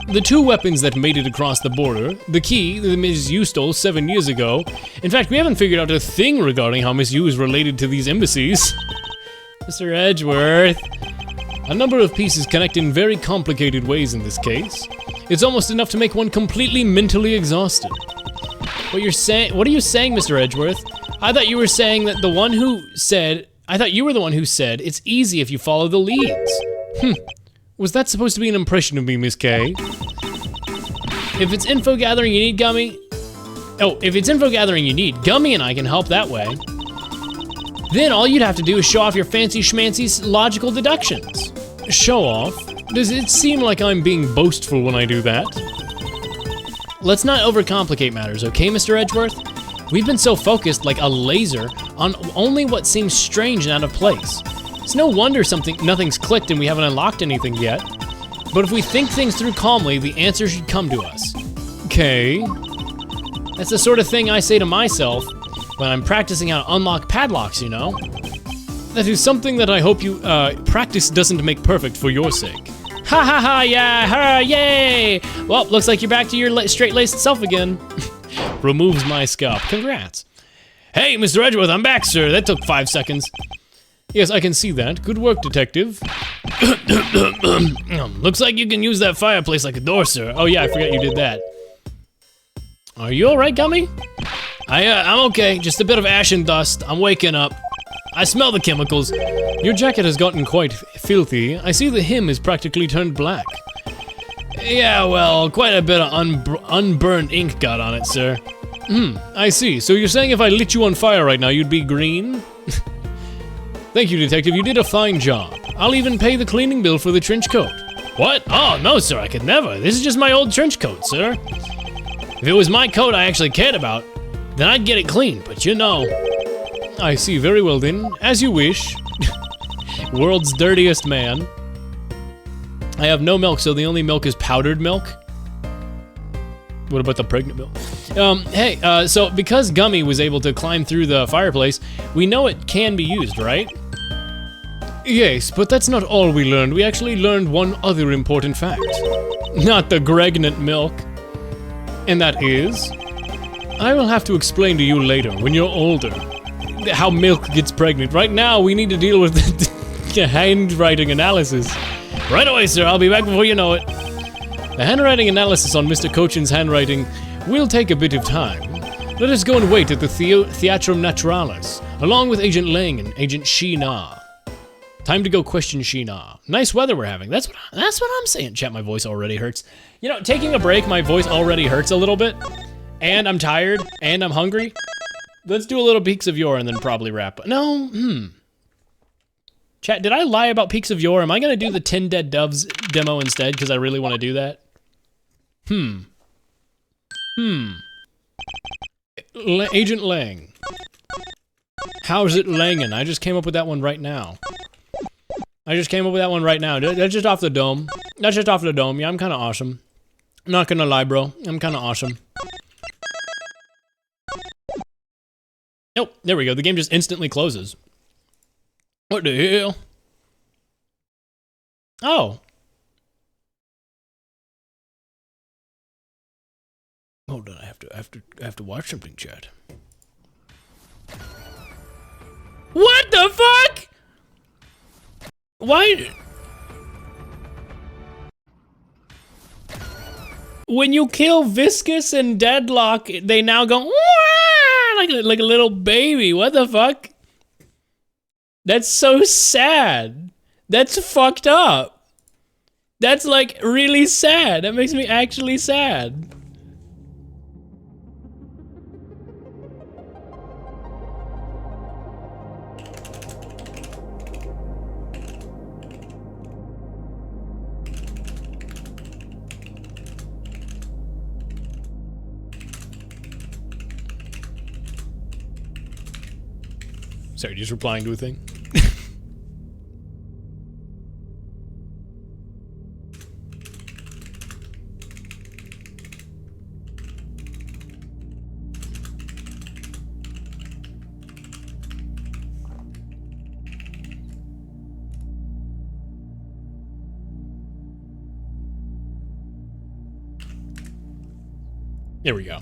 The two weapons that made it across the border, the key that Ms. Yu stole 7 years ago. In fact, we haven't figured out a thing regarding how Ms. Yu is related to these embassies. Mr. Edgeworth. A number of pieces connect in very complicated ways in this case. It's almost enough to make one completely mentally exhausted. What are you saying, Mr. Edgeworth? I thought you were saying that I thought you were the one who said it's easy if you follow the leads. Was that supposed to be an impression of me, Miss K? If it's info gathering you need, Gummy... if it's info gathering you need, Gummy and I can help that way. Then all you'd have to do is show off your fancy schmancy logical deductions. Show off? Does it seem like I'm being boastful when I do that? Let's not overcomplicate matters, okay, Mr. Edgeworth? We've been so focused, like a laser, on only what seems strange and out of place. It's no wonder nothing's clicked and we haven't unlocked anything yet. But if we think things through calmly, the answer should come to us. Okay. That's the sort of thing I say to myself when I'm practicing how to unlock padlocks, you know? That is something that I hope you, practice doesn't make perfect for your sake. Ha ha ha, yeah, ha, yay! Well, looks like you're back to your straight-laced self again. Removes my scalp. Congrats. Hey, Mr. Edgeworth, I'm back, sir. That took 5 seconds. Yes, I can see that. Good work, detective. Looks like you can use that fireplace like a door, sir. Oh yeah, I forgot you did that. Are you alright, Gummy? I'm okay. Just a bit of ash and dust. I'm waking up. I smell the chemicals. Your jacket has gotten quite filthy. I see the hem is practically turned black. Yeah, well, quite a bit of unburned ink got on it, sir. I see. So you're saying if I lit you on fire right now, you'd be green? Thank you, detective. You did a fine job. I'll even pay the cleaning bill for the trench coat. What? Oh, no, sir, I could never. This is just my old trench coat, sir. If it was my coat I actually cared about, then I'd get it clean, but you know. I see. Very well then. As you wish. World's dirtiest man. I have no milk, so the only milk is powdered milk. What about the pregnant milk? So because Gummy was able to climb through the fireplace, we know it can be used, right? Yes, but that's not all we learned. We actually learned one other important fact. Not the pregnant milk. And that is... I will have to explain to you later, when you're older, how milk gets pregnant. Right now, we need to deal with the handwriting analysis. Right away, sir. I'll be back before you know it. The handwriting analysis on Mr. Cochin's handwriting will take a bit of time. Let us go and wait at the Theatrum Naturalis, along with Agent Lang and Agent Sheena. Time to go question Sheena. Nice weather we're having. That's what I'm saying. Chat, my voice already hurts. You know, taking a break, my voice already hurts a little bit. And I'm tired, and I'm hungry. Let's do a little Peaks of Yore and then probably wrap up. No, Chat, did I lie about Peaks of Yore? Am I gonna do the 10 Dead Doves demo instead? Because I really want to do that. Agent Lang. How's it langin'? I just came up with that one right now. That's just off the dome. Yeah, I'm kind of awesome. I'm not gonna lie, bro. I'm kind of awesome. Nope, there we go. The game just instantly closes. What the hell? Oh. Hold on, I have to watch something, chat. What the fuck? Why? When you kill Viscous and Deadlock, they now go like a little baby. What the fuck? That's so sad. That's fucked up. That's like really sad. That makes me actually sad. Sorry, just replying to a thing. There we go.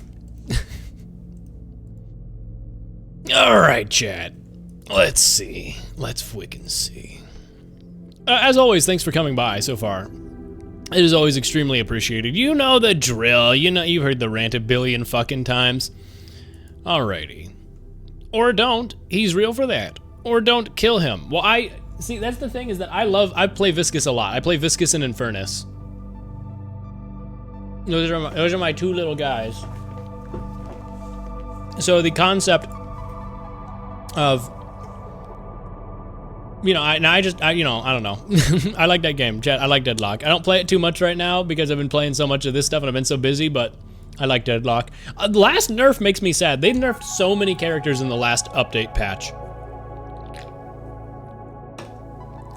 All right, chat. Let's see. Let's freaking see. As always, thanks for coming by so far. It is always extremely appreciated. You know the drill. You know, you've heard the rant a billion fucking times. Alrighty. Or don't. He's real for that. Or don't kill him. Well, see, that's the thing is that I play Viscous a lot. I play Viscous and Infernus. Those are my two little guys. So the concept of, you know, I don't know. I like that game, chat. I like Deadlock. I don't play it too much right now because I've been playing so much of this stuff and I've been so busy, but I like Deadlock. The last nerf makes me sad. They've nerfed so many characters in the last update patch.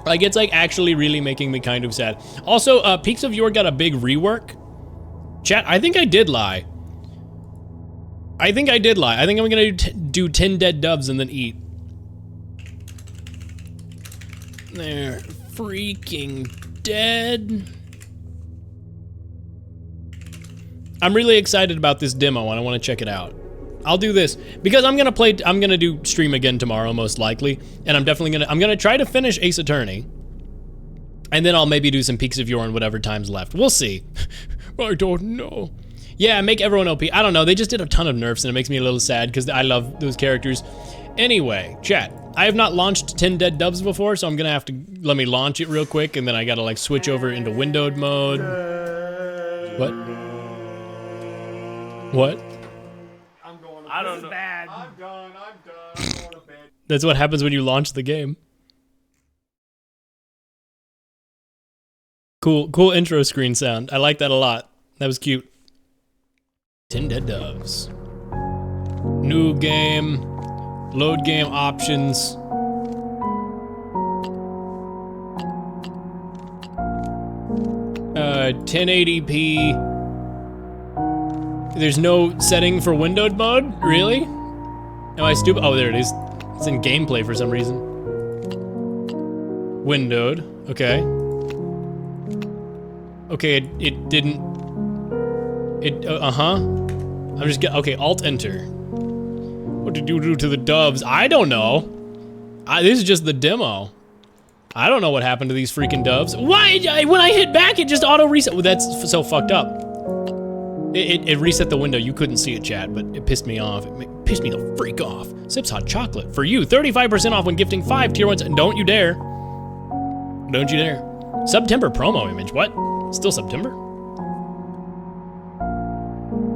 Like, it's like actually really making me kind of sad. Also, Peaks of Yore got a big rework. Chat, I think I did lie. I think I'm gonna do 10 dead doves and then eat. They're freaking dead. I'm really excited about this demo and I want to check it out. I'll do this because I'm gonna do stream again tomorrow most likely, and I'm gonna try to finish Ace Attorney, and then I'll maybe do some Peaks of Yore and whatever time's left. We'll see. I don't know. Yeah, make everyone OP. I don't know. They just did a ton of nerfs, and it makes me a little sad because I love those characters. Anyway, chat. I have not launched 10 Dead Doves before, so I'm gonna have to let me launch it real quick, and then I gotta like switch over into windowed mode. What? What? I don't know. Bad. I'm done. I'm going to bed. That's what happens when you launch the game. Cool intro screen sound. I like that a lot. That was cute. 10 Dead Doves. New game. Load game options. Uh, 1080p. There's no setting for windowed mode? Really? Am I stupid? Oh, there it is. It's in gameplay for some reason. Windowed. Okay. Okay, it didn't... I'm just okay, Alt-Enter. What did you do to the doves? I don't know. This is just the demo. I don't know what happened to these freaking doves. Why? When I hit back, it just auto-reset. Well, that's so fucked up. It reset the window. You couldn't see it, chat, but it pissed me off. It pissed me the freak off. Sips Hot Chocolate. For you, 35% off when gifting 5 tier 1s. Don't you dare. Don't you dare. September promo image. What? Still September?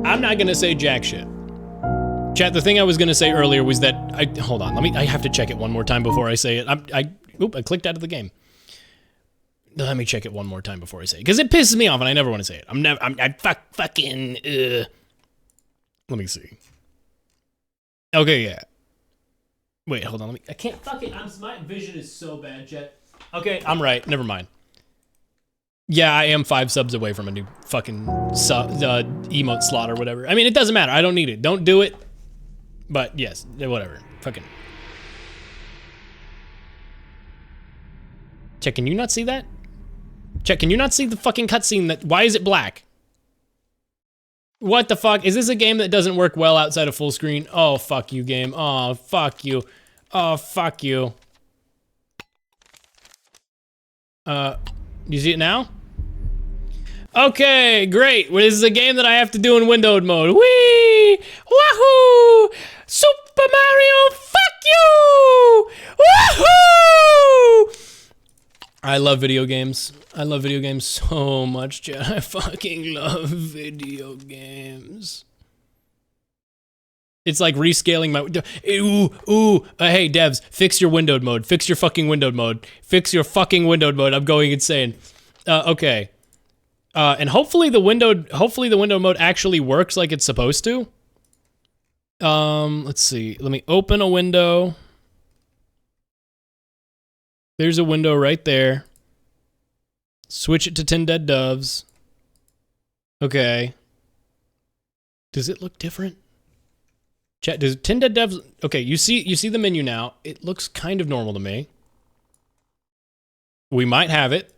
I'm not gonna say jack shit. Chat, the thing I was gonna say earlier was that hold on, I have to check it one more time before I say it. I clicked out of the game. Let me check it one more time before I say it, because it pisses me off and I never want to say it. Let me see. Okay, yeah. Wait, hold on, I can't fucking, my vision is so bad, chat. Okay, I'm right, never mind. Yeah, I am 5 subs away from a new fucking emote slot or whatever. I mean, it doesn't matter, I don't need it. Don't do it. But yes, whatever, fucking. Chat, can you not see that? Chat, can you not see the fucking cutscene why is it black? What the fuck? Is this a game that doesn't work well outside of full screen? Oh, fuck you, game. Oh, fuck you. Oh, fuck you. You see it now? Okay, great. Well, this is a game that I have to do in windowed mode. Whee! Wahoo! Super Mario, fuck you! Woohoo! I love video games. I love video games so much, chat. I fucking love video games. It's like rescaling my... hey, devs, fix your windowed mode. Fix your fucking windowed mode. Fix your fucking windowed mode. I'm going insane. Okay. And hopefully the windowed mode actually works like it's supposed to. Let's see. Let me open a window. There's a window right there. Switch it to 10 Dead Doves. Okay. Does it look different? Chat, does 10 Dead Doves... Okay, you see the menu now. It looks kind of normal to me. We might have it.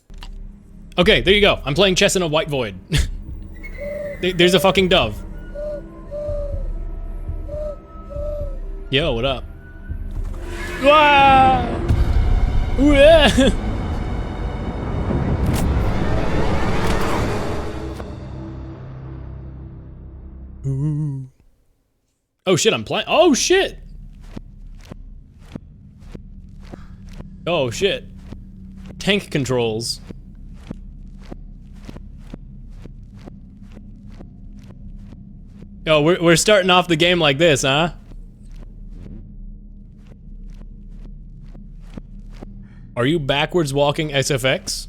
Okay, there you go. I'm playing chess in a white void. There's a fucking dove. Yo, what up? Wow! Ooh. Oh shit, I'm playing. Oh shit! Oh shit. Tank controls. Oh, we're starting off the game like this, huh? Are you backwards walking SFX?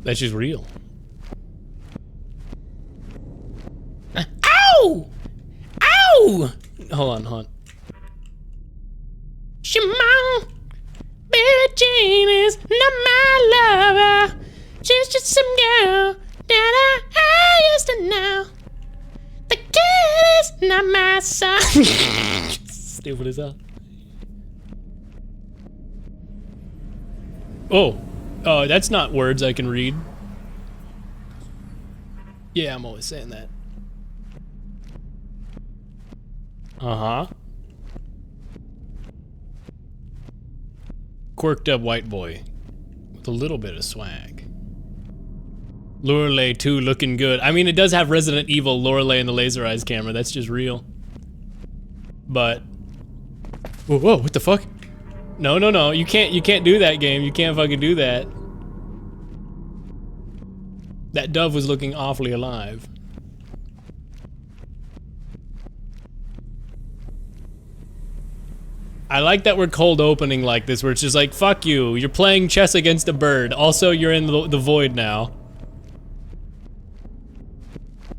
That's just real. Ow! Ow! Hold on. Shimon, Billie Jean is not my lover. She's just some girl that I used to know. The kid is not my son. Stupid as hell. Oh, that's not words I can read. Yeah, I'm always saying that. Uh-huh. Quirked up white boy with a little bit of swag. Lorelei 2 looking good. I mean, it does have Resident Evil Lorelei and the laser eyes camera. That's just real. But whoa, whoa, what the fuck? No, no, no. You can't do that, game. You can't fucking do that. That dove was looking awfully alive. I like that we're cold opening like this, where it's just like, fuck you, you're playing chess against a bird. Also, you're in the void now.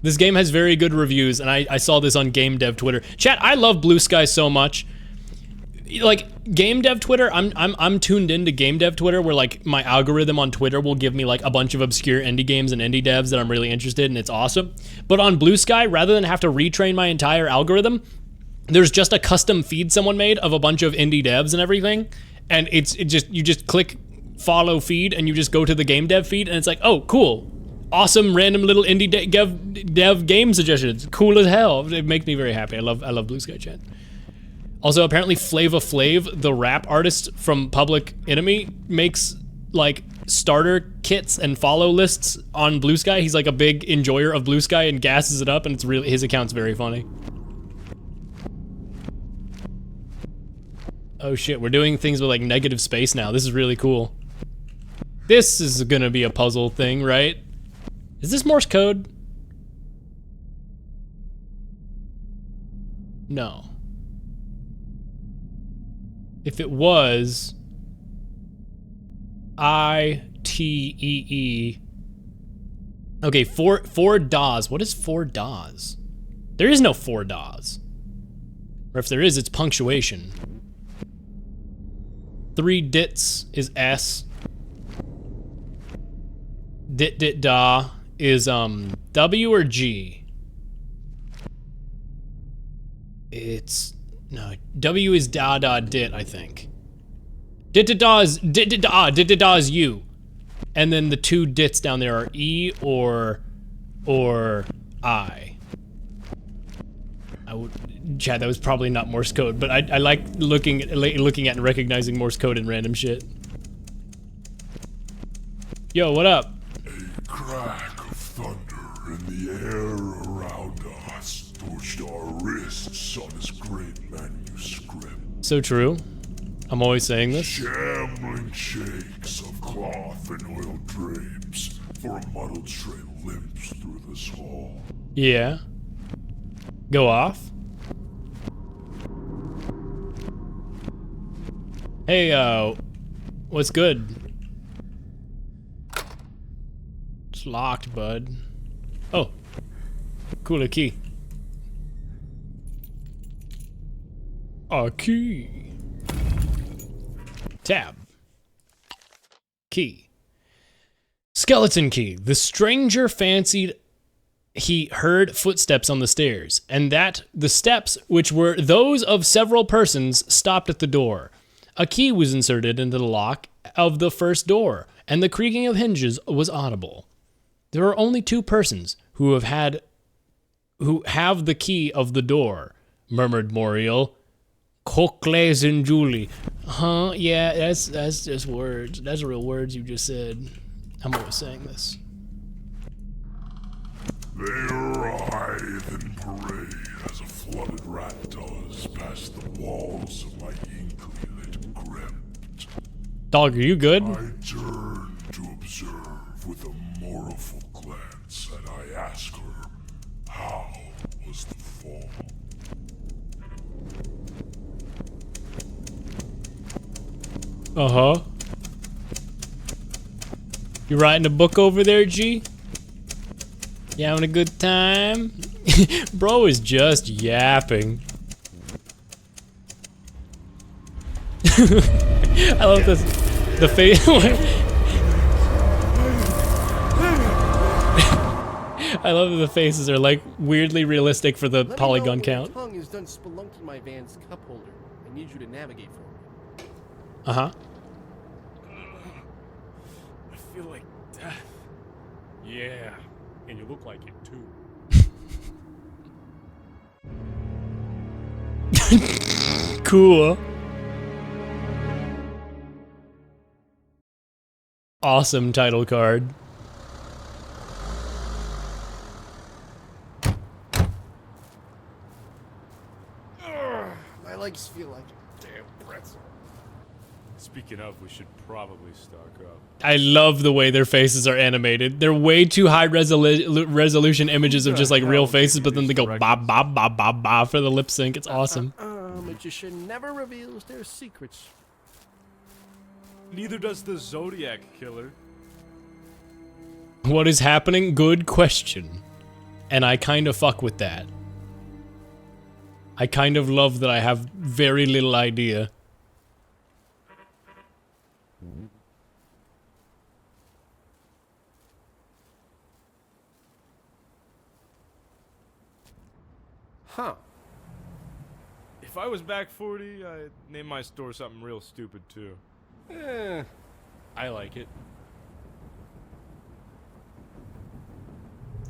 This game has very good reviews, and I saw this on Game Dev Twitter. Chat, I love Blue Sky so much. Like, Game Dev Twitter, I'm tuned into Game Dev Twitter, where like my algorithm on Twitter will give me like a bunch of obscure indie games and indie devs that I'm really interested in. It's awesome. But on Blue Sky, rather than have to retrain my entire algorithm, there's just a custom feed someone made of a bunch of indie devs and everything, and you just click follow feed and you just go to the game dev feed, and it's like, oh, cool, awesome random little indie dev game suggestions, cool as hell. It makes me very happy. I love Blue Sky chat. Also, apparently Flava Flav, the rap artist from Public Enemy, makes like starter kits and follow lists on Blue Sky. He's like a big enjoyer of Blue Sky and gasses it up, and it's really, his account's very funny. Oh shit, we're doing things with like negative space now. This is really cool. This is gonna be a puzzle thing, right? Is this Morse code? No. If it was, I-T-E-E. Okay, four DAWs. What is 4 DAWs? There is no 4 DAWs. Or if there is, it's punctuation. 3 dits is S. Dit dit da is W or G? It's no, W is da da dit, I think. Dit dit da is dit dit da is U. And then the 2 dits down there are E or I. Chad, that was probably not Morse code, but I like looking at and recognizing Morse code and random shit. Yo, what up? A crack of thunder in the air around us pushed our wrists on his great manuscript. So true. I'm always saying this. Shambling shakes of cloth and oil drapes for a muddled stray limps through this hall. Yeah. Go off. Hey, what's good? It's locked, bud. Oh, cool, a key. A key. Tab. Key. Skeleton key. The stranger fancied he heard footsteps on the stairs, and that the steps, which were those of several persons, stopped at the door. A key was inserted into the lock of the first door, and the creaking of hinges was audible. There are only 2 persons who have the key of the door, murmured Moriel. Cocles and Julie. Huh? Yeah, that's just words. That's real words you just said. I'm always saying this. They writhe in parade as a flooded rat does past the walls of my inkly lit crypt. Dog, are you good? I turn to observe with a moroful glance, and I ask her, how was the fall? Uh-huh. You writing a book over there, G? You having a good time? Bro is just yapping. I love this. The face. I love that the faces are like weirdly realistic for the polygon count. Tongue is done spelunking my van's cup holder. I need you to navigate for me. Uh-huh. I feel like death. Yeah, and you look like it too. Cool. Awesome title card. My legs feel like a damn pretzel. Speaking of, we should probably stock up. I love the way their faces are animated. They're way too high resolution images of just like real faces, but then they go ba ba ba ba ba for the lip sync. It's awesome. Magician never reveals their secrets. Neither does the Zodiac Killer. What is happening? Good question. And I kind of fuck with that. I kind of love that I have very little idea. Huh. If I was back 40, I'd name my store something real stupid too. I like it.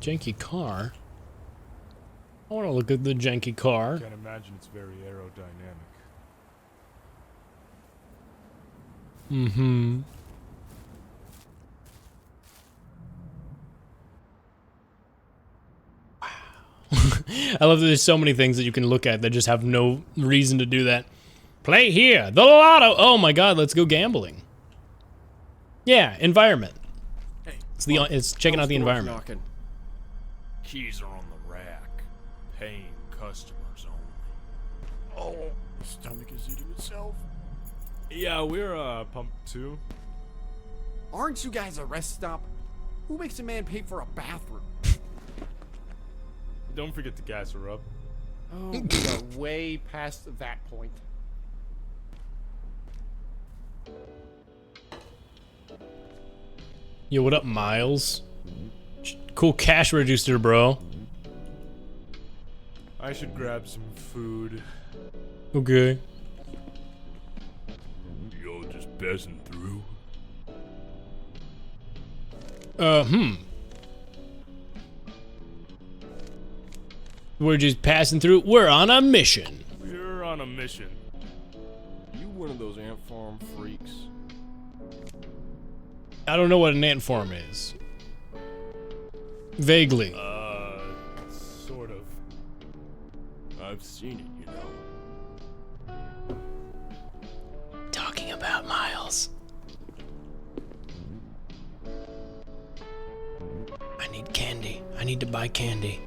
Janky car? I want to look at the janky car. Can't imagine it's very aerodynamic. Mm-hmm. Wow. I love that there's so many things that you can look at that just have no reason to do that. Play here, the lotto. Oh my god, let's go gambling. Yeah, environment. Hey, It's checking out the environment. Knocking. Keys are on the rack. Paying customers only. Oh, my stomach is eating itself. Yeah, we're pump 2. Aren't you guys a rest stop? Who makes a man pay for a bathroom? Don't forget to gas her up. Oh, we are way past that point. Yo, what up, Miles? Cool cash register, bro. I should grab some food. Okay. Y'all just passing through? We're just passing through. We're on a mission. We're on a mission. You one of those ant farm freaks? I don't know what an ant farm is. Vaguely. Sort of. I've seen it, you know. Talking about Miles. I need candy. I need to buy candy.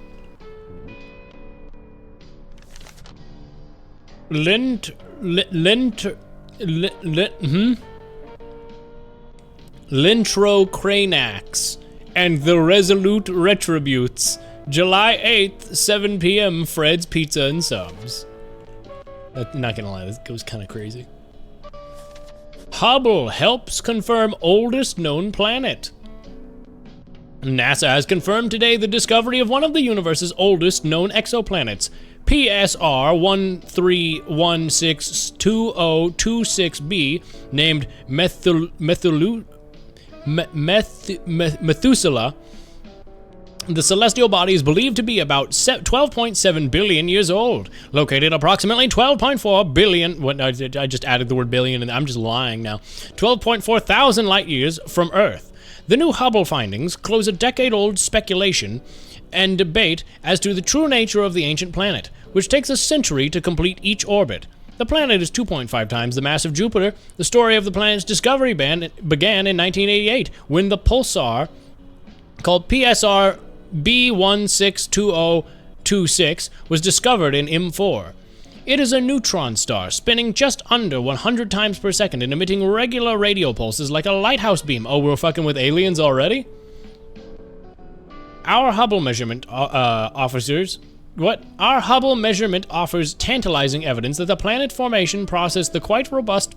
Lintrocranax and the Resolute Retributes. July 8th, 7 p.m. Fred's Pizza and Subs. Not gonna lie, this goes kind of crazy. Hubble helps confirm oldest known planet. NASA has confirmed today the discovery of one of the universe's oldest known exoplanets, PSR 13162026b, named Methuselah. The celestial body is believed to be about 12.7 billion years old, located approximately 12.4 billion. What? I just added the word billion, and I'm just lying now. 12.4 thousand light years from Earth. The new Hubble findings close a decade-old speculation and debate as to the true nature of the ancient planet, which takes a century to complete each orbit. The planet is 2.5 times the mass of Jupiter. The story of the planet's discovery began in 1988 when the pulsar called PSR B162026 was discovered in M4. It is a neutron star spinning just under 100 times per second and emitting regular radio pulses like a lighthouse beam. Oh, we're fucking with aliens already? Our Hubble measurement offers tantalizing evidence that the planet formation process the quite robust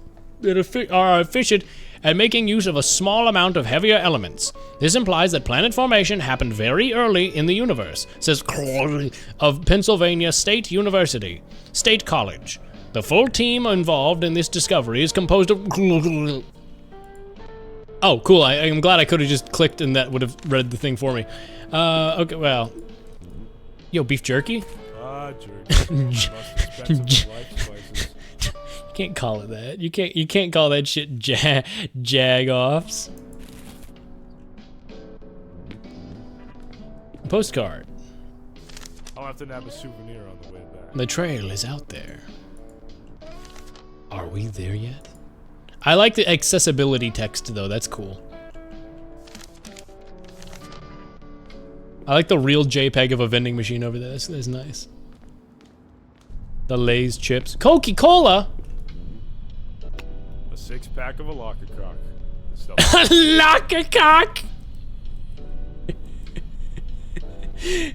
are efficient at making use of a small amount of heavier elements. This implies that planet formation happened very early in the universe, says of Pennsylvania State University, State College. The full team involved in this discovery is composed of... Oh, cool. I'm glad I could have just clicked and that would have read the thing for me. Okay, well... Yo, beef jerky? Jerky. expensive than life spices. You can't call it that. You can't call that shit jag-offs. Postcard. I'll have to nab a souvenir on the way back. The trail is out there. Are we there yet? I like the accessibility text though, that's cool. I like the real JPEG of a vending machine over there, that's nice. The Lay's chips. Coca-Cola! A 6-pack of a locker cock. Locker cock! A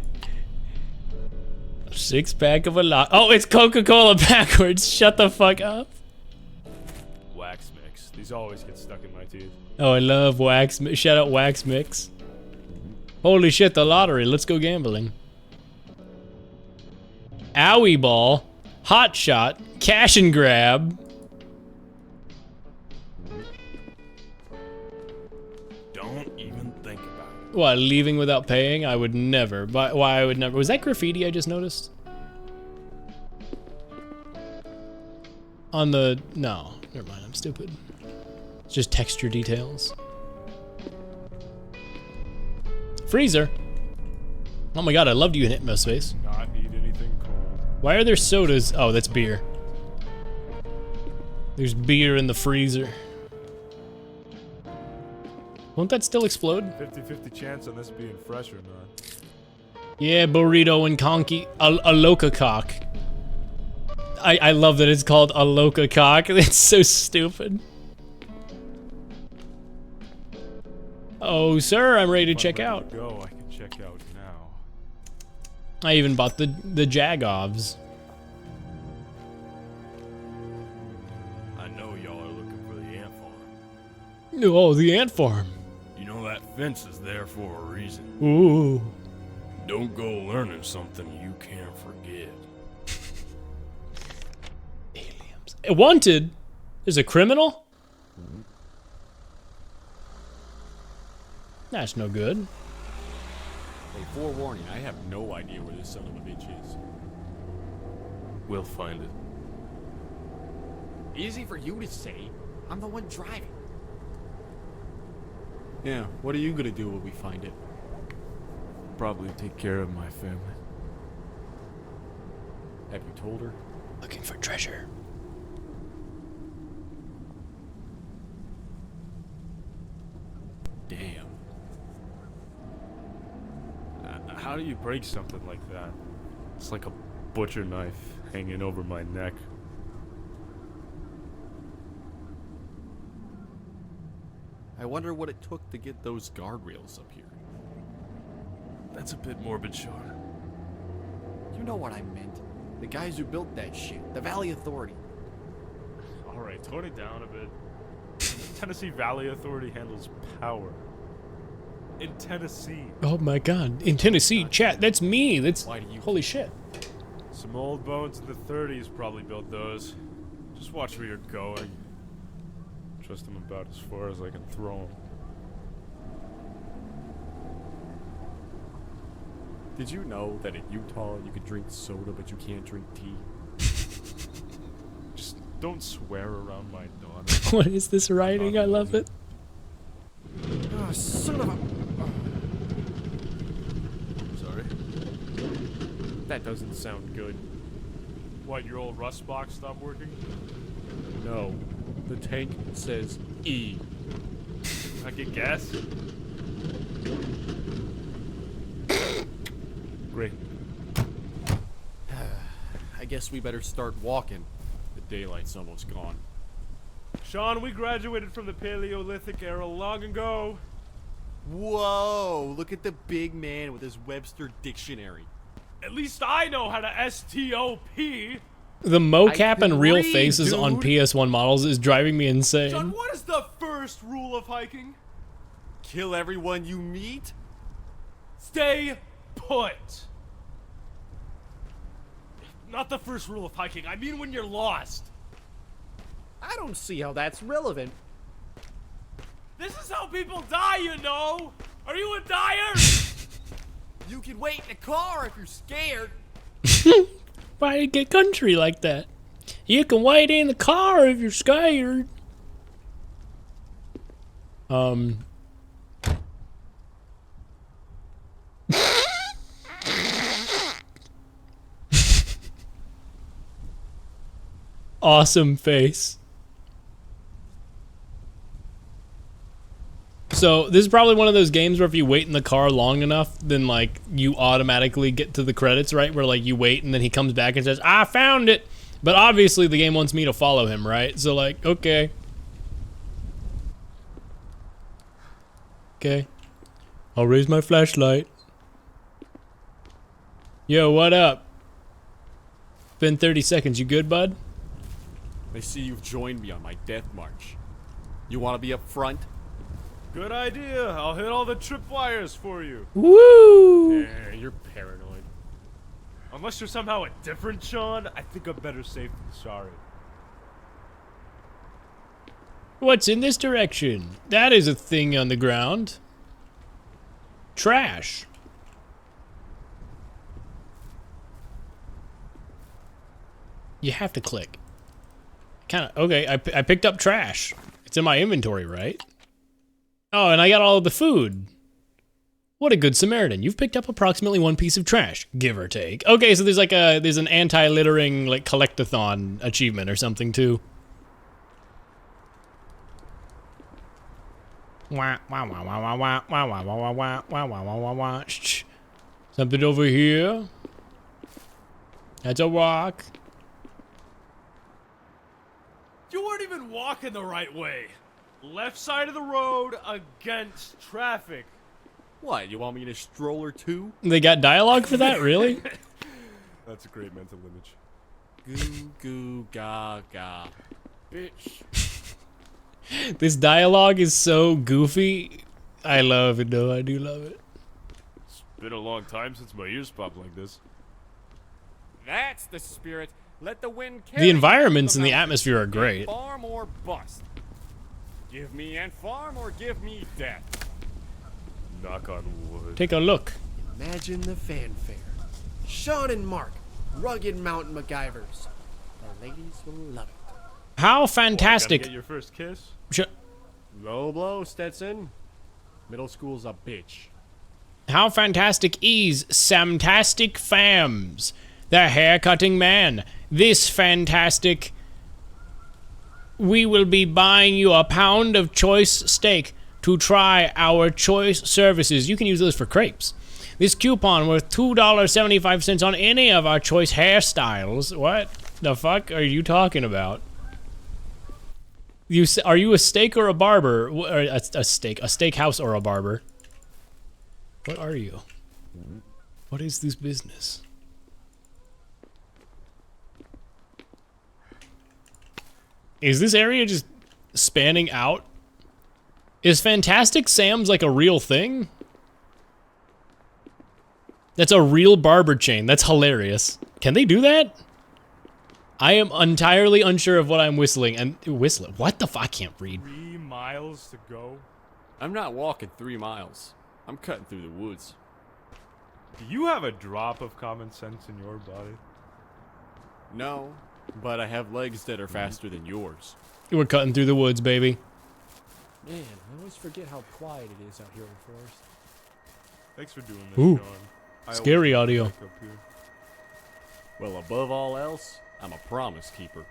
6-pack of a lock. Oh, it's Coca-Cola backwards. Shut the fuck up. Wax mix. These always get stuck in my teeth. Oh, I love wax. Shout out Wax Mix. Holy shit, the lottery. Let's go gambling. Owie ball. Hot shot. Cash and grab. Don't even think about it. What, leaving without paying? I would never. Why I would never? Was that graffiti I just noticed? On the... No. Never mind, I'm stupid. It's just texture details. Freezer. Oh my god, I loved you in Hypnospace. Not eat anything cold. Why are there sodas? Oh, that's beer. There's beer in the freezer. Won't that still explode? 50-50 chance on this being fresh or not. Yeah, burrito and conky. A loca cock. I love that it's called a loca cock. It's so stupid. Oh, sir, I'm ready to check out. Go, I can check out now. I even bought the Jagovs. I know y'all are looking for the ant farm. Oh, the ant farm. You know that fence is there for a reason. Ooh. Don't go learning something you can't forget. Aliens. Wanted? There's a criminal? That's no good. Hey, forewarning, I have no idea where this son of a bitch is. We'll find it. Easy for you to say. I'm the one driving. Yeah, what are you gonna do when we find it? Probably take care of my family. Have you told her? Looking for treasure. Damn. How do you break something like that? It's like a butcher knife hanging over my neck. I wonder what it took to get those guardrails up here. That's a bit morbid, Sean. You know what I meant. The guys who built that shit. The Valley Authority. Alright, tone it down a bit. Tennessee Valley Authority handles power. In Tennessee. Oh my god. In Tennessee, chat, that's me. That's... Why do you... Holy shit. Some old bones in the 30s probably built those. Just watch where you're going. Trust them about as far as I can throw them. Did you know that in Utah you can drink soda but you can't drink tea? Just don't swear around my daughter. What is this writing? I love it. Oh, son of a... Sorry. That doesn't sound good. What, your old rust box stopped working? No. The tank says E. I can guess. Great. I guess we better start walking. The daylight's almost gone. Sean, we graduated from the Paleolithic era long ago. Whoa, look at the big man with his Webster dictionary. At least I know how to S-T-O-P. The mocap and real agree, faces on dude. PS1 models is driving me insane. Sean, what is the first rule of hiking? Kill everyone you meet? Stay put. Not the first rule of hiking. I mean when you're lost. I don't see how that's relevant. This is how people die, you know. Are you a dyer? You can wait in the car if you're scared. Why you get country like that? You can wait in the car if you're scared. Awesome face. So this is probably one of those games where if you wait in the car long enough, then like you automatically get to the credits, right? Where like you wait and then he comes back and says, "I found it." But obviously the game wants me to follow him, right? So like, okay. Okay. I'll raise my flashlight. Yo, what up? Been 30 seconds. You good, bud? They see you've joined me on my death march. You want to be up front? Good idea. I'll hit all the tripwires for you. Woo! Yeah, you're paranoid. Unless you're somehow a different Sean, I think I'm better safe than sorry. What's in this direction? That is a thing on the ground. Trash. You have to click. Okay, I picked up trash. It's in my inventory, right? Oh, and I got all of the food. What a good Samaritan. You've picked up approximately 1 piece of trash, give or take. Okay, so there's an anti-littering, like, collect-a-thon achievement or something, too. Wah, wah, wah, wah, wah, wah, wah, wah, wah, wah, wah, wah, wah, wah, wah. Shh. Something over here. That's a rock. You weren't even walking the right way. Left side of the road against traffic. What, you want me to stroller too? They got dialogue for that, really? That's a great mental image. Goo goo ga ga. Bitch. This dialogue is so goofy. I love it, though. I do love it. It's been a long time since my ears popped like this. That's the spirit. Let the wind carry The you environments through and the mountains. atmosphere are great. Farm or bust. Give me Ant Farm or give me death. Knock on wood. Take a look. Imagine the fanfare. Sean and Mark, rugged mountain MacGyvers. The ladies will love it. How Gotta fantastic. get your first kiss? Low blow, Stetson. Middle school's a bitch. How fantastic is Samtastic Fams, the hair-cutting man. This fantastic... We will be buying you a pound of choice steak to try our choice services. You can use those for crepes. This coupon worth $2.75 on any of our choice hairstyles. What the fuck are you talking about? Are you a steak or a barber? Or a steakhouse or a barber? What are you? What is this business? Is this area just spanning out? Is Fantastic Sam's like a real thing? That's a real barber chain. That's hilarious. Can they do that? I am entirely unsure of what I'm whistling. And whistling? What the fuck? I can't read. 3 miles to go? I'm not walking 3 miles. I'm cutting through the woods. Do you have a drop of common sense in your body? No, but I have legs that are faster than yours. We're cutting through the woods, baby. Man, I always forget how quiet it is out here in the forest. Thanks for doing this, Ooh, Sean. I scary always audio. like up here. Well, above all else, I'm a promise keeper.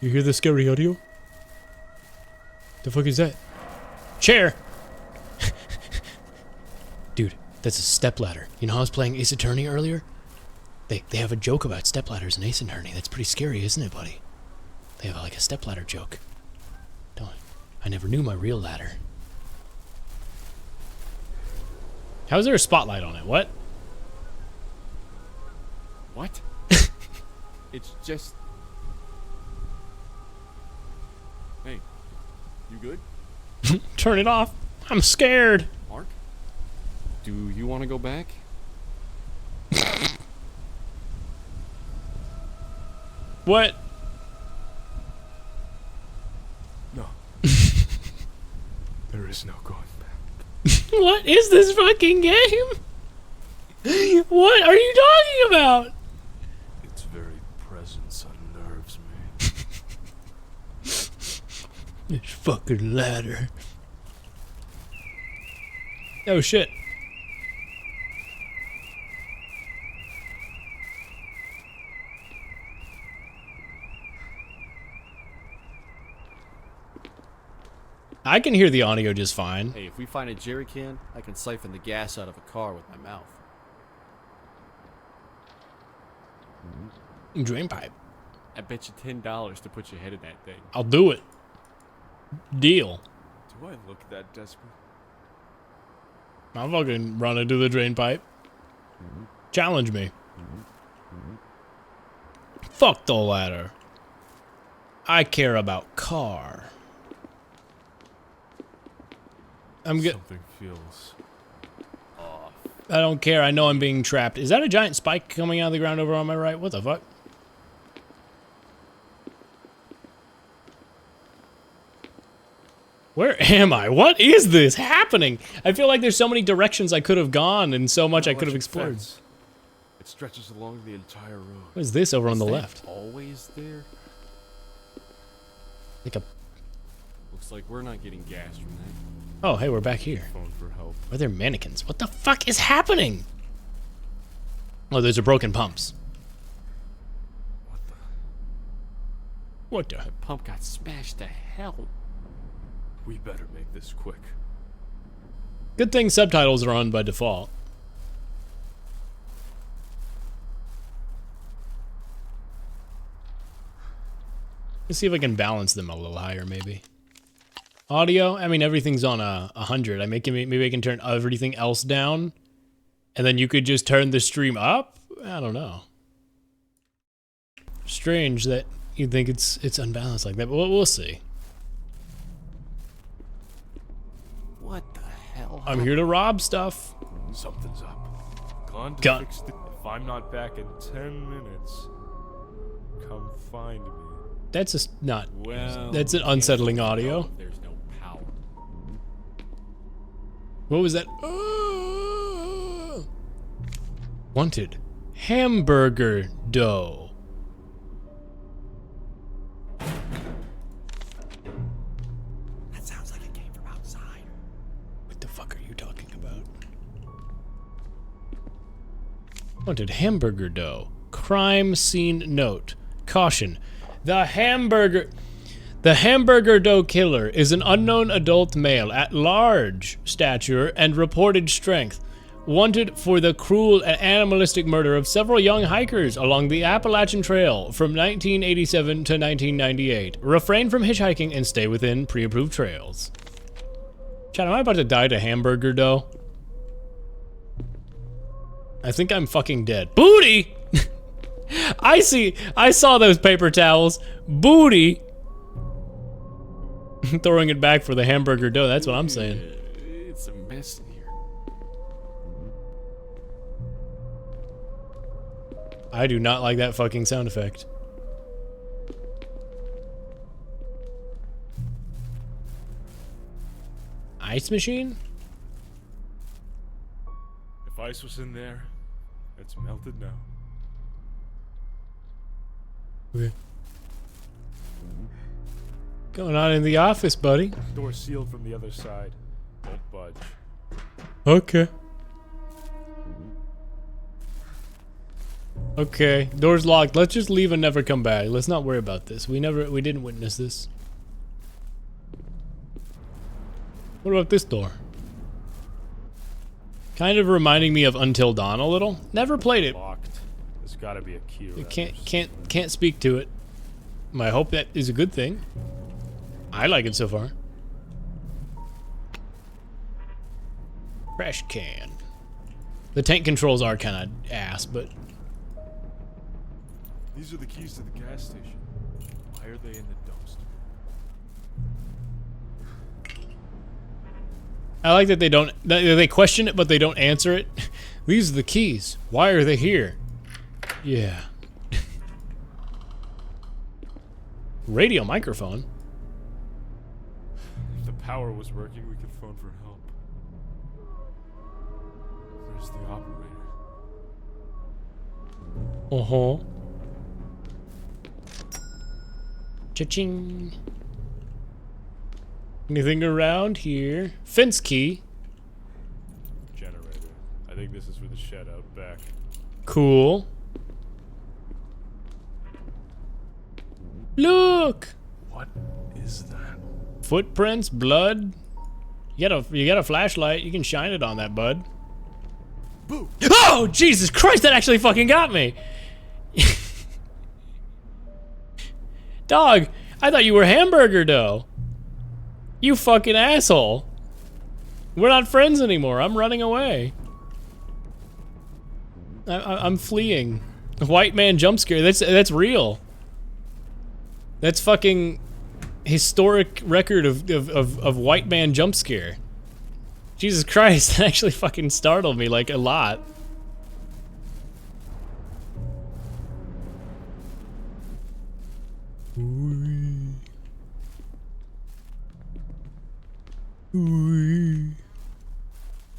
You hear the scary audio? The fuck is that? Chair! Dude, that's a stepladder. You know how I was playing Ace Attorney earlier? They have a joke about stepladders in Ace Attorney. That's pretty scary, isn't it, buddy? They have like a stepladder joke. Don't. I never knew my real ladder. How is there a spotlight on it? What? What? It's just... Hey, you good? Turn it off. I'm scared. Mark? Do you want to go back? What? No. There is no going back. What is this fucking game? What are you talking about? It's This fucking ladder. Oh shit. I can hear the audio just fine. Hey, if we find a jerry can, I can siphon the gas out of a car with my mouth. Drain pipe. I bet you $10 to put your head in that thing. I'll do it. Deal. Do I look that desperate? I'll fucking run into the drain pipe. Challenge me. Fuck the ladder. I care about car. I'm good. Something feels off. I don't care. I know I'm being trapped. Is that a giant spike coming out of the ground over on my right? What the fuck? Where am I? What is this happening? I feel like there's so many directions I could have gone and so much I could have explored. Fence. It stretches along the entire road. What is this over on the Is that left? always there? Like a... Looks like we're not getting gas from that. Oh, hey, we're back here. Phone for help. Are there mannequins? What the fuck is happening? Oh, those are broken pumps. What the? That pump got smashed to hell. We better make this quick. Good thing subtitles are on by default. Let's see if I can balance them a little higher, maybe. Audio, I mean, everything's on 100. Maybe I can turn everything else down, and then you could just turn the stream up? I don't know. Strange that you'd think it's unbalanced like that, but we'll see. What the hell? I'm here to rob stuff. Something's up. Gone to Gun. fix it. If I'm not back in 10 minutes, come find me. That's just not... Well, That's an unsettling audio. There's no power. What was that? Wanted. Hamburger dough. That sounds like it came from outside. What the fuck are you talking about? Wanted hamburger dough. Crime scene note. Caution. The hamburger dough killer is an unknown adult male at large stature and reported strength, wanted for the cruel and animalistic murder of several young hikers along the Appalachian Trail from 1987 to 1998. Refrain from hitchhiking and stay within pre-approved trails. Chad, am I about to die to hamburger dough? I think I'm fucking dead. Booty! I saw those paper towels. Booty! Throwing it back for the hamburger dough, that's what I'm saying. It's a mess in here. I do not like that fucking sound effect. Ice machine? If ice was in there, it's melted now. Okay. Going on in the office, buddy. Door sealed from the other side. Don't budge. Okay. Okay, door's locked. Let's just leave and never come back. Let's not worry about this. We didn't witness this. What about this door? Kind of reminding me of Until Dawn a little. Never played it. Locked. There's gotta be a key around Can't speak to it. I hope that is a good thing. I like it so far. Trash can. The tank controls are kind of ass, but These are the keys to the gas station. Why are they in the dumpster? I like that they question it, but they don't answer it. These are the keys. Why are they here? Yeah. Radio microphone. If the power was working, we could phone for help. Where's the operator? Uh-huh. Cha-ching. Anything around here? Fence key. Generator. I think this is for the shed out back. Cool. Look! What is that? Footprints, blood. You got a flashlight. You can shine it on that, bud. Boo! Oh, Jesus Christ, that actually fucking got me. Dog, I thought you were hamburger dough. You fucking asshole. We're not friends anymore. I'm running away. I'm fleeing. White man jump scare. That's real. That's fucking historic record of white man jump scare. Jesus Christ, that actually fucking startled me like a lot.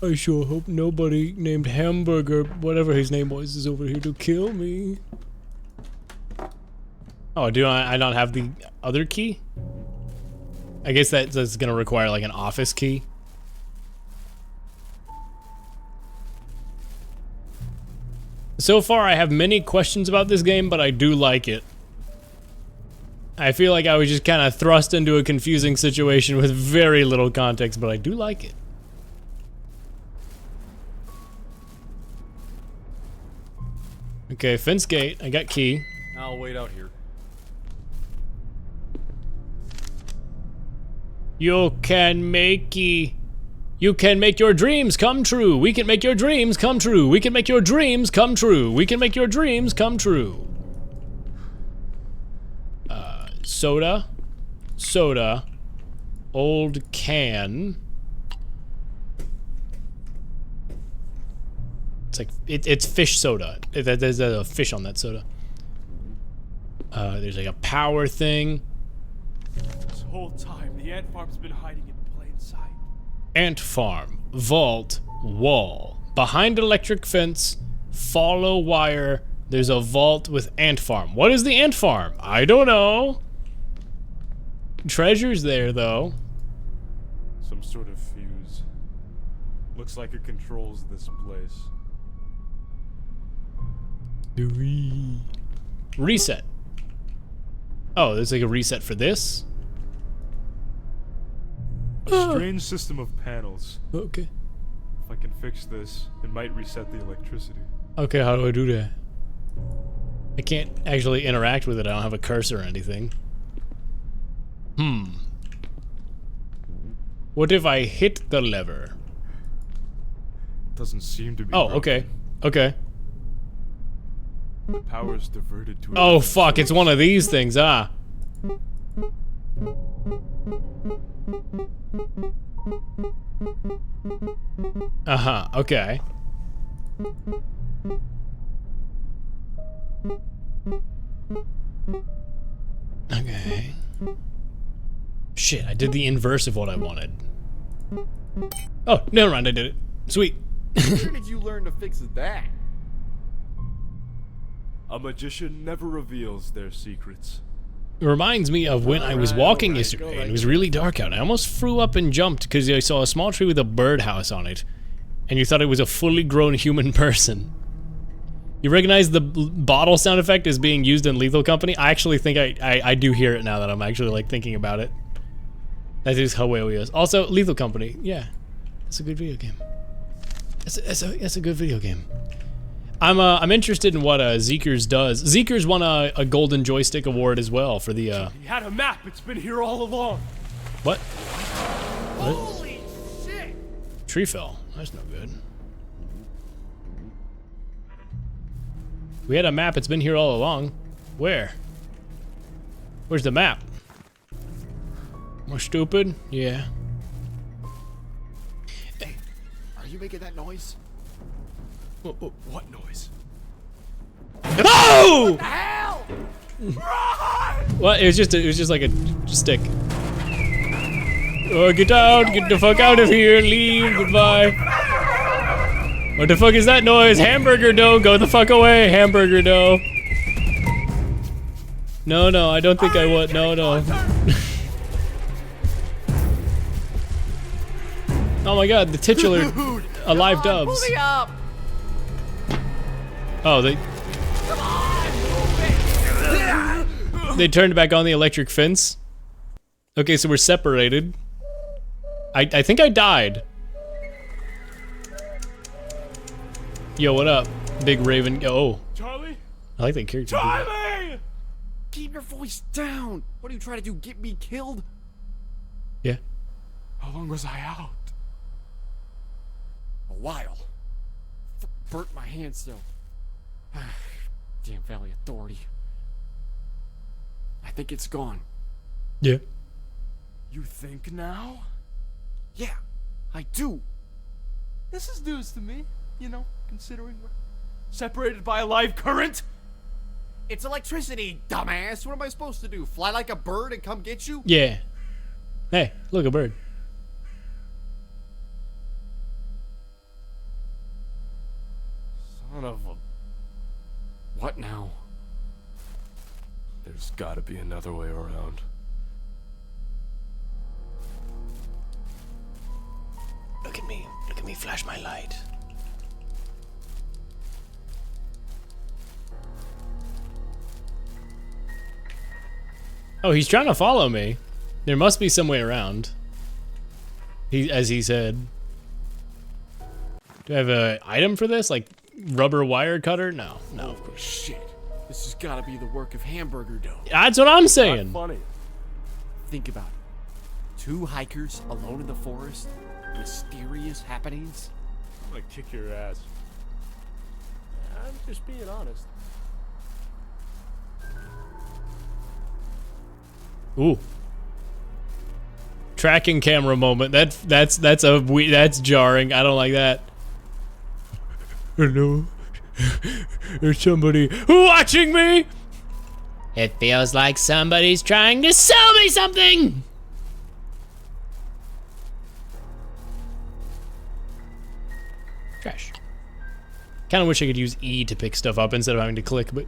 I sure hope nobody named Hamburger, whatever his name was, is over here to kill me. Oh, do I not have the other key? I guess that's gonna require like an office key. So far, I have many questions about this game, but I do like it. I feel like I was just kind of thrust into a confusing situation with very little context, but I do like it. Okay, fence gate. I got key. I'll wait out here. You can make your dreams come true. We can make your dreams come true. We can make your dreams come true. We can make your dreams come true. Soda, old can. It's like it's fish soda. There's a fish on that soda. There's like a power thing. This whole time, the ant farm's been hiding in plain sight. Ant farm, vault, wall. Behind electric fence, follow wire. There's a vault with ant farm. What is the ant farm? I don't know. Treasure's there though. Some sort of fuse. Looks like it controls this place. Reset. Oh, there's like a reset for this? A strange system of panels. Okay. If I can fix this, it might reset the electricity. Okay, how do I do that? I can't actually interact with it. I don't have a cursor or anything. What if I hit the lever? Doesn't seem to be. Oh, broken. okay. Okay. The power's diverted to. Oh, fuck, it's one of these things, ah. Uh-huh, okay. Okay. Shit, I did the inverse of what I wanted. Oh, never mind, I did it. Sweet. Where did you learn to fix that? A magician never reveals their secrets. It reminds me of when I was walking yesterday and it was really dark out. I almost threw up and jumped because I saw a small tree with a birdhouse on it. And you thought it was a fully grown human person. You recognize the bottle sound effect as being used in Lethal Company? I actually think I do hear it now that I'm actually like thinking about it. That is hilarious. Also, Lethal Company, yeah. That's a good video game. That's a good video game. I'm interested in what Zeekers does. Zeekers won a Golden Joystick Award as well for the He had a map. It's been here all along. What? Holy shit! Tree fell. That's no good. We had a map. It's been here all along. Where? Where's the map? More stupid? Yeah. Hey, are you making that noise? What noise? Oh! Hell! What? It was just like a stick. Oh, get out! Get the fuck out of here! Leave! Goodbye! What the fuck is that noise? Hamburger dough! Go the fuck away! Hamburger dough! No, I don't think I would. No. Oh my god, the titular Dude, alive come on, dubs. pull me up. Oh, they turned back on the electric fence. Okay, so we're separated. I think I died. Yo, what up, big Raven? Oh, Charlie? I like that character. Charlie! Keep your voice down. What are you trying to do? Get me killed? Yeah. How long was I out? A while. Burnt my hand still. Damn Valley Authority. I think it's gone. Yeah. You think now? Yeah, I do. This is news to me, you know, considering we're separated by a live current. It's electricity, dumbass. What am I supposed to do? Fly like a bird and come get you? Yeah. Hey, look, a bird. Son of a... What now? There's gotta be another way around. Look at me flash my light. Oh, he's trying to follow me. There must be some way around. As he said. Do I have an item for this? Like rubber wire cutter? No, no. Oh, shit. This has gotta be the work of hamburger dough. That's what I'm saying. Funny. Think about it. 2 hikers alone in the forest. Mysterious happenings. I'm gonna kick your ass. I'm just being honest. Ooh. Tracking camera moment. That's jarring. I don't like that. Hello. There's somebody watching me. It feels like somebody's trying to sell me something! Trash. Kind of wish I could use E to pick stuff up instead of having to click, but...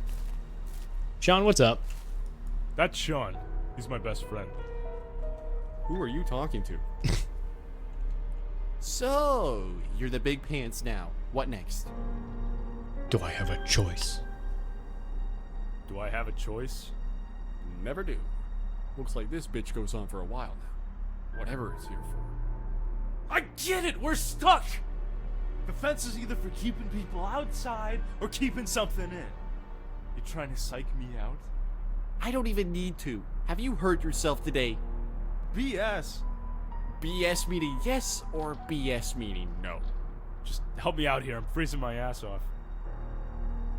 Sean, what's up? That's Sean. He's my best friend. Who are you talking to? So, you're the big pants now. What next? Do I have a choice? Do I have a choice? Never do. Looks like this bitch goes on for a while now. Whatever it's here for. I get it! We're stuck! The fence is either for keeping people outside or keeping something in. You trying to psych me out? I don't even need to. Have you heard yourself today? BS. BS meaning yes or BS meaning no? Just help me out here. I'm freezing my ass off.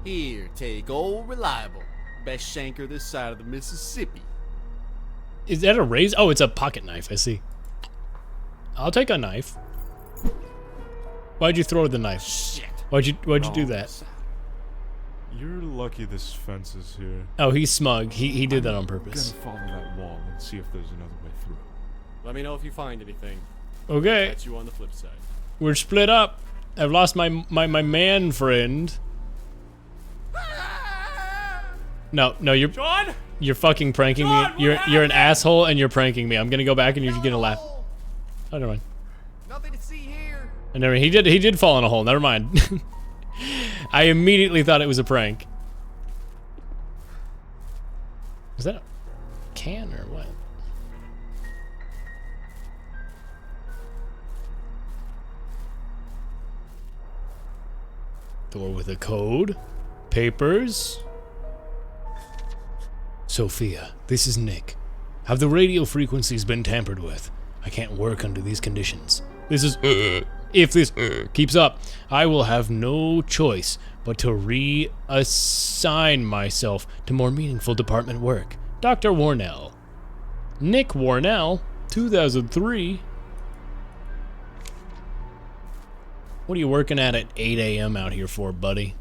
Here, take old reliable. Best shanker this side of the Mississippi. Is that a razor? Oh, it's a pocket knife. I see. I'll take a knife. Why'd you throw the knife? Shit. Why'd you do that? You're lucky this fence is here. Oh, he's smug. He did that on purpose. Gonna follow that wall and see if there's another way through. Let me know if you find anything. Okay, Catch you on the flip side. we're split up. I've lost my man friend. No, you're fucking pranking me. You're an asshole and you're pranking me. I'm gonna go back and you're gonna laugh. Oh, never mind. Nothing to see here. And never. He did fall in a hole. Never mind. I immediately thought it was a prank. Is that a can or what? Door with a code. Papers. Sophia, this is Nick. Have the radio frequencies been tampered with? I can't work under these conditions. This is... If this keeps up, I will have no choice but to reassign myself to more meaningful department work. Dr. Warnell. Nick Warnell, 2003. What are you working at 8 a.m. out here for, buddy?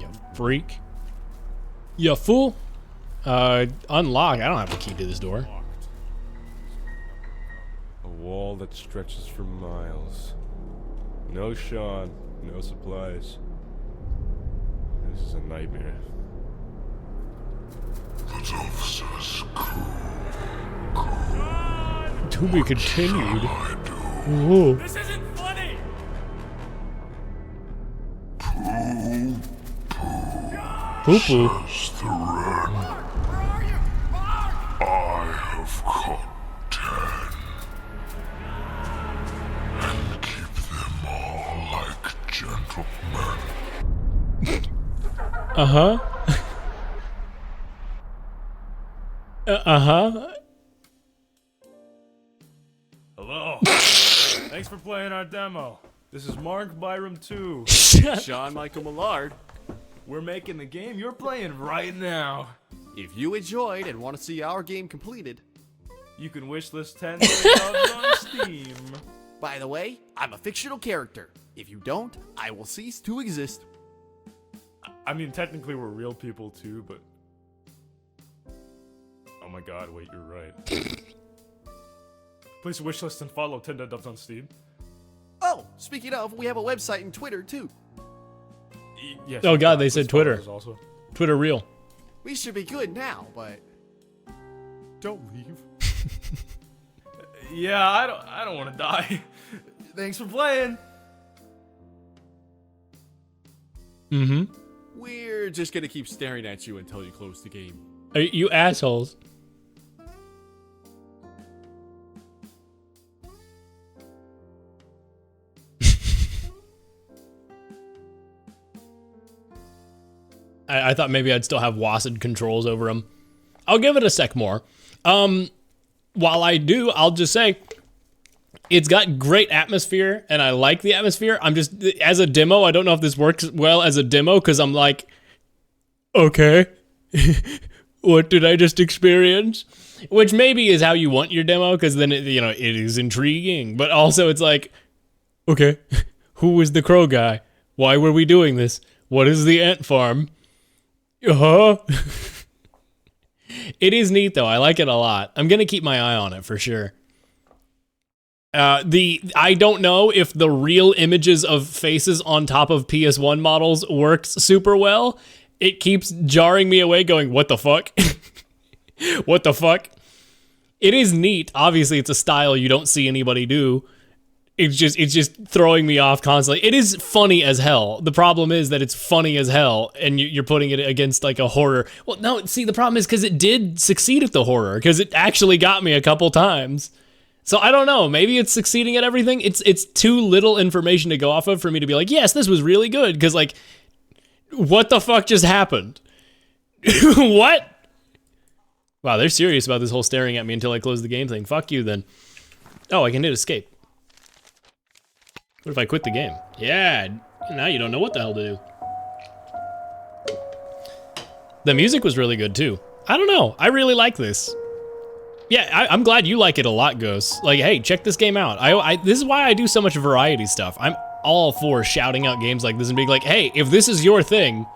You freak. You fool. Unlock. I don't have a key to this door. A wall that stretches for miles. No Sean, no supplies. This is a nightmare. The dove says To be continued. I do. Whoa. This isn't funny! Poo-poo. Says the red. I have caught 10. And keep them all like gentlemen. Uh-huh. Uh-huh. Hello. Thanks for playing our demo. This is Mark Byram 2. Sean Michael Millard. We're making the game you're playing right now. If you enjoyed and want to see our game completed, You can wishlist 10 subs on Steam. by the way, I'm a fictional character. If you don't, I will cease to exist. I mean, technically we're real people too, but... Oh my god, wait, you're right. Please wishlist and follow 10 Dead Dubs on Steam. Oh, speaking of, we have a website and Twitter too. Yes, Oh god, they please said follow Twitter. us also. Twitter real. We should be good now, but Don't leave. Yeah, I don't want to die. Thanks for playing. Mm-hmm. We're just gonna keep staring at you until you close the game. You assholes. I thought maybe I'd still have WASD controls over them. I'll give it a sec more. While I do, I'll just say it's got great atmosphere and I like the atmosphere. I'm just, as a demo, I don't know if this works well as a demo because I'm like, okay, what did I just experience? Which maybe is how you want your demo because then, it is intriguing. But also it's like, okay, who was the crow guy? Why were we doing this? What is the ant farm? Huh? It is neat though. I like it a lot. I'm gonna keep my eye on it for sure. I don't know if the real images of faces on top of PS1 models works super well. It keeps jarring me away going, what the fuck? What the fuck? It is neat. Obviously, it's a style you don't see anybody do. It's just throwing me off constantly. It is funny as hell. The problem is that it's funny as hell, and you're putting it against like a horror. Well, no, see, the problem is because it did succeed at the horror, because it actually got me a couple times. So I don't know. Maybe it's succeeding at everything. It's too little information to go off of for me to be like, yes, this was really good. Because like, what the fuck just happened? What? Wow, they're serious about this whole staring at me until I close the game thing. Fuck you then. Oh, I can hit escape. What if I quit the game? Yeah, now you don't know what the hell to do. The music was really good too. I don't know, I really like this. Yeah, I'm glad you like it a lot, Ghost. Like, hey, check this game out. This is why I do so much variety stuff. I'm all for shouting out games like this and being like, hey, if this is your thing,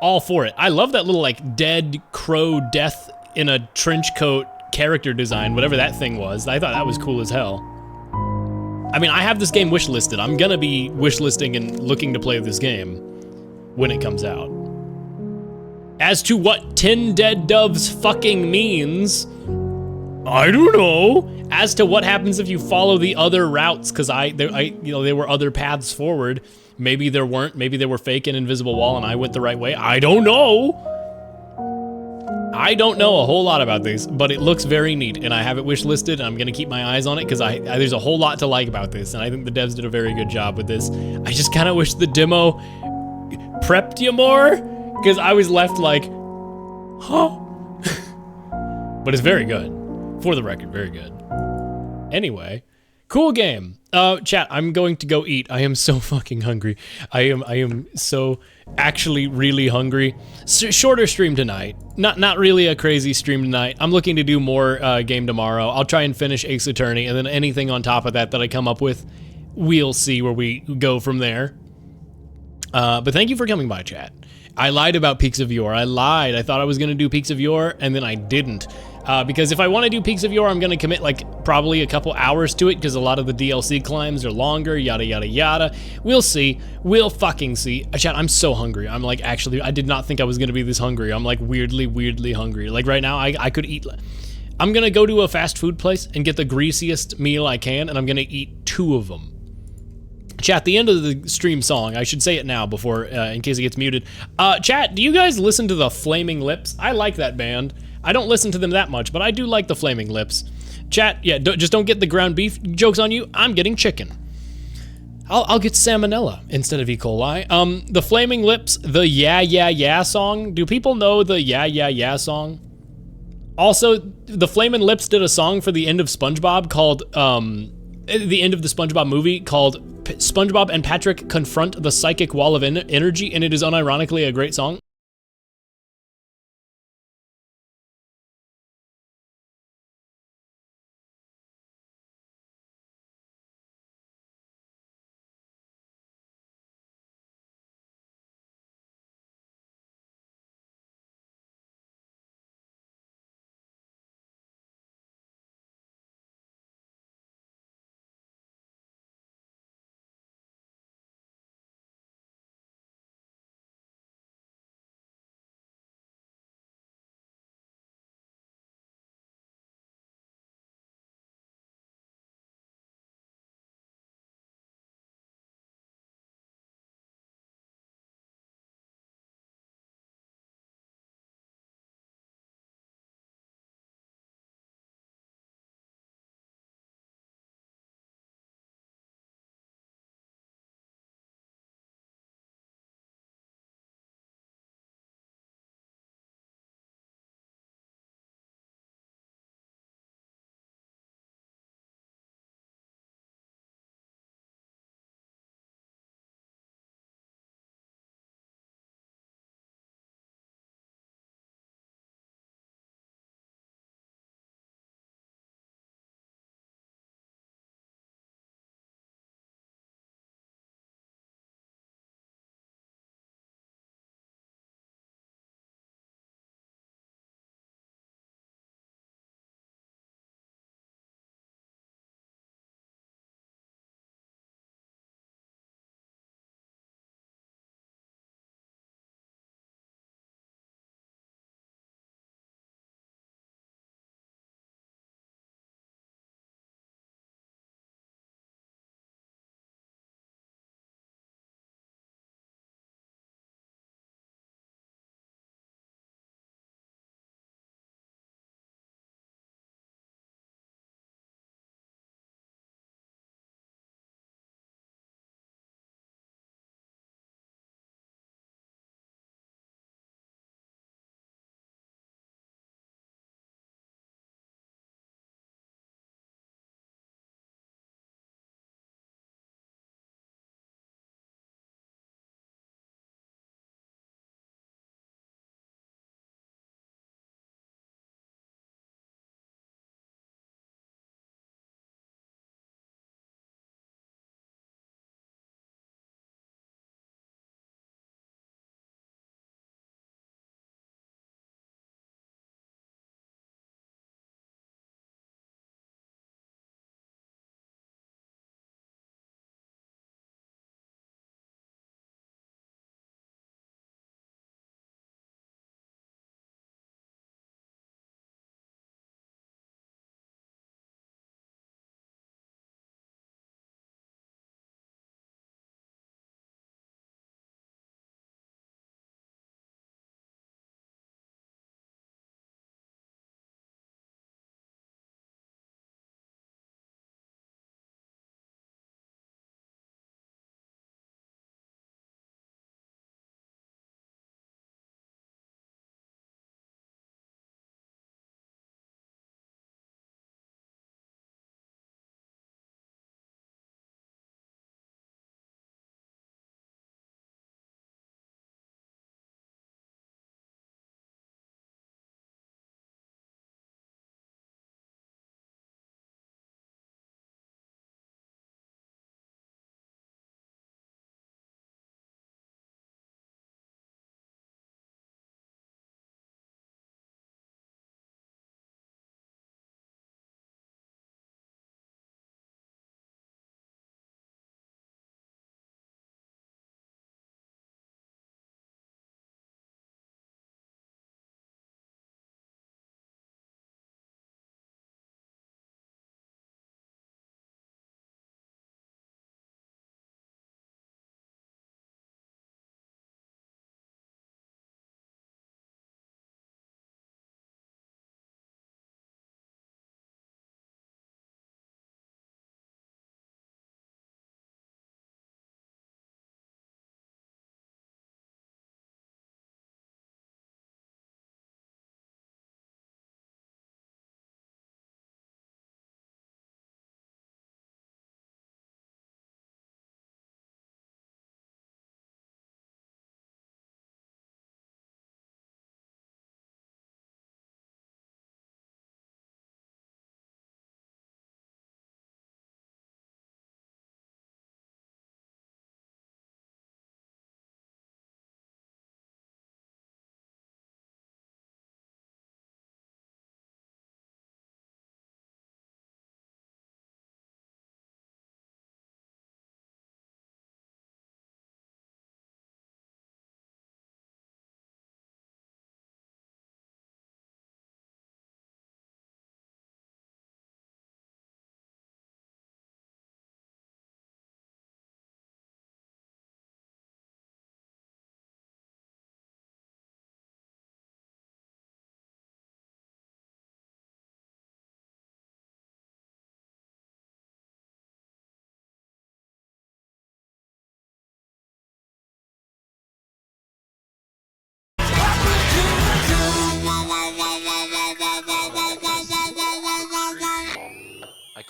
all for it. I love that little like dead crow death in a trench coat character design, whatever that thing was. I thought that was cool as hell. I mean, I have this game wishlisted. I'm gonna be wishlisting and looking to play this game when it comes out. As to what 10 Dead Doves fucking means, I don't know. As to what happens if you follow the other routes, because there were other paths forward. Maybe there weren't. Maybe they were fake and invisible wall, and I went the right way. I don't know. I don't know a whole lot about this, but it looks very neat, and I have it wishlisted, and I'm gonna keep my eyes on it, because there's a whole lot to like about this, and I think the devs did a very good job with this. I just kind of wish the demo prepped you more, because I was left like, huh? But it's very good. For the record, very good. Anyway, cool game. Chat, I'm going to go eat. I am so fucking hungry. I am so actually really hungry. Shorter stream tonight. Not really a crazy stream tonight. I'm looking to do more game tomorrow. I'll try and finish Ace Attorney, and then anything on top of that I come up with, we'll see where we go from there. But thank you for coming by, chat. I lied about Peaks of Yore. I lied. I thought I was going to do Peaks of Yore, and then I didn't. Because if I want to do Peaks of Yore, I'm going to commit like probably a couple hours to it because a lot of the DLC climbs are longer, yada, yada, yada. We'll see. We'll fucking see. Chat, I'm so hungry. I'm like, actually, I did not think I was going to be this hungry. I'm like weirdly hungry. Like right now, I could eat. I'm going to go to a fast food place and get the greasiest meal I can, and I'm going to eat 2 of them. Chat, the end of the stream song, I should say it now before, in case it gets muted. Chat, do you guys listen to the Flaming Lips? I like that band. I don't listen to them that much, but I do like the Flaming Lips. Chat, yeah, just don't get the ground beef. Joke's on you, I'm getting chicken. I'll get salmonella instead of E. coli. The Flaming Lips, the Yeah Yeah Yeah song. Do people know the Yeah Yeah Yeah song? Also, the Flaming Lips did a song for the end of SpongeBob called, the end of the SpongeBob movie called SpongeBob and Patrick Confront the Psychic Wall of Energy, and it is unironically a great song.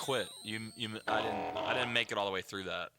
quit. I didn't make it all the way through that.